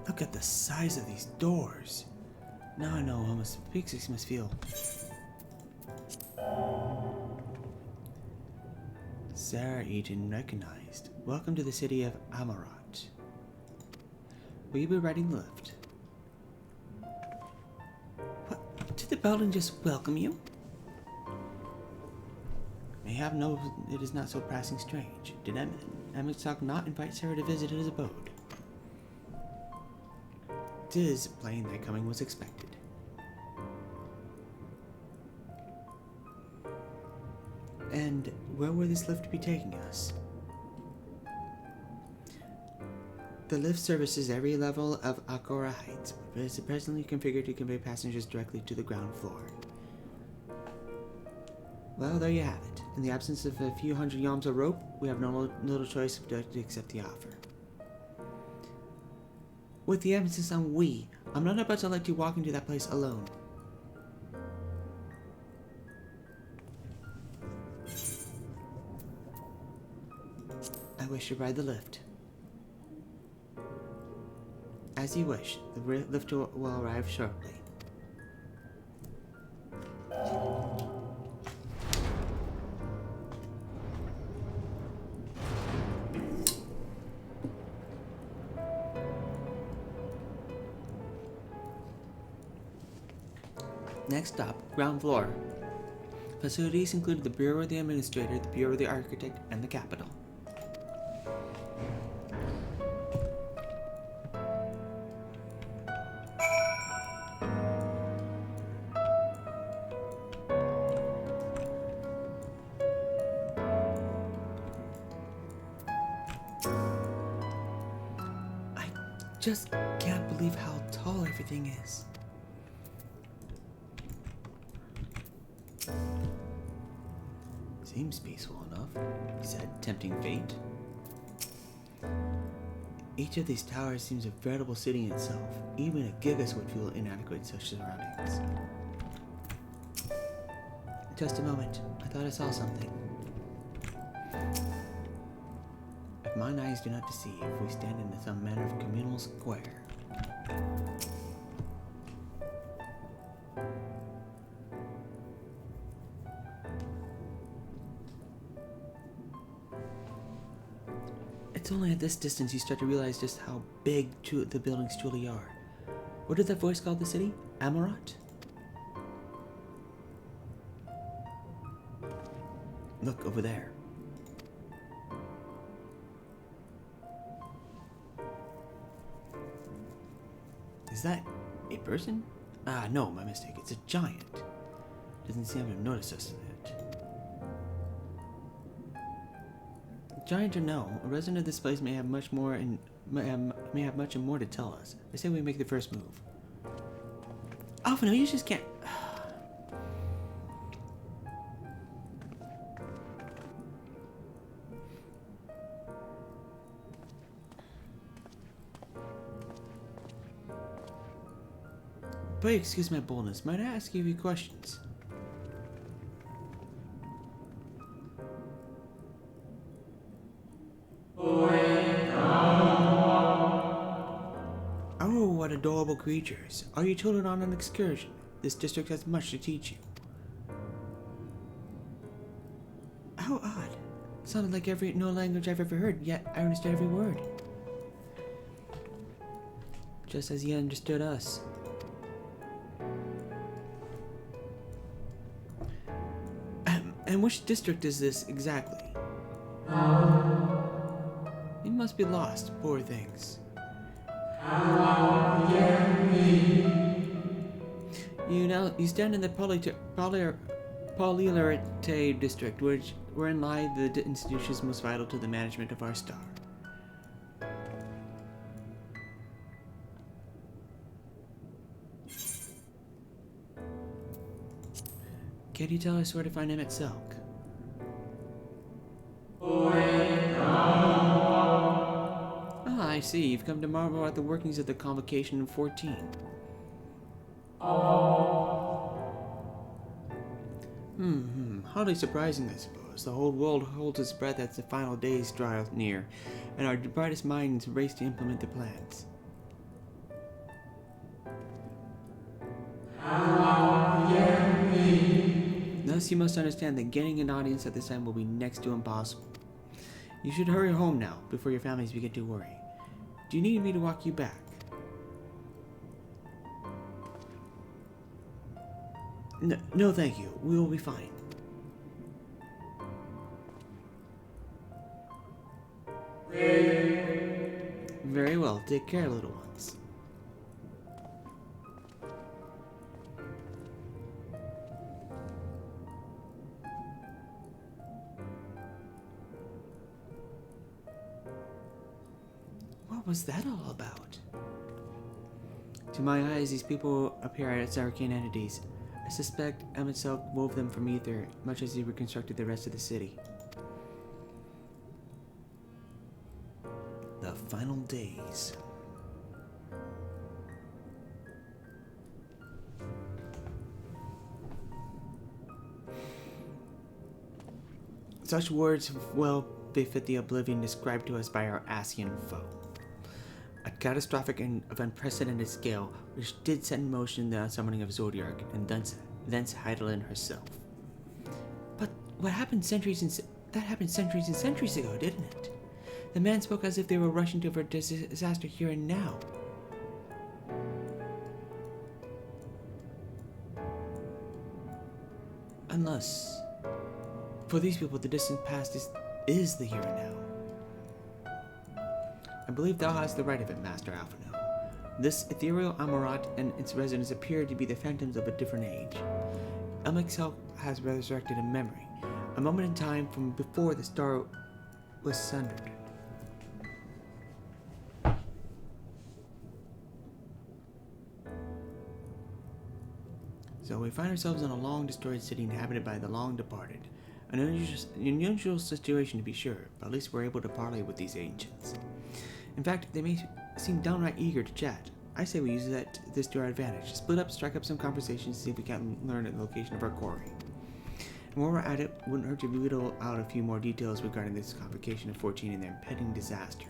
Look at the size of these doors. Now I know how much big this must feel. Sarah Eaton recognized. Welcome to the city of Amarat. Will you be riding the lift? What? Did the building just welcome you? Mayhap knows it is not so passing strange. Did Emmett not invite Sarah to visit his abode? 'Tis plain that coming was expected. And where will this lift be taking us? The lift services every level of Akora Heights, but is presently configured to convey passengers directly to the ground floor. Well, there you have it. In the absence of a few hundred yalms of rope, we have no little choice but to accept the offer. With the emphasis on we, I'm not about to let you walk into that place alone. I wish to ride the lift. As you wish, the lift will arrive shortly. Next stop, ground floor. Facilities include the Bureau of the Administrator, the Bureau of the Architect, and the Capitol. I just can't believe how tall everything is. Seems peaceful enough, he said, tempting fate. Each of these towers seems a veritable city in itself. Even a Gigas would feel inadequate in such surroundings. Just a moment, I thought I saw something. If mine eyes do not deceive, we stand in some manner of communal square. It's only at this distance you start to realize just how big the buildings truly are. What did that voice call the city? Amarat? Look over there. Is that a person? Ah, no, my mistake. It's a giant. Doesn't seem to have noticed us yet. Giant or no, a resident of this place may have much more and may have much more to tell us. I say we make the first move. Oh no, you just can't. But excuse my boldness, might I ask you a few questions? Oh, what adorable creatures. Are you children on an excursion? This district has much to teach you. How odd. It sounded like no language I've ever heard, yet I understood every word. Just as he understood us. And which district is this exactly? You must be lost, poor things. You stand in the Paulilarite district, wherein lie the institutions most vital to the management of our star. Can you tell us where to find Emmett Selk? Ah, I see. You've come to marvel at the workings of the Convocation of 14. Hardly surprising, I suppose. The whole world holds its breath as the final days draw near, and our brightest minds race to implement the plans. Thus, you must understand that getting an audience at this time will be next to impossible. You should hurry home now, before your families begin to worry. Do you need me to walk you back? No, thank you. We will be fine. Very well. Take care, little ones. What was that all about? To my eyes, these people appear as arcane entities. I suspect Emmett Selk wove them from ether, much as he reconstructed the rest of the city. The final days. Such words well befit the oblivion described to us by our Asian foe. A catastrophic and of unprecedented scale, which did set in motion the unsummoning of Zodiark, and thence Heidelin herself. But what happened centuries and centuries ago, didn't it? The man spoke as if they were rushing to avert disaster here and now. Unless, for these people, the distant past is the here and now. I believe thou hast the right of it, Master Alphino. This ethereal Amarat and its residents appear to be the phantoms of a different age. Emmett Selk has resurrected a memory, a moment in time from before the star was sundered. So we find ourselves in a long destroyed city inhabited by the long departed. An unusual situation to be sure, but at least we're able to parley with these ancients. In fact, they may seem downright eager to chat. I say we use this to our advantage. Split up, strike up some conversations, see if we can learn the location of our quarry. And while we're at it, wouldn't hurt to wheedle out a few more details regarding this Convocation of 14 and their impending disaster.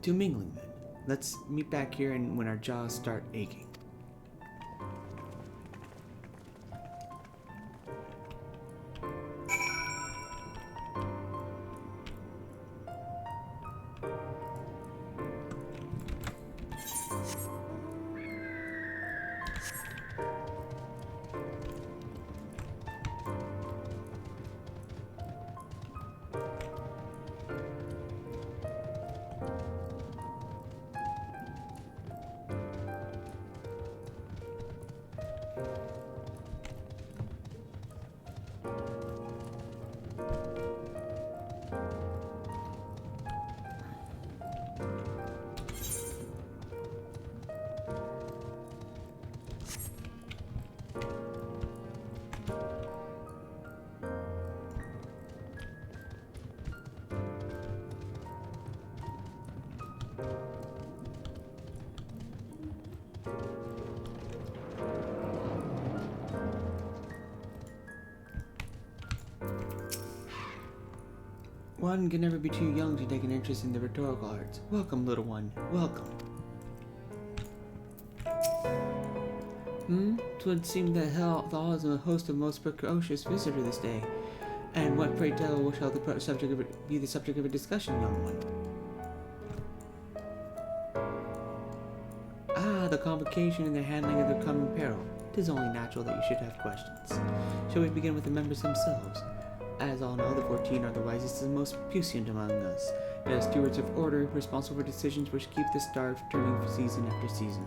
To mingling then. Let's meet back here and when our jaws start aching. One can never be too young to take an interest in the rhetorical arts. Welcome, little one. Welcome. 'Twould seem that Hall is a host of most precocious visitor this day. And what, pray tell, shall be the subject of a discussion, young one? Ah, the Convocation and the handling of their common peril. 'Tis only natural that you should have questions. Shall we begin with the members themselves? As all know, the 14 are the wisest and most puissant among us. They are stewards of order, responsible for decisions which keep the star turning season after season.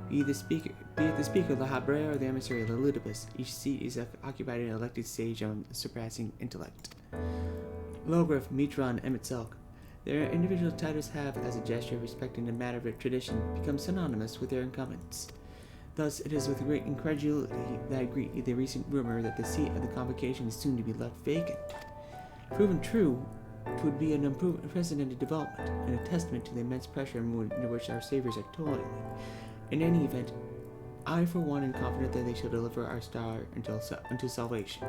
Be it the speaker, the Habre, or the emissary, the Ludibus, each seat is occupied by an elected sage of surpassing intellect. Logrif, Mitra, and Emetzelk. Their individual titles have, as a gesture of respect in a matter of tradition, become synonymous with their incumbents. Thus, it is with great incredulity that I greet the recent rumor that the seat of the convocation is soon to be left vacant. Proven true, it would be an unprecedented development, and a testament to the immense pressure under which our saviors are toiling. In any event, I for one am confident that they shall deliver our star unto salvation.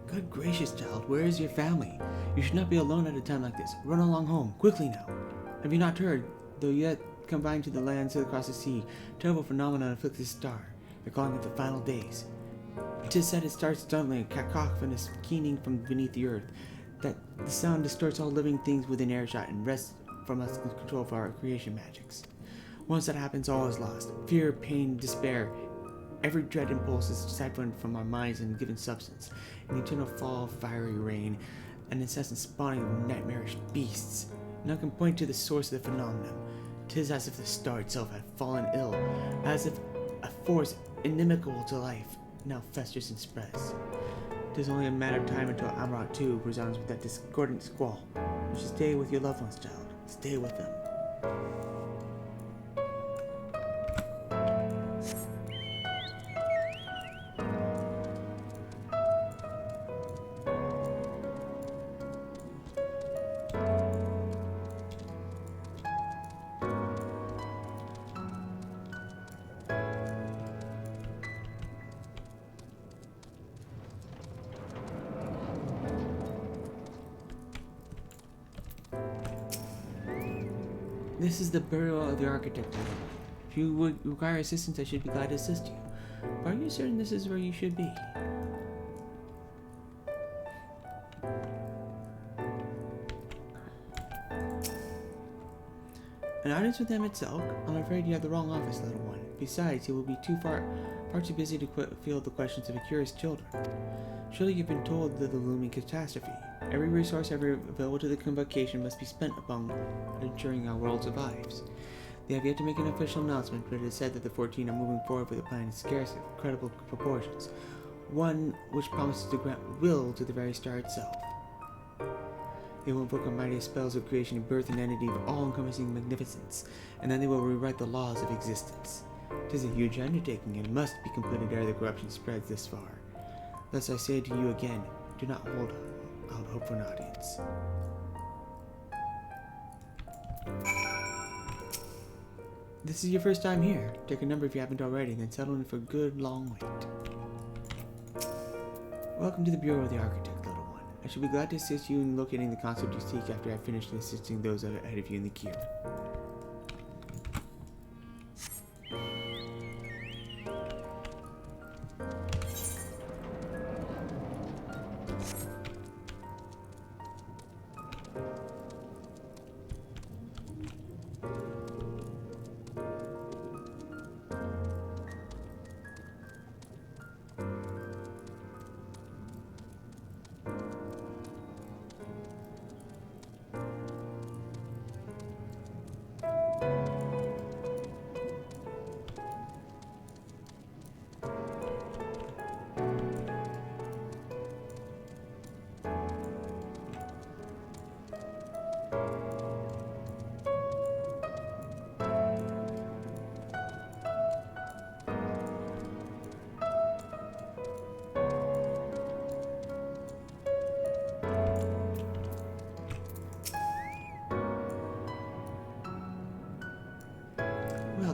Good gracious, child, where is your family? You should not be alone at a time like this. Run along home, quickly now. Have you not heard, though yet confined to the lands across the sea, terrible phenomenon afflicts this star. They're calling it the final days. 'Tis said it starts suddenly, a cacophonous keening from beneath the earth, that the sound distorts all living things within earshot and wrests from us control of our creation magics. Once that happens, all is lost. Fear, pain, despair. Every dread impulse is siphoned from our minds and given substance. An eternal fall of fiery rain, an incessant spawning of nightmarish beasts. None can point to the source of the phenomenon. 'Tis as if the star itself had fallen ill, as if a force inimical to life now festers and spreads. 'Tis only a matter of time until Amarat too resounds with that discordant squall. You should stay with your loved ones, child. Stay with them. This is the burial of the architect. If you would require assistance, I should be glad to assist you. But are you certain this is where you should be? An audience with them itself? I'm afraid you have the wrong office, little one. Besides, you will be far too busy to field the questions of a curious children. Surely you've been told of the looming catastrophe. Every resource ever available to the convocation must be spent upon ensuring our world survives. They have yet to make an official announcement, but it is said that the 14 are moving forward with a plan scarce of credible proportions, one which promises to grant will to the very star itself. They will invoke a mighty spells of creation and birth an entity of all-encompassing magnificence, and then they will rewrite the laws of existence. 'Tis a huge undertaking, and must be completed ere the corruption spreads this far. Thus I say to you again, do not hold out hope for an audience. This is your first time here. Take a number if you haven't already, then settle in for a good long wait. Welcome to the Bureau of the Architect, little one. I shall be glad to assist you in locating the concept you seek after I've finished assisting those ahead of you in the queue.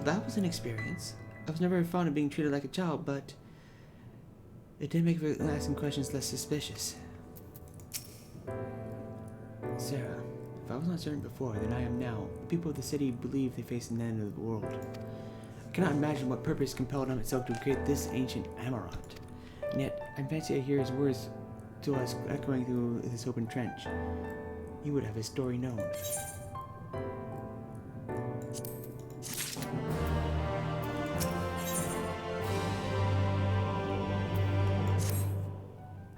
that was an experience. I was never fond of being treated like a child, but it did make asking questions less suspicious. Sarah, if I was not certain before than I am now, the people of the city believe they face an end of the world. I cannot imagine what purpose compelled him itself to create this ancient Amaranth. And yet, I fancy I hear his words to us echoing through this open trench. You would have his story known.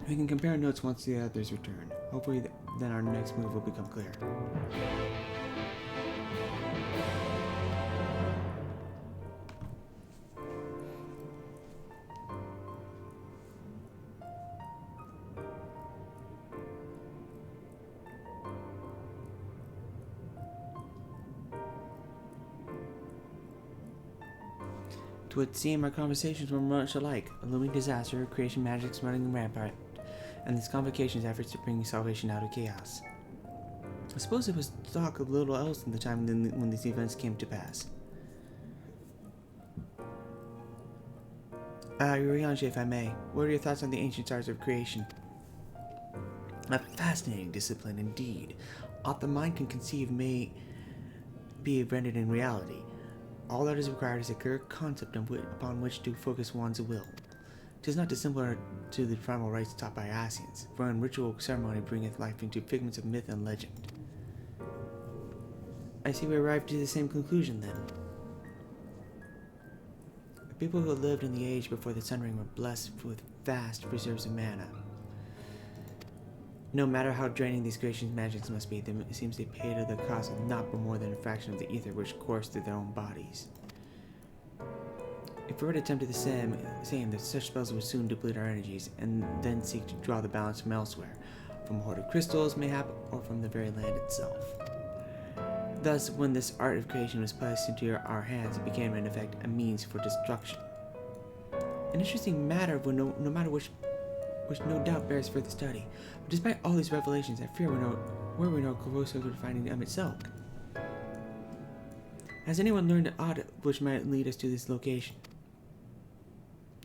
We can compare notes once the others return. Hopefully, then our next move will become clear. It would seem our conversations were much alike. A looming disaster, creation magics running rampart, and this convocation's efforts to bring salvation out of chaos. I suppose it was talk of little else in the time when these events came to pass. Urianger, if I may, what are your thoughts on the ancient arts of creation? A fascinating discipline indeed. Aught the mind can conceive may be rendered in reality. All that is required is a clear concept upon which to focus one's will. 'Tis not dissimilar to the primal rites taught by Asians, for in ritual ceremony bringeth life into figments of myth and legend. I see we arrived to the same conclusion then. The people who lived in the age before the Sun Ring were blessed with vast reserves of mana. No matter how draining these creations' magics must be, it seems they paid at the cost of not more than a fraction of the ether which coursed through their own bodies. If we were to attempt the same, that such spells would soon deplete our energies, and then seek to draw the balance from elsewhere, from a hoard of crystals, mayhap, or from the very land itself. Thus, when this art of creation was placed into our hands, it became, in effect, a means for destruction. An interesting matter, no matter which no doubt bears further study. But despite all these revelations, I fear we know closer to finding itself. Has anyone learned aught which might lead us to this location?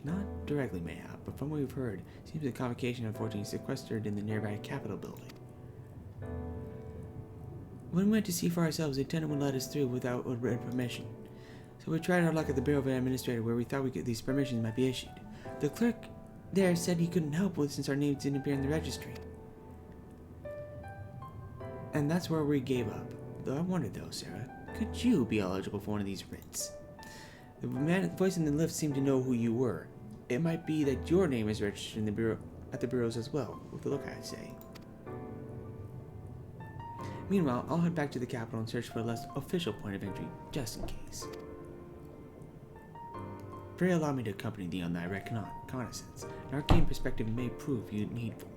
Not directly, mayhap, but from what we've heard, it seems the convocation unfortunately sequestered in the nearby Capitol building. When we went to see for ourselves, the attendant would let us through without written permission. So we tried our luck at the Bureau of Administrator, where we thought these permissions might be issued. The clerk there said he couldn't help with since our names didn't appear in the registry. And that's where we gave up. Though I wondered though, Sarah, could you be eligible for one of these writs? The voice in the lift seemed to know who you were. It might be that your name is registered in the bureau at the bureaus as well, with the look I'd say. Meanwhile, I'll head back to the capital and search for a less official point of entry, just in case. Pray allow me to accompany thee on thy reconnaissance. An arcane perspective may prove you needful.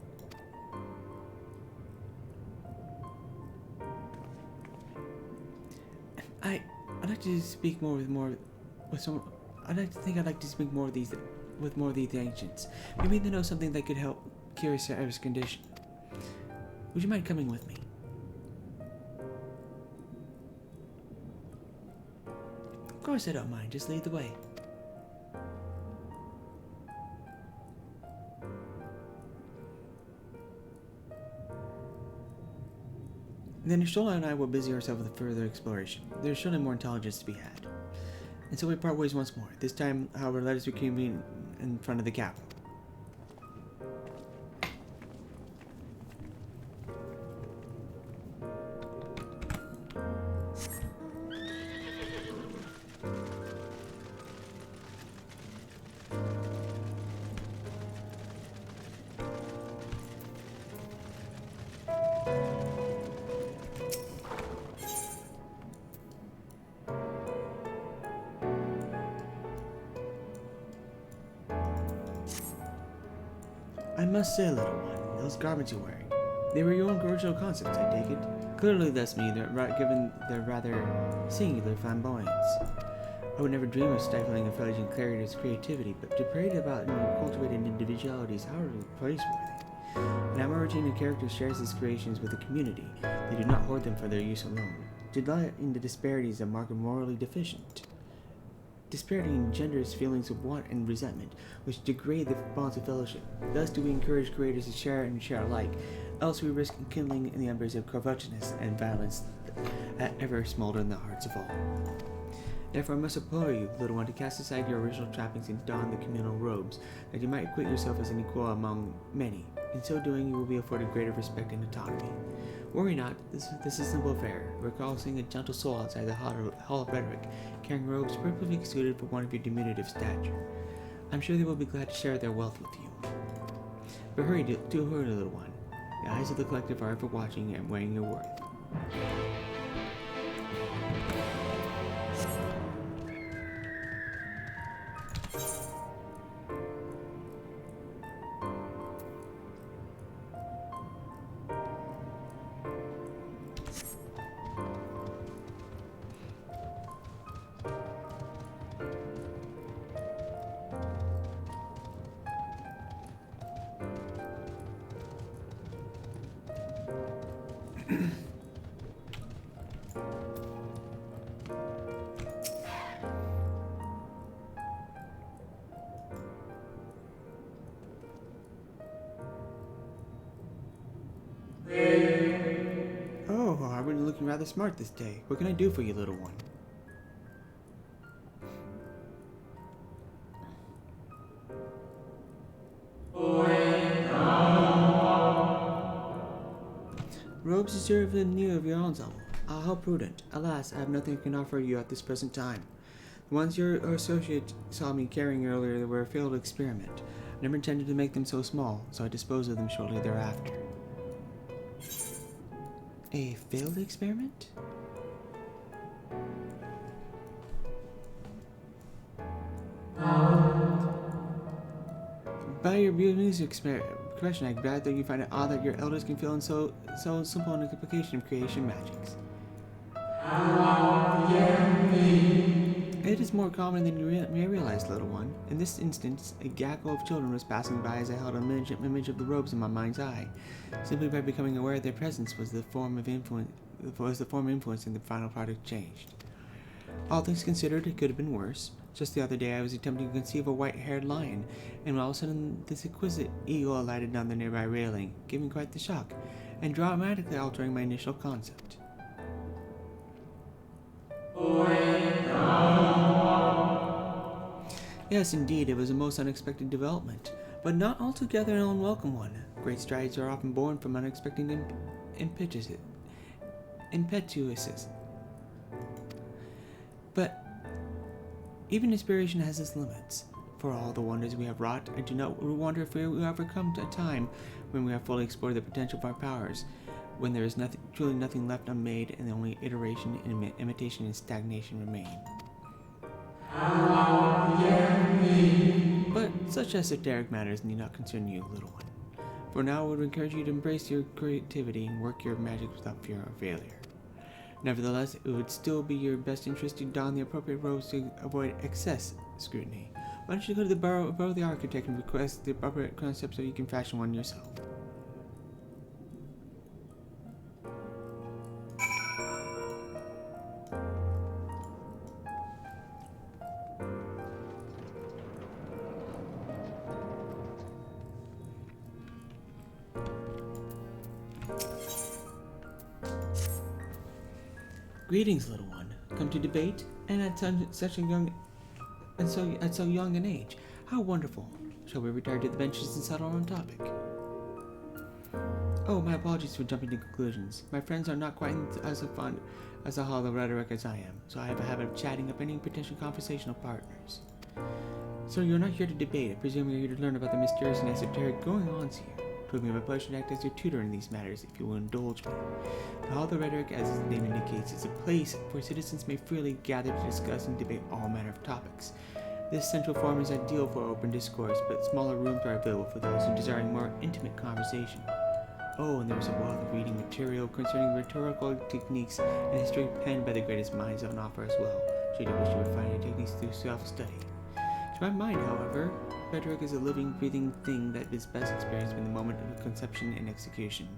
I'd like to speak more with some. I'd like to speak more of these with more of these ancients. Maybe they know something that could help cure Sarah's condition. Would you mind coming with me? Of course I don't mind. Just lead the way. Then Ishtola and I will busy ourselves with further exploration. There's surely more intelligence to be had. And so we part ways once more. This time, however, let us reconvene in front of the capital. I must say, little one, those garments you're wearing, they were your own original concepts, I take it. Clearly that's me, given their rather singular flamboyance. I would never dream of stifling a fledgling clerican's creativity, but to parade about cultivated individuality is hardly praiseworthy. An Amarantine character shares his creations with the community. They do not hoard them for their use alone. To delight in the disparity is a mark of morally deficient. disparity engenders feelings of want and resentment, which degrade the bonds of fellowship. Thus do we encourage creators to share and share alike, else we risk kindling in the embers of covetousness and violence that ever smolder in the hearts of all. Therefore I must implore you, little one, to cast aside your original trappings and don the communal robes, that you might acquit yourself as an equal among many. In so doing, you will be afforded greater respect and autonomy. Worry not, this is a simple affair. Recall seeing a gentle soul outside the Hall of Rhetoric, carrying robes perfectly suited for one of your diminutive stature. I'm sure they will be glad to share their wealth with you. But hurry, do hurry, little one. The eyes of the collective are ever watching and weighing your worth. Oh, I've been looking rather smart this day. What can I do for you, little one? Robes deserve the need of your ensemble. Ah, how prudent. Alas, I have nothing I can offer you at this present time. The ones your associate saw me carrying earlier were a failed experiment. I never intended to make them so small, so I disposed of them shortly thereafter. A failed experiment? By your music question, I'm glad that you find it odd that your elders can feel in so simple an application of creation magics. It is more common than you may realize, little one. In this instance, a gaggle of children was passing by as I held an image of the robes in my mind's eye. Simply by becoming aware of their presence was the form of influence and the final product changed. All things considered, it could have been worse. Just the other day I was attempting to conceive a white-haired lion, and all of a sudden this exquisite eagle alighted on the nearby railing, giving quite the shock, and dramatically altering my initial concept. Yes, indeed, it was a most unexpected development, but not altogether an unwelcome one. Great strides are often born from unexpected impetuousness. But even inspiration has its limits. For all the wonders we have wrought, I do not wonder if we will ever come to a time when we have fully explored the potential of our powers, when there is truly nothing left unmade, and the only iteration and imitation and stagnation remain. But such esoteric matters need not concern you, little one. For now I would encourage you to embrace your creativity and work your magic without fear or failure. Nevertheless, it would still be your best interest to don the appropriate robes to avoid excess scrutiny. Why don't you go to the Bureau of the Architect and request the appropriate concept so you can fashion one yourself? Greetings, little one. Come to debate, and at so young an age. How wonderful. Shall we retire to the benches and settle on a topic? Oh, my apologies for jumping to conclusions. My friends are not quite as fond as a hall of rhetoric as I am, so I have a habit of chatting up any potential conversational partners. So you're not here to debate. I presume you're here to learn about the mysterious and esoteric going-ons here. It will be my pleasure to act as your tutor in these matters, if you will indulge me. The Hall of Rhetoric, as its name indicates, is a place where citizens may freely gather to discuss and debate all manner of topics. This central forum is ideal for open discourse, but smaller rooms are available for those who desire more intimate conversation. Oh, and there is a wealth of reading material concerning rhetorical techniques and history penned by the greatest minds on offer as well, should you wish to refine your techniques through self-study. To my mind, however, rhetoric is a living, breathing thing that is best experienced in the moment of conception and execution.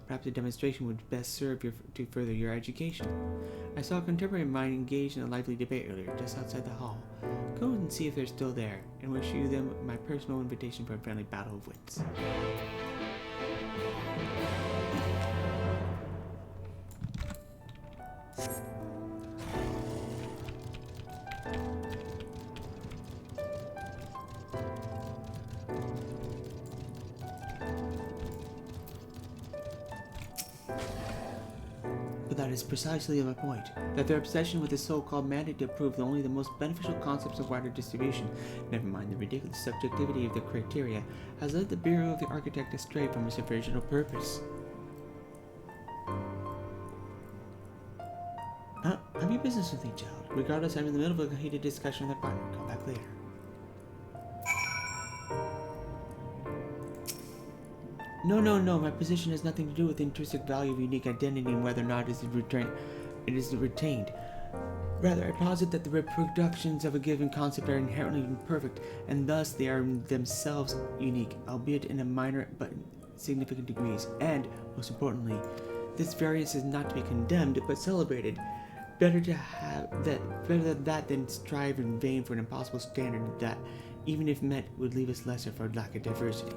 Perhaps a demonstration would best serve to further your education. I saw a contemporary mind engaged in a lively debate earlier, just outside the hall. Go and see if they're still there, and wish you them my personal invitation for a friendly battle of wits. That is precisely my point, that their obsession with the so-called mandate to approve only the most beneficial concepts of wider distribution, never mind the ridiculous subjectivity of their criteria, has led the Bureau of the Architect astray from its original purpose. Have your business with me, child. Regardless, I'm in the middle of a heated discussion with my partner. Come back later. No, my position has nothing to do with the intrinsic value of unique identity and whether or not it is retained. Rather, I posit that the reproductions of a given concept are inherently imperfect, and thus they are themselves unique, albeit in a minor but significant degrees. And, most importantly, this variance is not to be condemned, but celebrated. Better that than strive in vain for an impossible standard that, even if met, would leave us lesser for lack of diversity.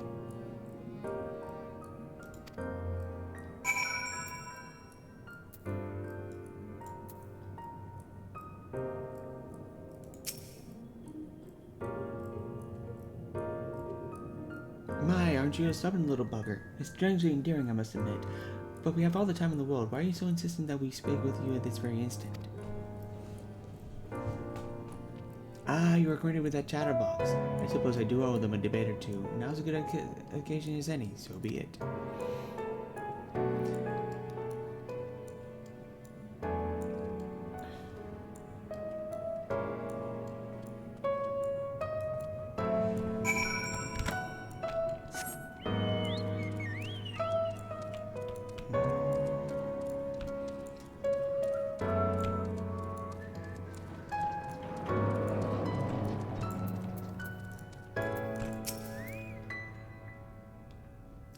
My, aren't you a stubborn little bugger? It's strangely endearing, I must admit. But we have all the time in the world. Why are you so insistent that we speak with you at this very instant? Ah, you are acquainted with that chatterbox. I suppose I do owe them a debate or two. Now's as good an occasion as any, so be it.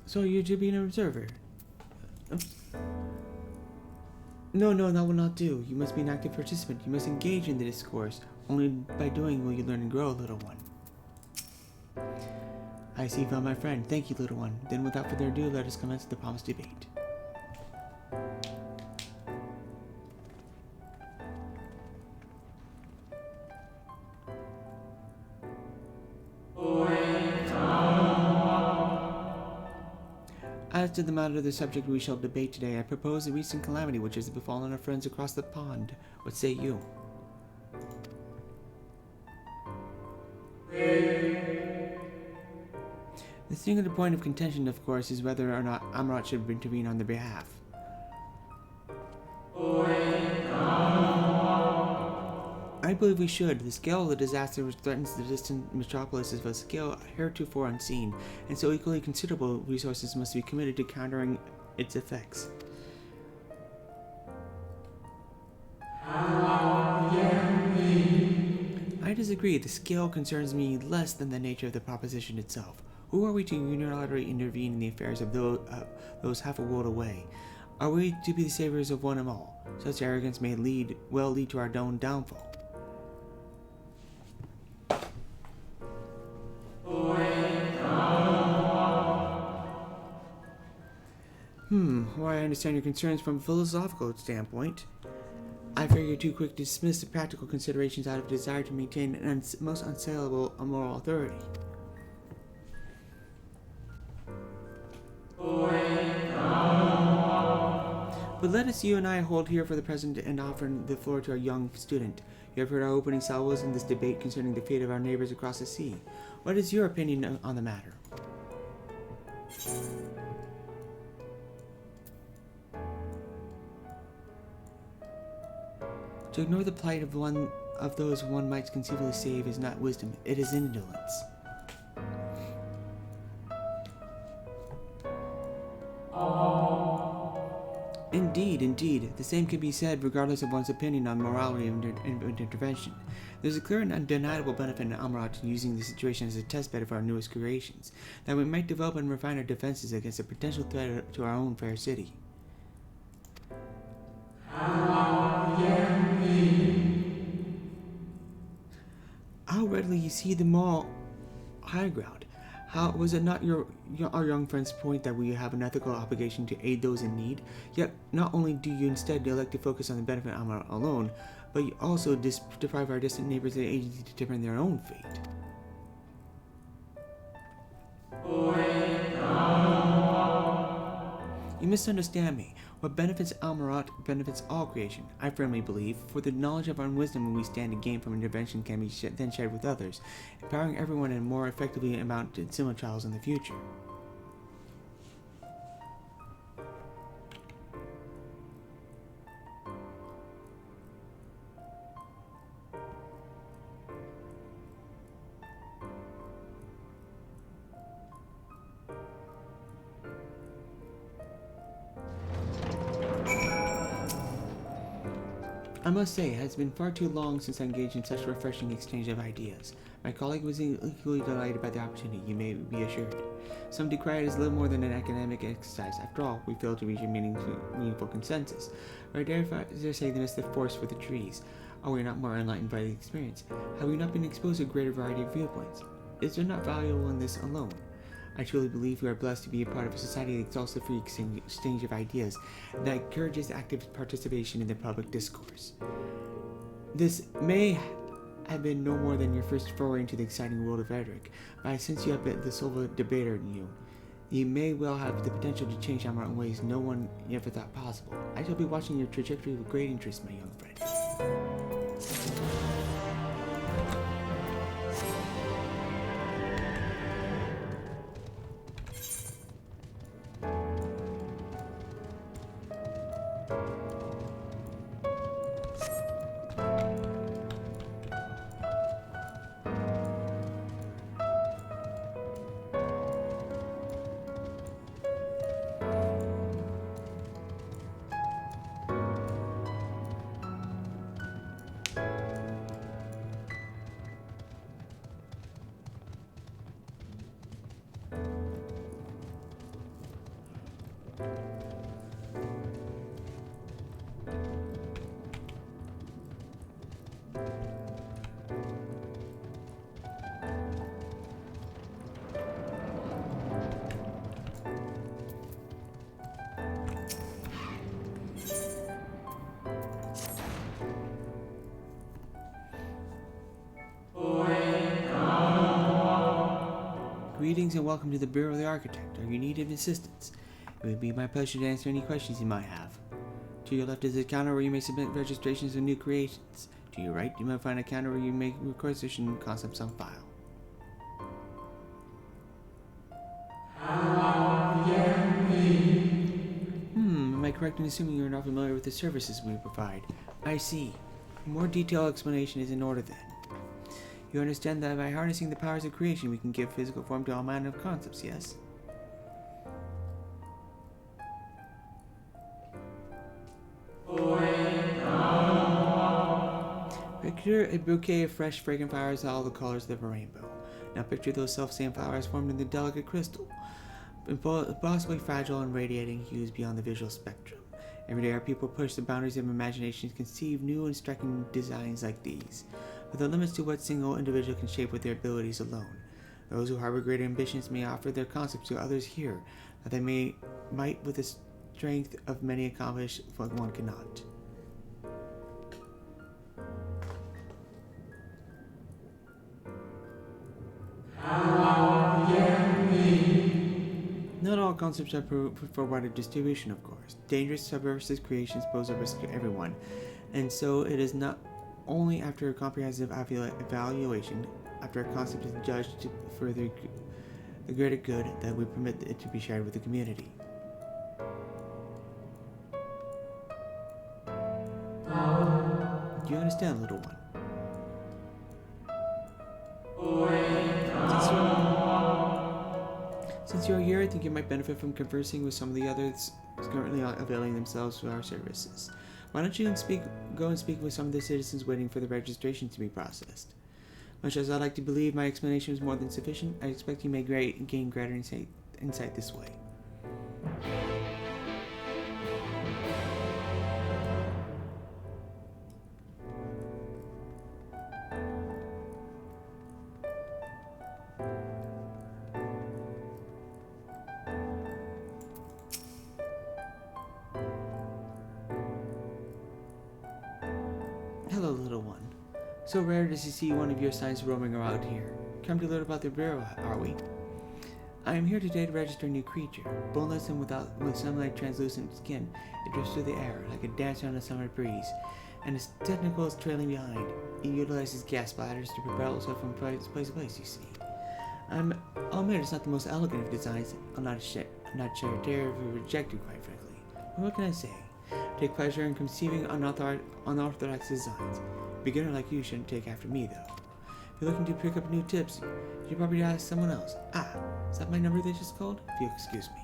So you're to be an observer? No, that will not do. You must be an active participant. You must engage in the discourse. Only by doing will you learn and grow, little one. I see you found my friend. Thank you, little one. Then without further ado, let us commence the promised debate. As to the matter of the subject we shall debate today, I propose the recent calamity which has befallen our friends across the pond. What say you? The singular point of contention, of course, is whether or not Amarat should intervene on their behalf. I believe we should. The scale of the disaster which threatens the distant metropolis is of a scale heretofore unseen, and so equally considerable resources must be committed to countering its effects. I disagree. The scale concerns me less than the nature of the proposition itself. Who are we to unilaterally intervene in the affairs of those half a world away? Are we to be the saviors of one and all? Such arrogance may lead to our own downfall. Why, I understand your concerns from a philosophical standpoint. I fear you're too quick to dismiss the practical considerations out of a desire to maintain an most unassailable moral authority. But let us, you and I, hold here for the present and offer the floor to our young student. You have heard our opening salvos in this debate concerning the fate of our neighbors across the sea. What is your opinion on the matter? To ignore the plight of those one might conceivably save is not wisdom, it is indolence. Indeed, indeed. The same can be said regardless of one's opinion on morality and intervention. There's a clear and undeniable benefit in Amarat using the situation as a testbed for our newest creations, that we might develop and refine our defenses against a potential threat to our own fair city. How readily you see the moral high ground. How was it not our young friend's point that we have an ethical obligation to aid those in need? Yet, not only do you instead elect to focus on the benefit of Amarat alone, but you also deprive our distant neighbors the agency to determine their own fate. You misunderstand me. What benefits Amarat benefits all creation, I firmly believe, for the knowledge of our wisdom when we stand to gain from intervention can be then shared with others, empowering everyone and more effectively amount to similar trials in the future. I must say, it has been far too long since I engaged in such a refreshing exchange of ideas. My colleague was equally delighted by the opportunity, you may be assured. Some decry it as little more than an academic exercise. After all, we failed to reach a meaningful consensus. Or I dare say the mist of forest for the trees. Are we not more enlightened by the experience? Have we not been exposed to a greater variety of viewpoints? Is there not value in this alone? I truly believe we are blessed to be a part of a society that exalts the free exchange of ideas and that encourages active participation in the public discourse. This may have been no more than your first foray into the exciting world of rhetoric, but since you have been the soul of a debater in you, you may well have the potential to change Amarat in ways no one ever thought possible. I shall be watching your trajectory with great interest, my young friend. Greetings and welcome to the Bureau of the Architect. Are you in need of assistance? It would be my pleasure to answer any questions you might have. To your left is a counter where you may submit registrations of new creations. To your right, you might find a counter where you may requisition concepts on file. Am I correct in assuming you're not familiar with the services we provide? I see. A more detailed explanation is in order then. You understand that by harnessing the powers of creation, we can give physical form to all manner of concepts, yes? Picture a bouquet of fresh, fragrant flowers, all the colors of a rainbow. Now picture those self-same flowers formed in the delicate crystal, possibly fragile and radiating hues beyond the visual spectrum. Every day our people push the boundaries of imagination to conceive new and striking designs like these, with the limits to what single individual can shape with their abilities alone. Those who harbor greater ambitions may offer their concepts to others here, that they might with the strength of many accomplish what one cannot. Not all concepts are for wider distribution, of course. Dangerous, subversive creations pose a risk to everyone, and so it is not only after a comprehensive evaluation, after a concept is judged to further the greater good, that we permit it to be shared with the community. Do you understand, little one? Since Since you are here, I think you might benefit from conversing with some of the others currently availing themselves of our services. Why don't you go and speak with some of the citizens waiting for the registration to be processed? Much as I like to believe my explanation is more than sufficient, I expect you may gain greater insight this way. Hello, little one. So rare to see one of your size roaming around here. Come to learn about the Bureau, are we? I am here today to register a new creature, boneless and with sunlight translucent skin. It drifts through the air like a dancer on a summer breeze, and its tentacles trailing behind. It utilizes gas bladders to propel itself from place to place, you see. I'll admit it's not the most elegant of designs. I'm not terribly rejected, quite frankly. But what can I say? Take pleasure in conceiving unorthodox designs. A beginner like you shouldn't take after me, though. If you're looking to pick up new tips, you should probably ask someone else. Ah, is that my number they just called? If you'll excuse me.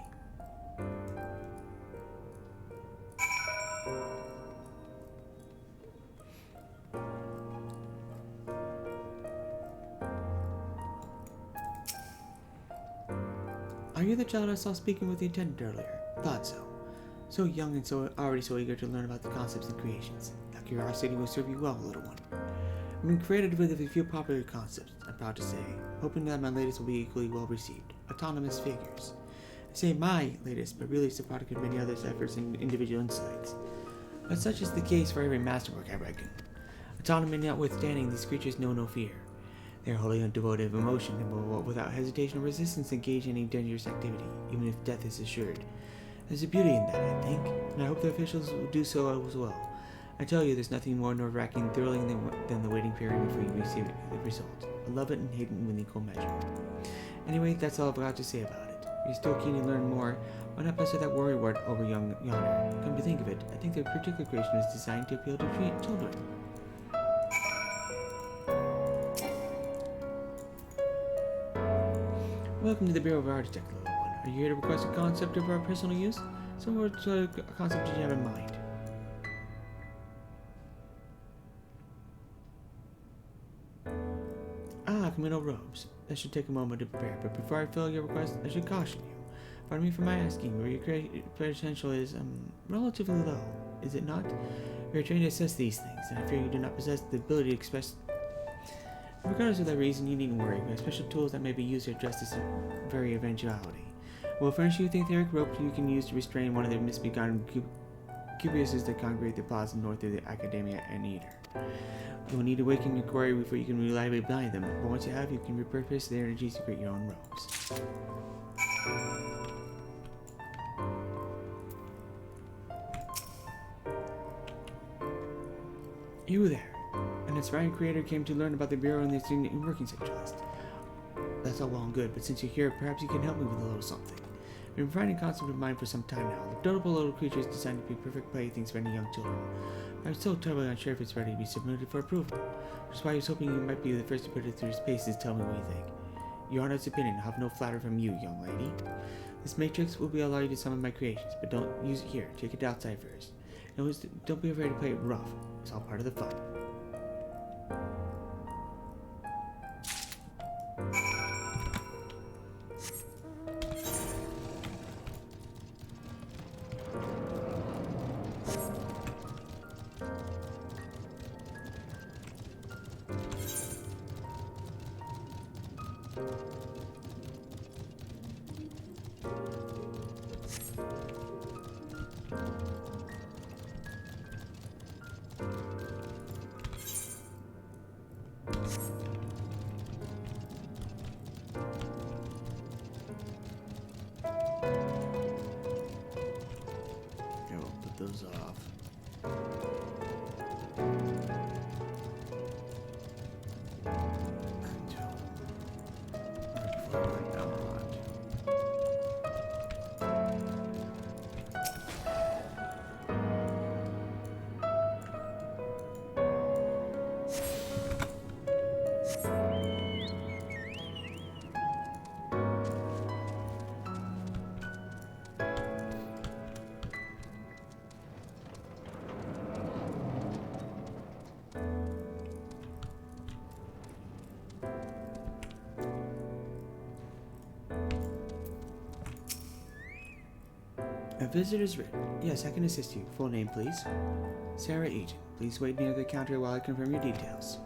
Are you the child I saw speaking with the attendant earlier? Thought so. So young and already so eager to learn about the concepts and creations. That curiosity will serve you well, little one. I've been created with a few popular concepts, I'm proud to say, hoping that my latest will be equally well received. Autonomous figures. I say my latest, but really it's the product of many others' efforts and individual insights. But such is the case for every masterwork, I reckon. Autonomy notwithstanding, these creatures know no fear. They are wholly devoid of emotion and will, without hesitation or resistance, engage in any dangerous activity, even if death is assured. There's a beauty in that, I think, and I hope the officials will do so as well. I tell you, there's nothing more nerve-wracking and thrilling than the waiting period before you receive the result. I love it and hate it in equal measure. Anyway, that's all I've got to say about it. If you're still keen to learn more, why not pester that worry word over yonder? Come to think of it, I think their particular creation was designed to appeal to children. Welcome to the Bureau of Architect, little one. Are you here to request a concept of our personal use? So what sort of concept did you have in mind? Ah, communal robes. That should take a moment to prepare, but before I fill your request, I should caution you. Pardon me for my asking, where your potential is, relatively low, is it not? We are trained to assess these things, and I fear you do not possess the ability to express. Regardless of that reason, you needn't worry. We have special tools that may be used to address this very eventuality. We'll furnish you with etheric rope you can use to restrain one of the misbegotten cubuses that congregate the plaza north of the Academia and Eater. You will need to awaken your quarry before you can reliably blind them, but once you have, you can repurpose their energies to create your own robes. You there. An inspiring creator came to learn about the Bureau and the student working list. That's all well and good, but since you're here, perhaps you can help me with a little something. We've been finding a concept of mine for some time now. The adorable little creature is designed to be perfect playthings for any young children. I'm still totally unsure if it's ready to be submitted for approval, which is why I was hoping you might be the first to put it through its paces and tell me what you think. Your honest opinion, I'll have no flatter from you, young lady. This matrix will allow you to summon my creations, but don't use it here. Take it outside first. Don't be afraid to play it rough. It's all part of the fun. Those off. A visitor's writ. Yes, I can assist you. Full name, please. Sarah Eaton. Please wait near the counter while I confirm your details.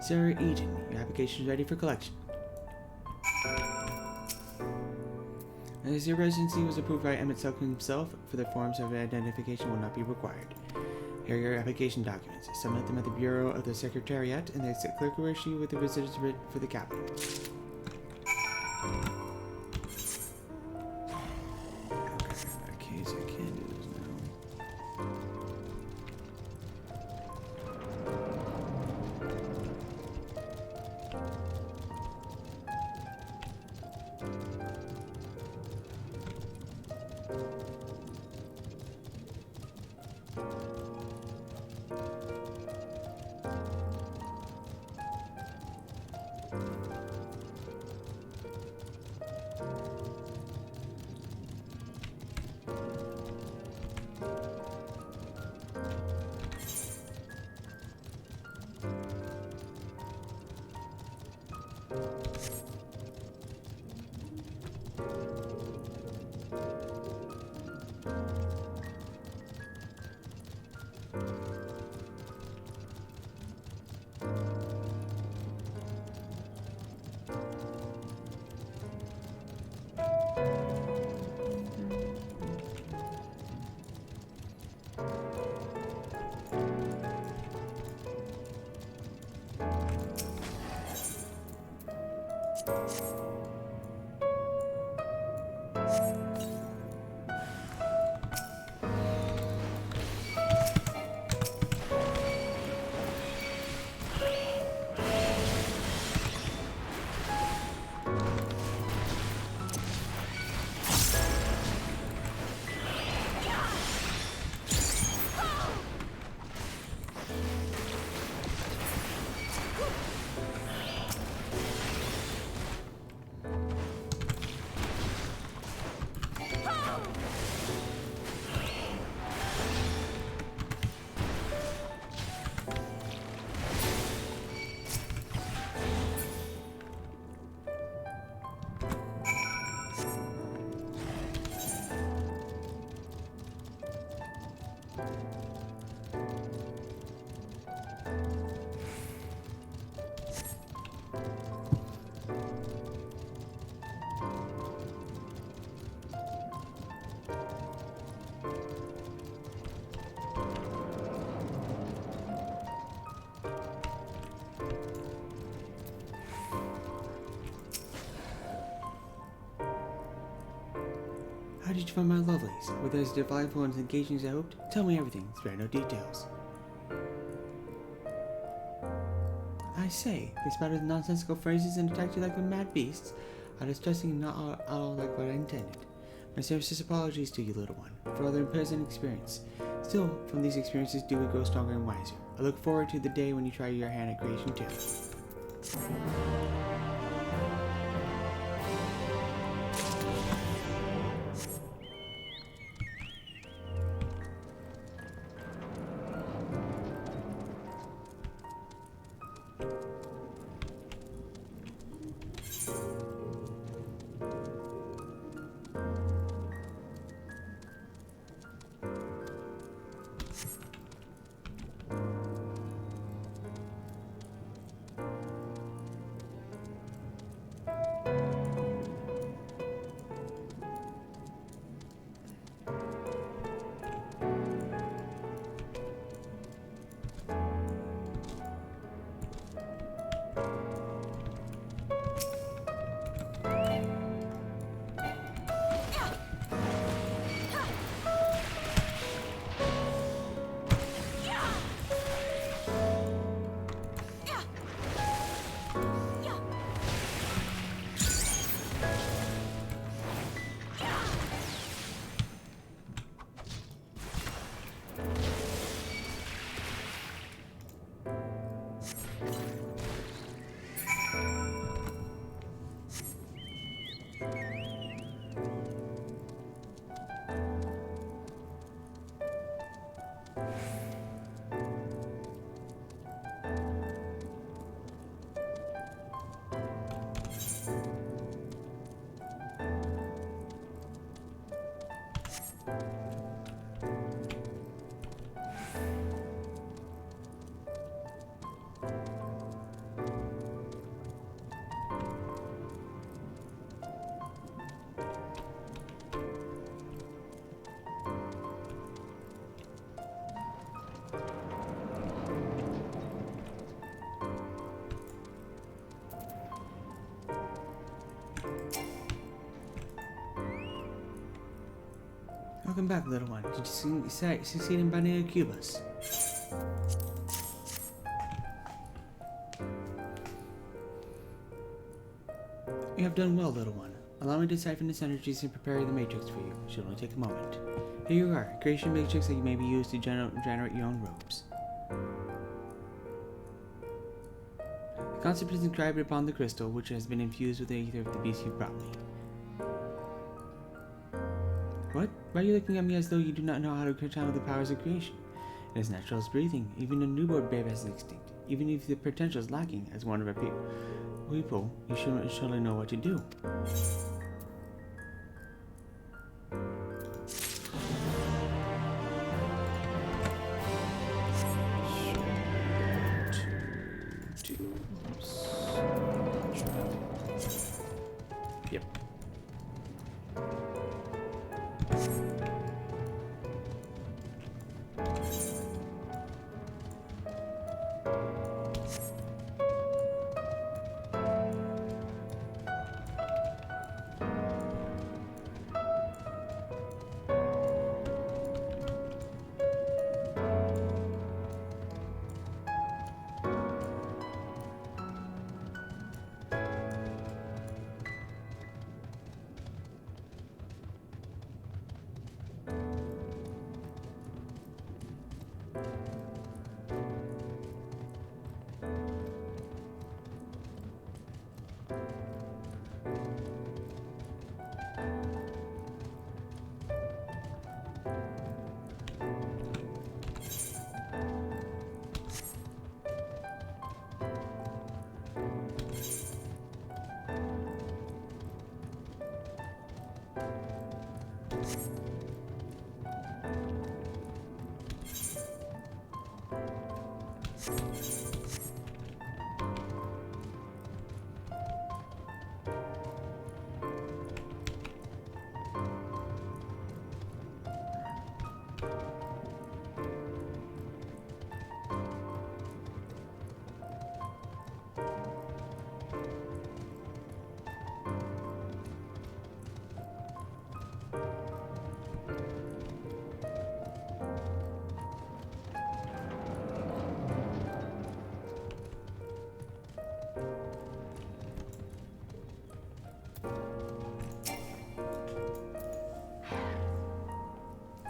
Sarah Eaton, your application is ready for collection. As your residency was approved by Emmett Selkin himself, further forms of identification will not be required. Here are your application documents. Submit them at the Bureau of the Secretariat, and the clerk will issue you with the visitor's writ for the capital. Okay, so I can't do this now. How did you find my lovelies? Were they as delightful and engaging as I hoped? Tell me everything, spare no details. I say, they spouted nonsensical phrases and attacked you like the mad beasts. I was distressing and not at all like what I intended. My sincerest apologies to you, little one, for all the unpleasant experience. Still, from these experiences do we grow stronger and wiser. I look forward to the day when you try your hand at creation too. Welcome back, little one. Did you succeed in binding a Cubus? You have done well, little one. Allow me to siphon its energies and prepare the matrix for you. It should only take a moment. Here you are, a creation matrix that you may be used to generate your own robes. The concept is inscribed upon the crystal, which has been infused with the ether of the beast you brought me. What? Why are you looking at me as though you do not know how to channel the powers of creation? It is natural as breathing. Even a newborn babe has instinct. Even if the potential is lacking, as one of our people, you should surely know what to do. Yep.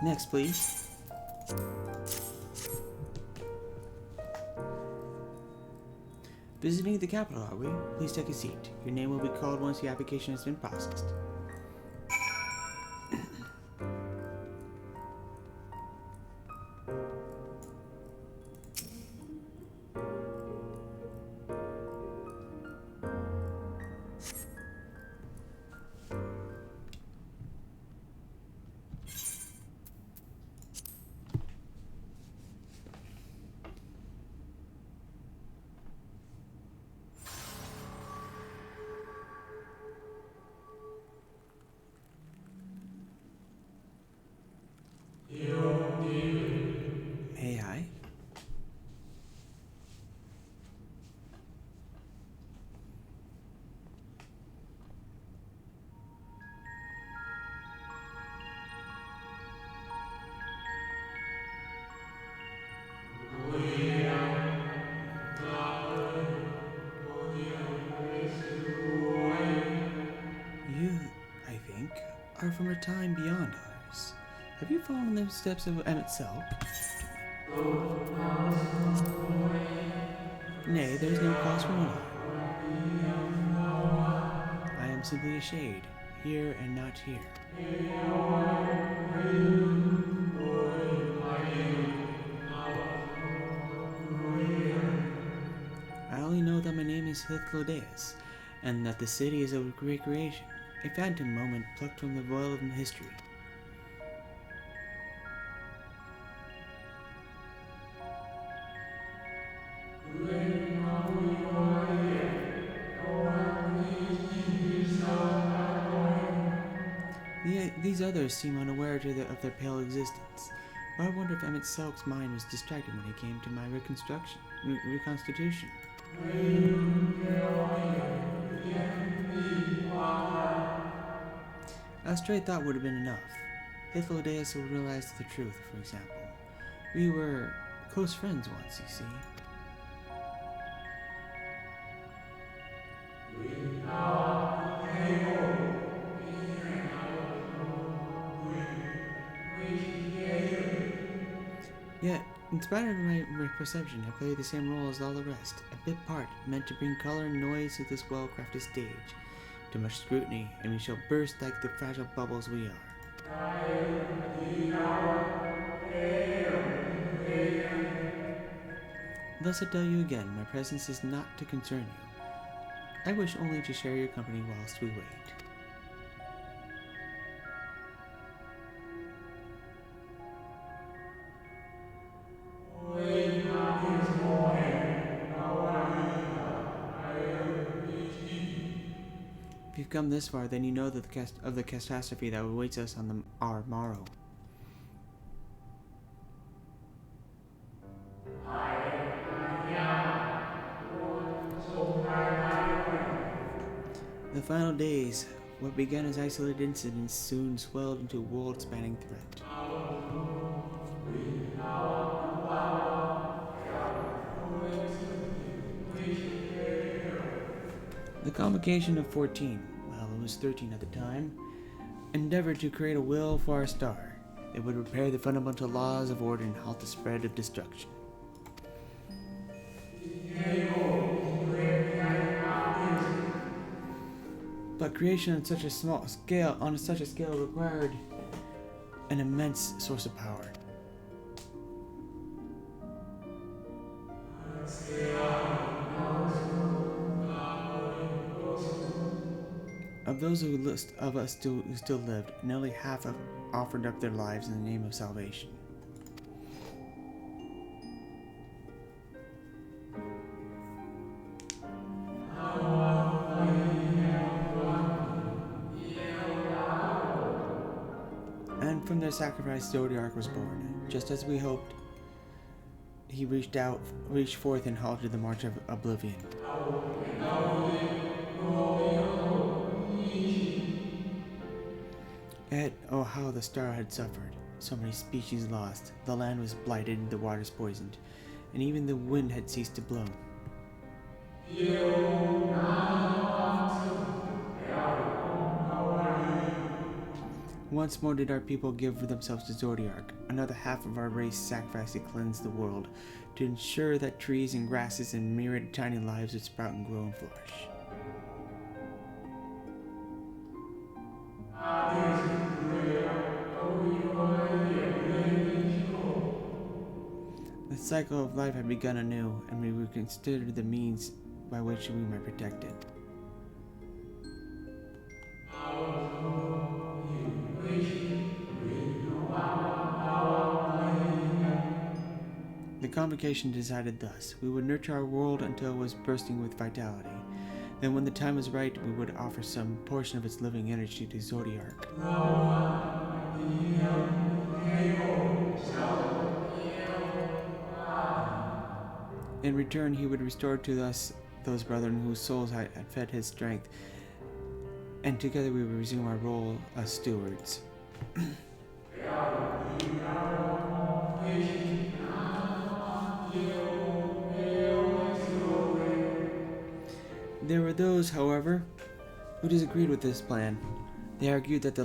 Next, please. Visiting the capital, are we? Please take a seat. Your name will be called once the application has been processed. May I? You, I think, are from a time beyond ours. Have you followed in the steps of itself? Nay, there is no cause for alarm. I am simply a shade, here and not here. I only know that my name is Hythlodeus, and that the city is a great creation, a phantom moment plucked from the void of history. These others seem unaware of their pale existence. But I wonder if Emmett Selk's mind was distracted when he came to my reconstitution. A stray thought would have been enough. Hythlodaeus would realize the truth, for example. We were close friends once, you see. Yet, in spite of my perception, I play the same role as all the rest. A bit part, meant to bring color and noise to this well-crafted stage. Too much scrutiny, and we shall burst like the fragile bubbles we are. Thus I tell you again, my presence is not to concern you. I wish only to share your company whilst we wait. If you've come this far, then you know that the catastrophe that awaits us on our morrow. The final days, what began as isolated incidents, soon swelled into a world-spanning threat. The Convocation of 14, well, it was 13 at the time, endeavored to create a will for our star. It would repair the fundamental laws of order and halt the spread of destruction. But creation on such a scale required an immense source of power. Of those of us who still lived, nearly half have offered up their lives in the name of salvation. And from their sacrifice, Zodiac was born. Just as we hoped, he reached forth and halted the march of oblivion. Yet, oh how the star had suffered. So many species lost, the land was blighted, the waters poisoned, and even the wind had ceased to blow. Once more did our people give themselves to Zodiac. Another half of our race sacrificed to cleanse the world, to ensure that trees and grasses and myriad tiny lives would sprout and grow and flourish. The cycle of life had begun anew, and we would consider the means by which we might protect it. The Convocation decided thus. We would nurture our world until it was bursting with vitality. Then when the time was right, we would offer some portion of its living energy to Zodiac. In return, he would restore to us those brethren whose souls had fed his strength, and together we would resume our role as stewards. There were those, however, who disagreed with this plan. They argued that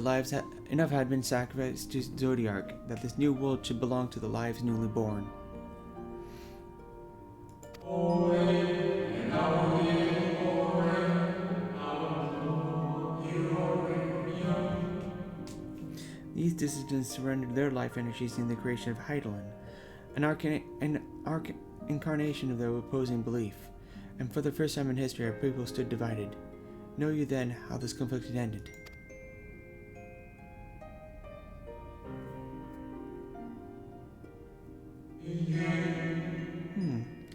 enough had been sacrificed to Zodiac, that this new world should belong to the lives newly born. These dissidents surrendered their life energies in the creation of Eidolon, an incarnation of their opposing belief. And for the first time in history, our people stood divided. Know you then how this conflict had ended?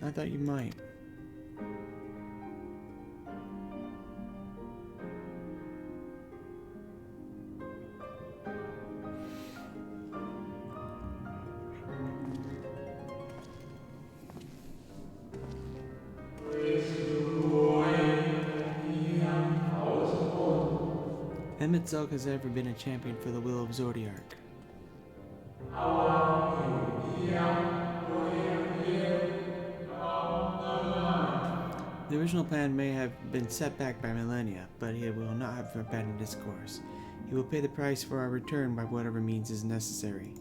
I thought you might. Emmett Zelk has ever been a champion for the will of Zordiark. The original plan may have been set back by millennia, but he will not have abandoned his course. He will pay the price for our return by whatever means is necessary.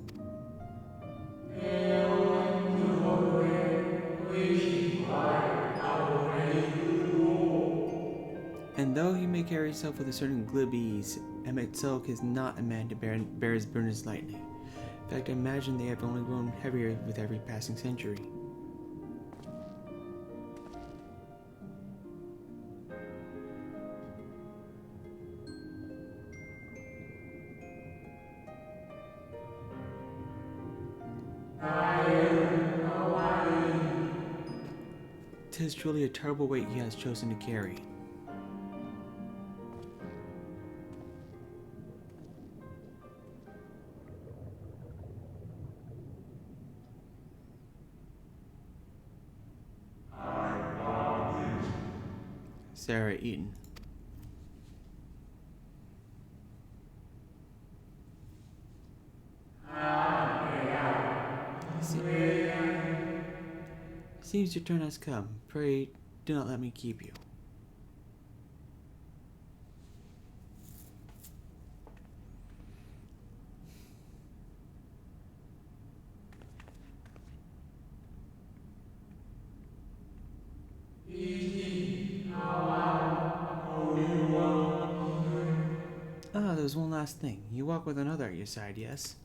And though he may carry himself with a certain glib ease, Emmett Zelk is not a man to bear his burdens lightly. In fact, I imagine they have only grown heavier with every passing century. Tis truly a terrible weight he has chosen to carry. Sarah Eaton. Seems your turn has come. Pray, do not let me keep you. Ah, there's one last thing. You walk with another at your side, yes?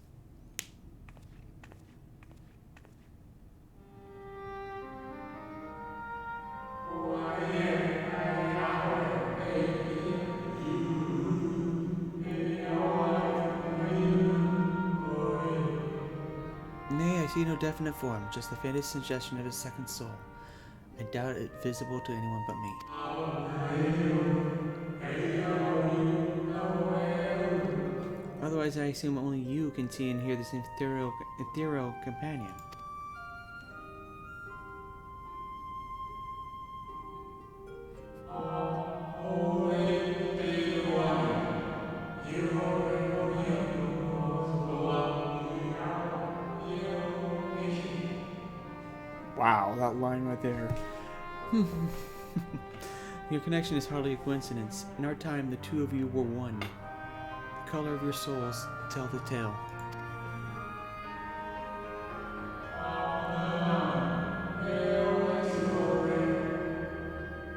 Nay, I see no definite form, just the faintest suggestion of a second soul. I doubt it visible to anyone but me. Otherwise, I assume only you can see and hear this ethereal companion. Wow, that line right there. Your connection is hardly a coincidence. In our time, the two of you were one. The color of your souls tell the tale.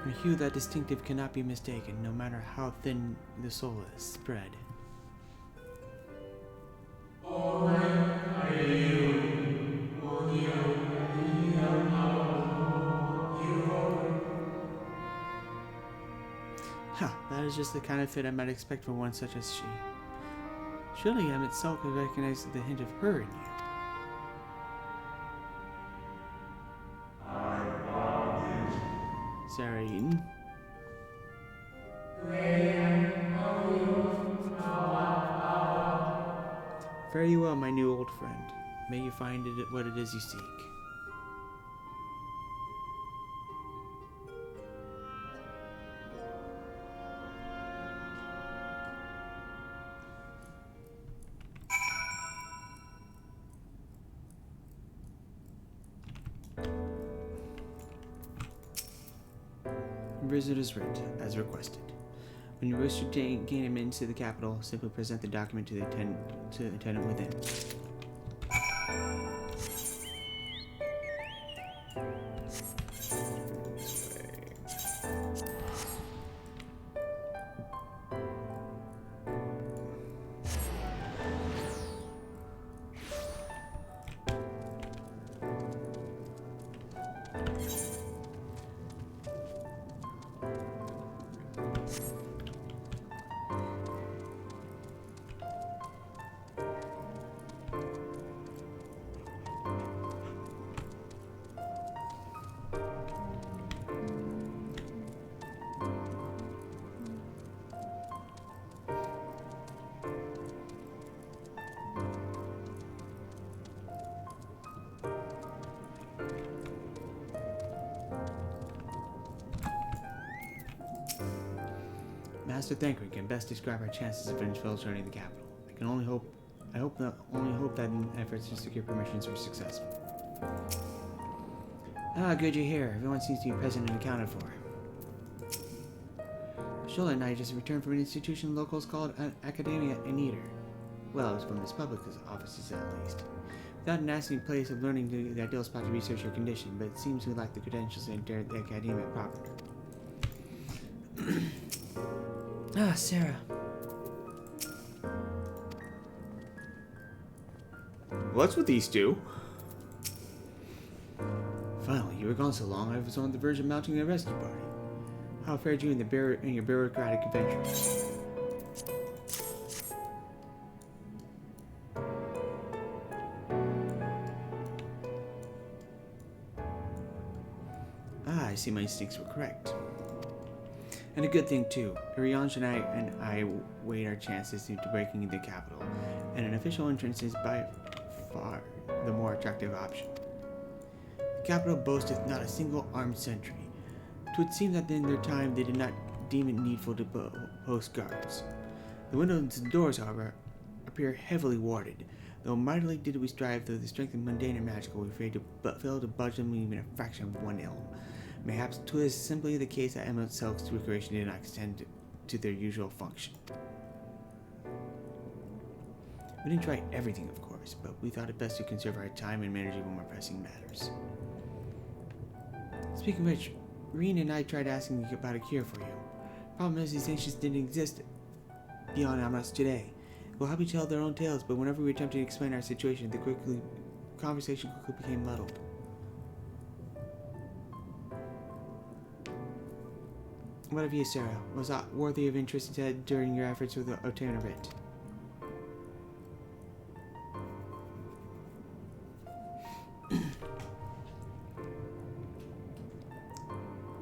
A hue that distinctive cannot be mistaken, no matter how thin the soul is spread. That is just the kind of fit I might expect from one such as she. Surely Emmett Zelk could recognize the hint of her in you. Sarah Eaton. Fare you well, my new old friend. May you find it what it is you seek. Visitor's writ, as requested. When you wish to gain admittance to the capital, simply present the document to the attendant within. Master Thancred can best describe our chances of infiltrating the capital. I hope that efforts to secure permissions were successful. Ah, good you're here. Everyone seems to be present and accounted for. Shola and I just returned from an institution locals called Academia in Eaton. Well, it's from its public offices at least. Without an asking place of learning the ideal spot to research your condition, but it seems we lack the credentials to enter the Academia proper. Ah, Sarah. What's with these two? Finally, you were gone so long, I was on the verge of mounting a rescue party. How fared you in your bureaucratic adventures? Ah, I see my instincts were correct. And a good thing too. Irianj and I weighed our chances to breaking into the capital, and an official entrance is by far the more attractive option. The capital boasteth not a single armed sentry. 'Twould seem that in their time they did not deem it needful to post guards. The windows and doors, however, appear heavily warded, though mightily did we strive through the strength of mundane and magical, we failed to budge them even a fraction of one elm. Mayhaps 'twas simply the case that MSL's recreation did not extend to their usual function. We didn't try everything, of course, but we thought it best to conserve our time and energy for more pressing matters. Speaking of which, Reen and I tried asking about a cure for you. Problem is, these ancients didn't exist beyond Amos today. We'll help you tell their own tales, but whenever we attempted to explain our situation, the conversation quickly became muddled. What of you, Sarah? Was that worthy of interest during your efforts with the obtain a writ?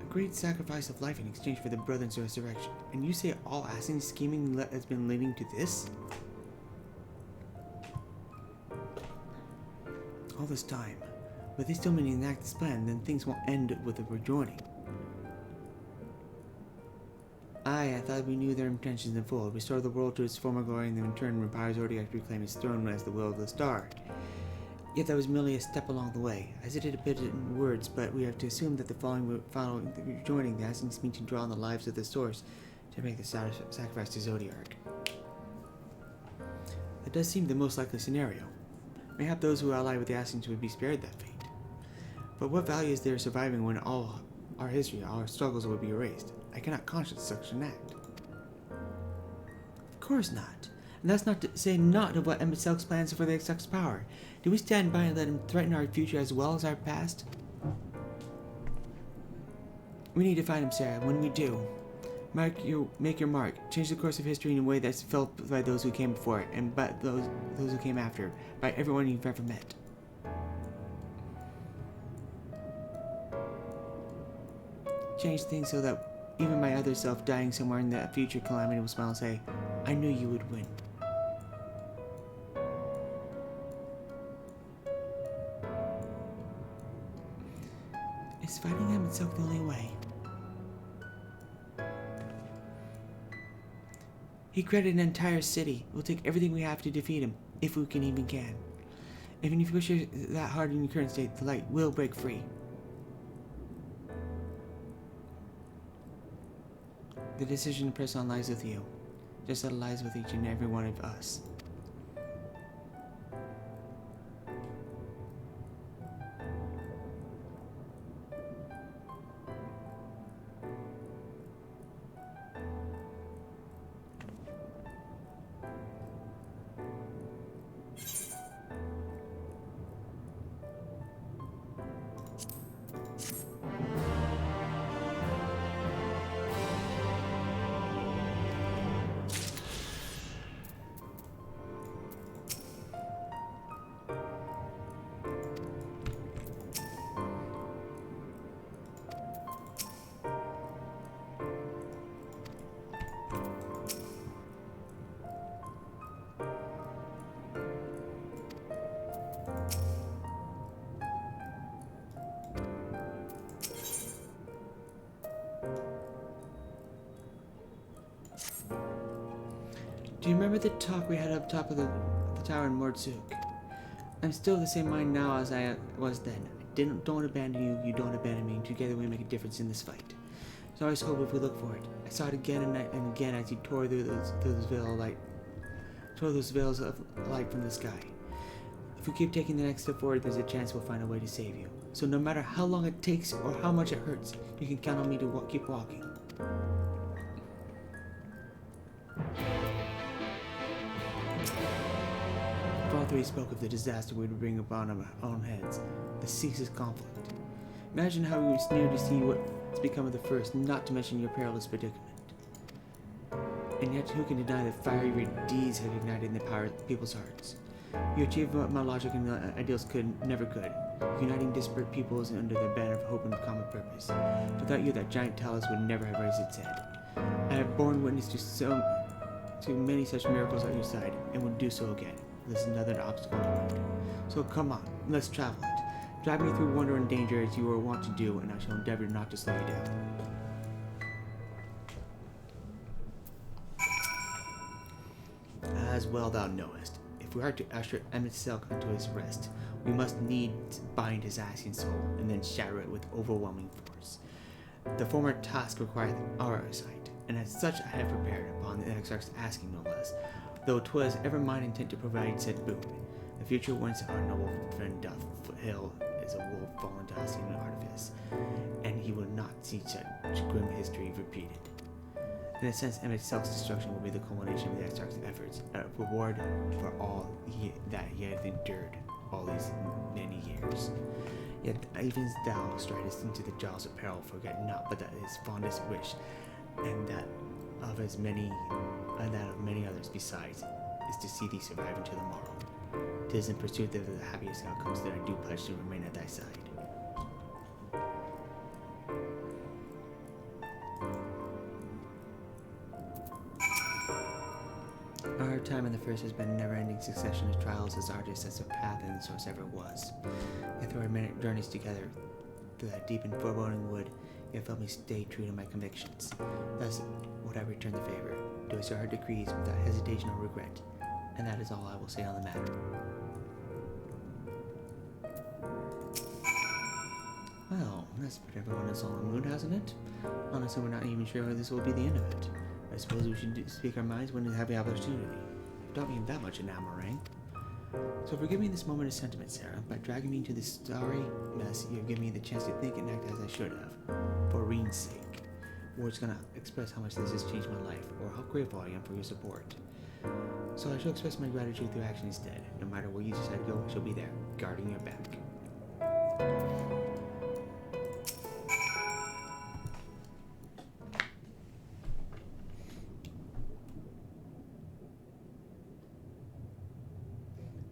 A great sacrifice of life in exchange for the brother's resurrection. And you say all Asing scheming has been leading to this? All this time. But they still may enact this plan, then things won't end with a rejoining. I thought we knew their intentions in full. Restore the world to its former glory, and then in turn repire Zodiac to reclaim its throne as the will of the star. Yet that was merely a step along the way. I said it a bit in words, but we have to assume that the following the rejoining the Asings mean to draw on the lives of the source to make the sacrifice to Zodiac. That does seem the most likely scenario. Mayhap those who ally with the Asings would be spared that fate. But what value is there surviving when all our history, all our struggles will be erased? I cannot conscience such an act. Of course not. And that's not to say not of what MSL's plans for the XIV's power. Do we stand by and let him threaten our future as well as our past? We need to find him, Sarah. When we do, make your mark. Change the course of history in a way that's felt by those who came before it, and by those who came after, by everyone you've ever met. Change things so that even my other self dying somewhere in the future calamity will smile and say, I knew you would win. Is fighting him itself the only way? He created an entire city. We'll take everything we have to defeat him, if we can even can. Even if you push it that hard in your current state, the light will break free. The decision to press on lies with you, just as it lies with each and every one of us. Do you remember the talk we had up top of the tower in Mordzuk? I'm still of the same mind now as I was then. Don't abandon you, you don't abandon me, and together we make a difference in this fight. So I always hope if we look for it. I saw it again and again as you tore through those veils of light from the sky. If we keep taking the next step forward, there's a chance we'll find a way to save you. So no matter how long it takes or how much it hurts, you can count on me to keep walking. All three spoke of the disaster we would bring upon our own heads, the ceaseless conflict. Imagine how we were sneered to see what's become of the first, not to mention your perilous predicament. And yet, who can deny that fiery deeds have ignited in the people's hearts? You achieved what my logic and ideals never could, uniting disparate peoples under the banner of hope and common purpose. Without you, that giant talus would never have raised its head. I have borne witness to many such miracles at your side, and will do so again. This is another obstacle on the road. So come on, let's travel it. Drive me through wonder and danger as you were wont to do, and I shall endeavor not to slow you down. As well thou knowest, if we are to usher Emet unto his rest, we must needs bind his asking soul, and then shatter it with overwhelming force. The former task required our sight, and as such I have prepared upon the Exarch's asking no less, though 'twas ever mine intent to provide said boon. The future whence our noble friend doth hail is a wolf fallen to Asking artifice, and he will not see such grim history repeated. In a sense, Emmet's self-destruction will be the culmination of the Exarch's efforts, a reward for all that he hath endured all these many years. Yet even as thou stridest into the jaws of peril, forget not but that his fondest wish, and that of many others besides, is to see thee survive until the morrow. 'Tis in pursuit of the happiest outcomes that I do pledge to remain at thy side. Our time in the first has been a never-ending succession of trials as arduous as the path and the source ever was. Yet through our many journeys together, through that deep and foreboding wood, you have felt me stay true to my convictions. Thus would I return the favor, do as your heart decrees without hesitation or regret, and that is all I will say on the matter. Well, that's put everyone in a solemn mood, hasn't it? Honestly, we're not even sure whether this will be the end of it. I suppose we should speak our minds when we have the opportunity. Don't mean that much in Amarang. So forgive me this moment of sentiment, Sarah. By dragging me into this sorry mess, you have given me the chance to think and act as I should have. For Reen's sake. Words cannot express how much this has changed my life, or how grateful I am for your support. So I shall express my gratitude through action instead. No matter where you decide to go, I shall be there, guarding your back.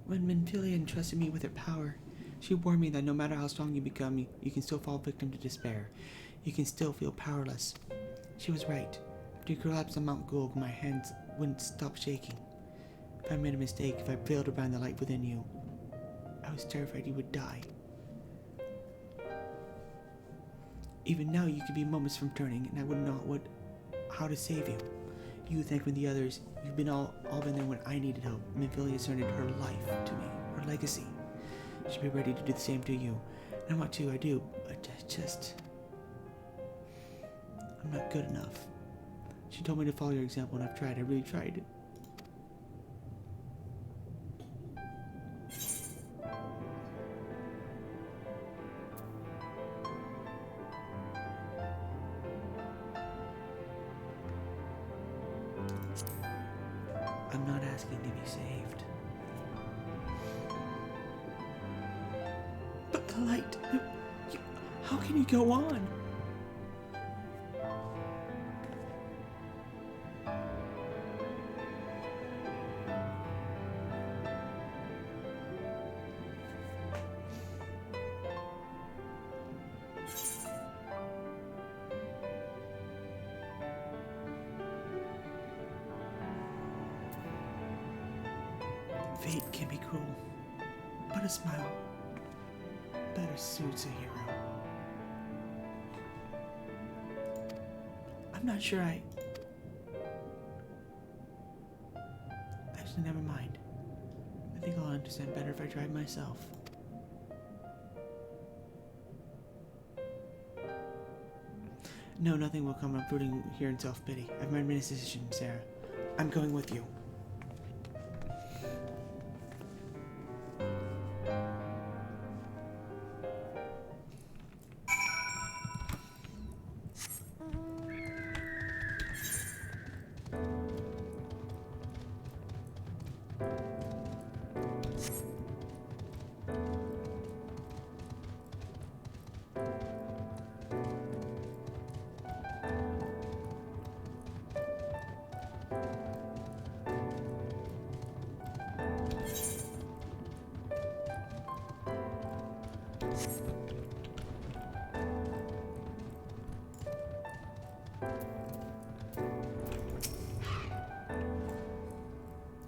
When Minfilia entrusted me with her power, she warned me that no matter how strong you become, you can still fall victim to despair. You can still feel powerless. She was right. After you collapsed on Mount Gulg, my hands wouldn't stop shaking. If I made a mistake, if I failed to find the light within you, I was terrified you would die. Even now, you could be moments from turning, and I wouldn't know how to save you. You thank me, the others. You've been all been there when I needed help. Minfilia surrendered her life to me, her legacy. She'd be ready to do the same to you. And I want to, I do. But I'm not good enough. She told me to follow your example, and I've tried. I really tried. I'm not asking to be saved. But the light... how can you go on? Fate can be cruel, but a smile better suits a hero. I'm not sure Actually, never mind. I think I'll understand better if I try myself. No, nothing will come of brooding here in self-pity. I've made my decision, Sarah. I'm going with you.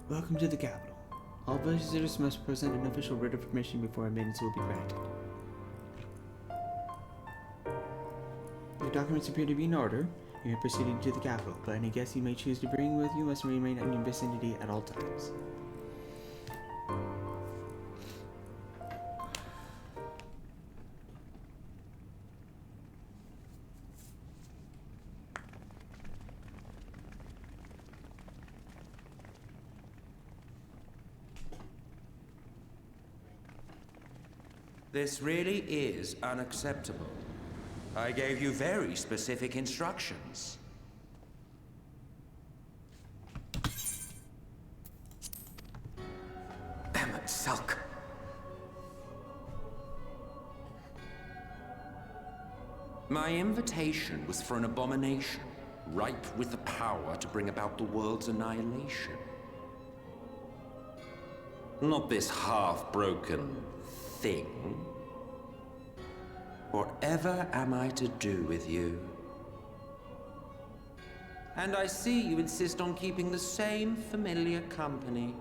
Welcome to the capital. All visitors must present an official writ of permission before admittance will be granted. Your documents appear to be in order. You may proceed into the capital, but any guests you may choose to bring with you must remain in your vicinity at all times. This really is unacceptable. I gave you very specific instructions. Emmett Sulk. My invitation was for an abomination, ripe with the power to bring about the world's annihilation. Not this half-broken thing. Whatever am I to do with you? And I see you insist on keeping the same familiar company.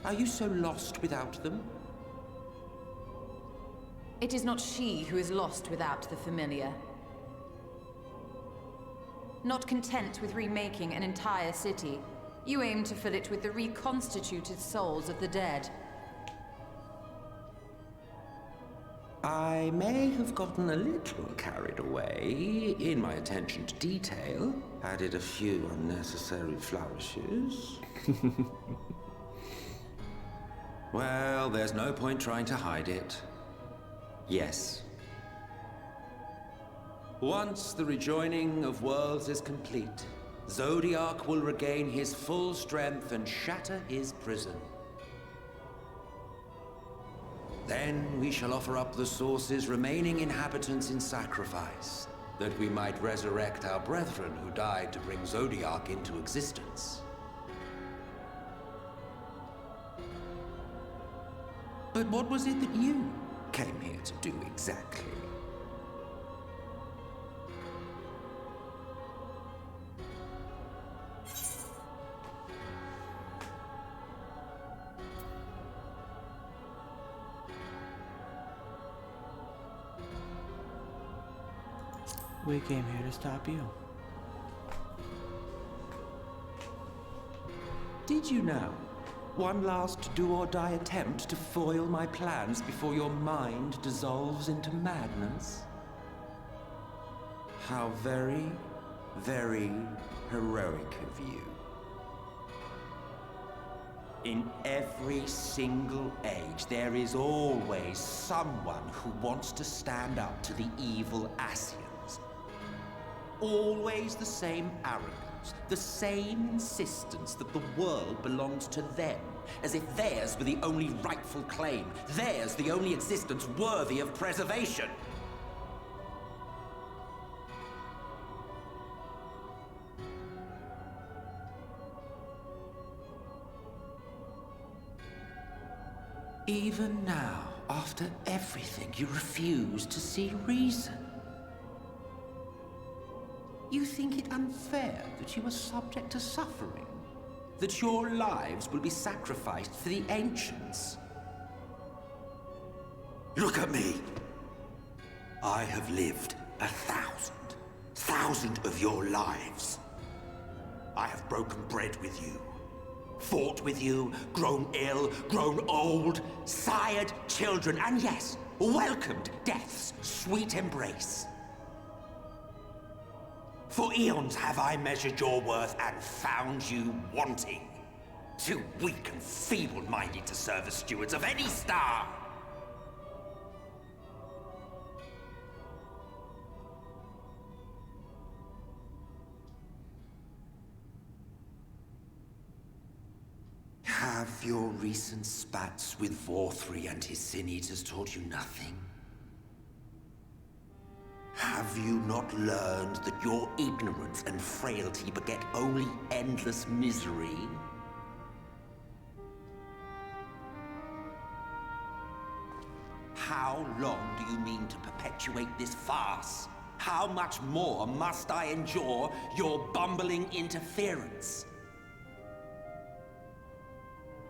Are you so lost without them? It is not she who is lost without the familiar. Not content with remaking an entire city, you aim to fill it with the reconstituted souls of the dead. I may have gotten a little carried away in my attention to detail, added a few unnecessary flourishes. Well, there's no point trying to hide it. Yes. Once the rejoining of worlds is complete, Zodiac will regain his full strength and shatter his prison. Then we shall offer up the Source's remaining inhabitants in sacrifice, that we might resurrect our brethren who died to bring Zodiac into existence. But what was it that you came here to do exactly? We came here to stop you. Did you know? One last do-or-die attempt to foil my plans before your mind dissolves into madness? How very, very heroic of you. In every single age, there is always someone who wants to stand up to the evil Asians. Always the same arrogance, the same insistence that the world belongs to them, as if theirs were the only rightful claim, theirs the only existence worthy of preservation. Even now, after everything, you refuse to see reason. You think it unfair that you are subject to suffering? That your lives will be sacrificed for the ancients? Look at me! I have lived 1,000 of your lives. I have broken bread with you, Fought with you, grown ill, grown old, sired children, and yes, welcomed death's sweet embrace. For eons have I measured your worth and found you wanting. Too weak and feeble-minded to serve as stewards of any star. Have your recent spats with Vorthri and his Sin Eaters taught you nothing? Have you not learned that your ignorance and frailty beget only endless misery? How long do you mean to perpetuate this farce? How much more must I endure your bumbling interference?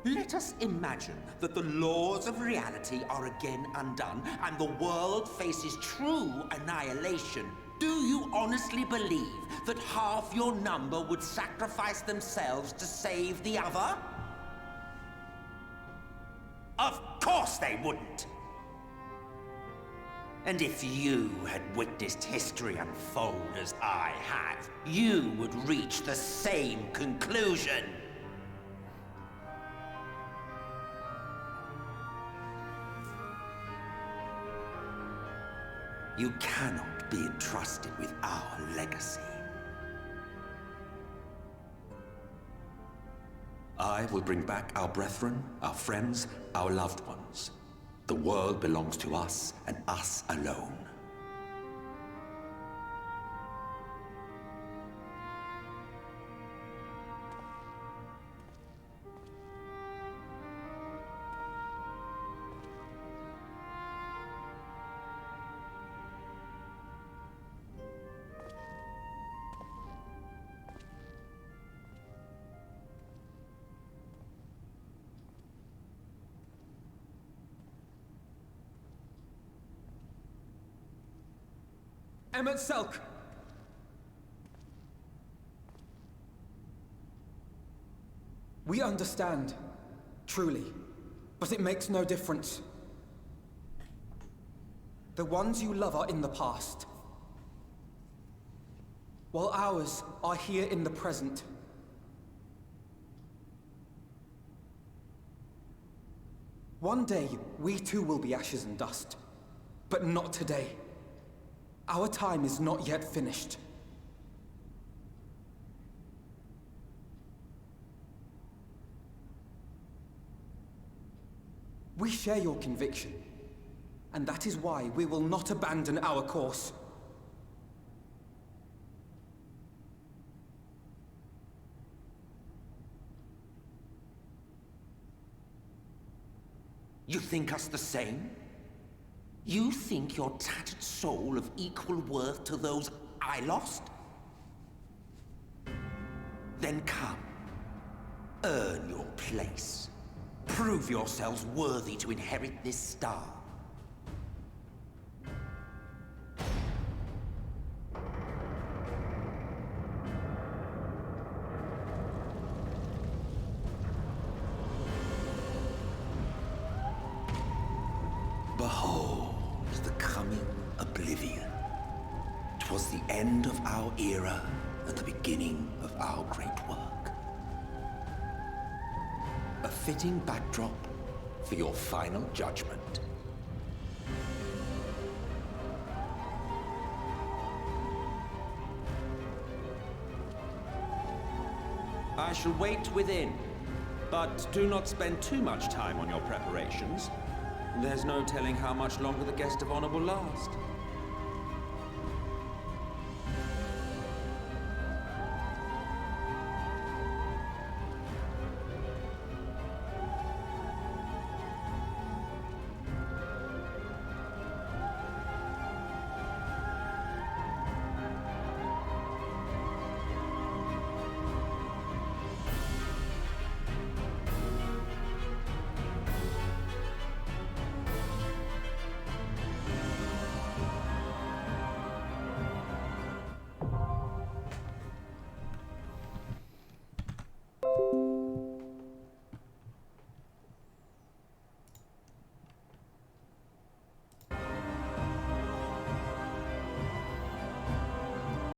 Let us imagine that the laws of reality are again undone and the world faces true annihilation. Do you honestly believe that half your number would sacrifice themselves to save the other? Of course they wouldn't! And if you had witnessed history unfold as I have, you would reach the same conclusion. You cannot be entrusted with our legacy. I will bring back our brethren, our friends, our loved ones. The world belongs to us, and us alone. Emmet Selk! We understand, truly, but it makes no difference. The ones you love are in the past, while ours are here in the present. One day, we too will be ashes and dust, but not today. Our time is not yet finished. We share your conviction, and that is why we will not abandon our course. You think us the same? You think your tattered soul of equal worth to those I lost? Then come. Earn your place. Prove yourselves worthy to inherit this star. Behold the coming oblivion. 'Twas the end of our era and the beginning of our great work. A fitting backdrop for your final judgment. I shall wait within, but do not spend too much time on your preparations. There's no telling how much longer the guest of honor will last.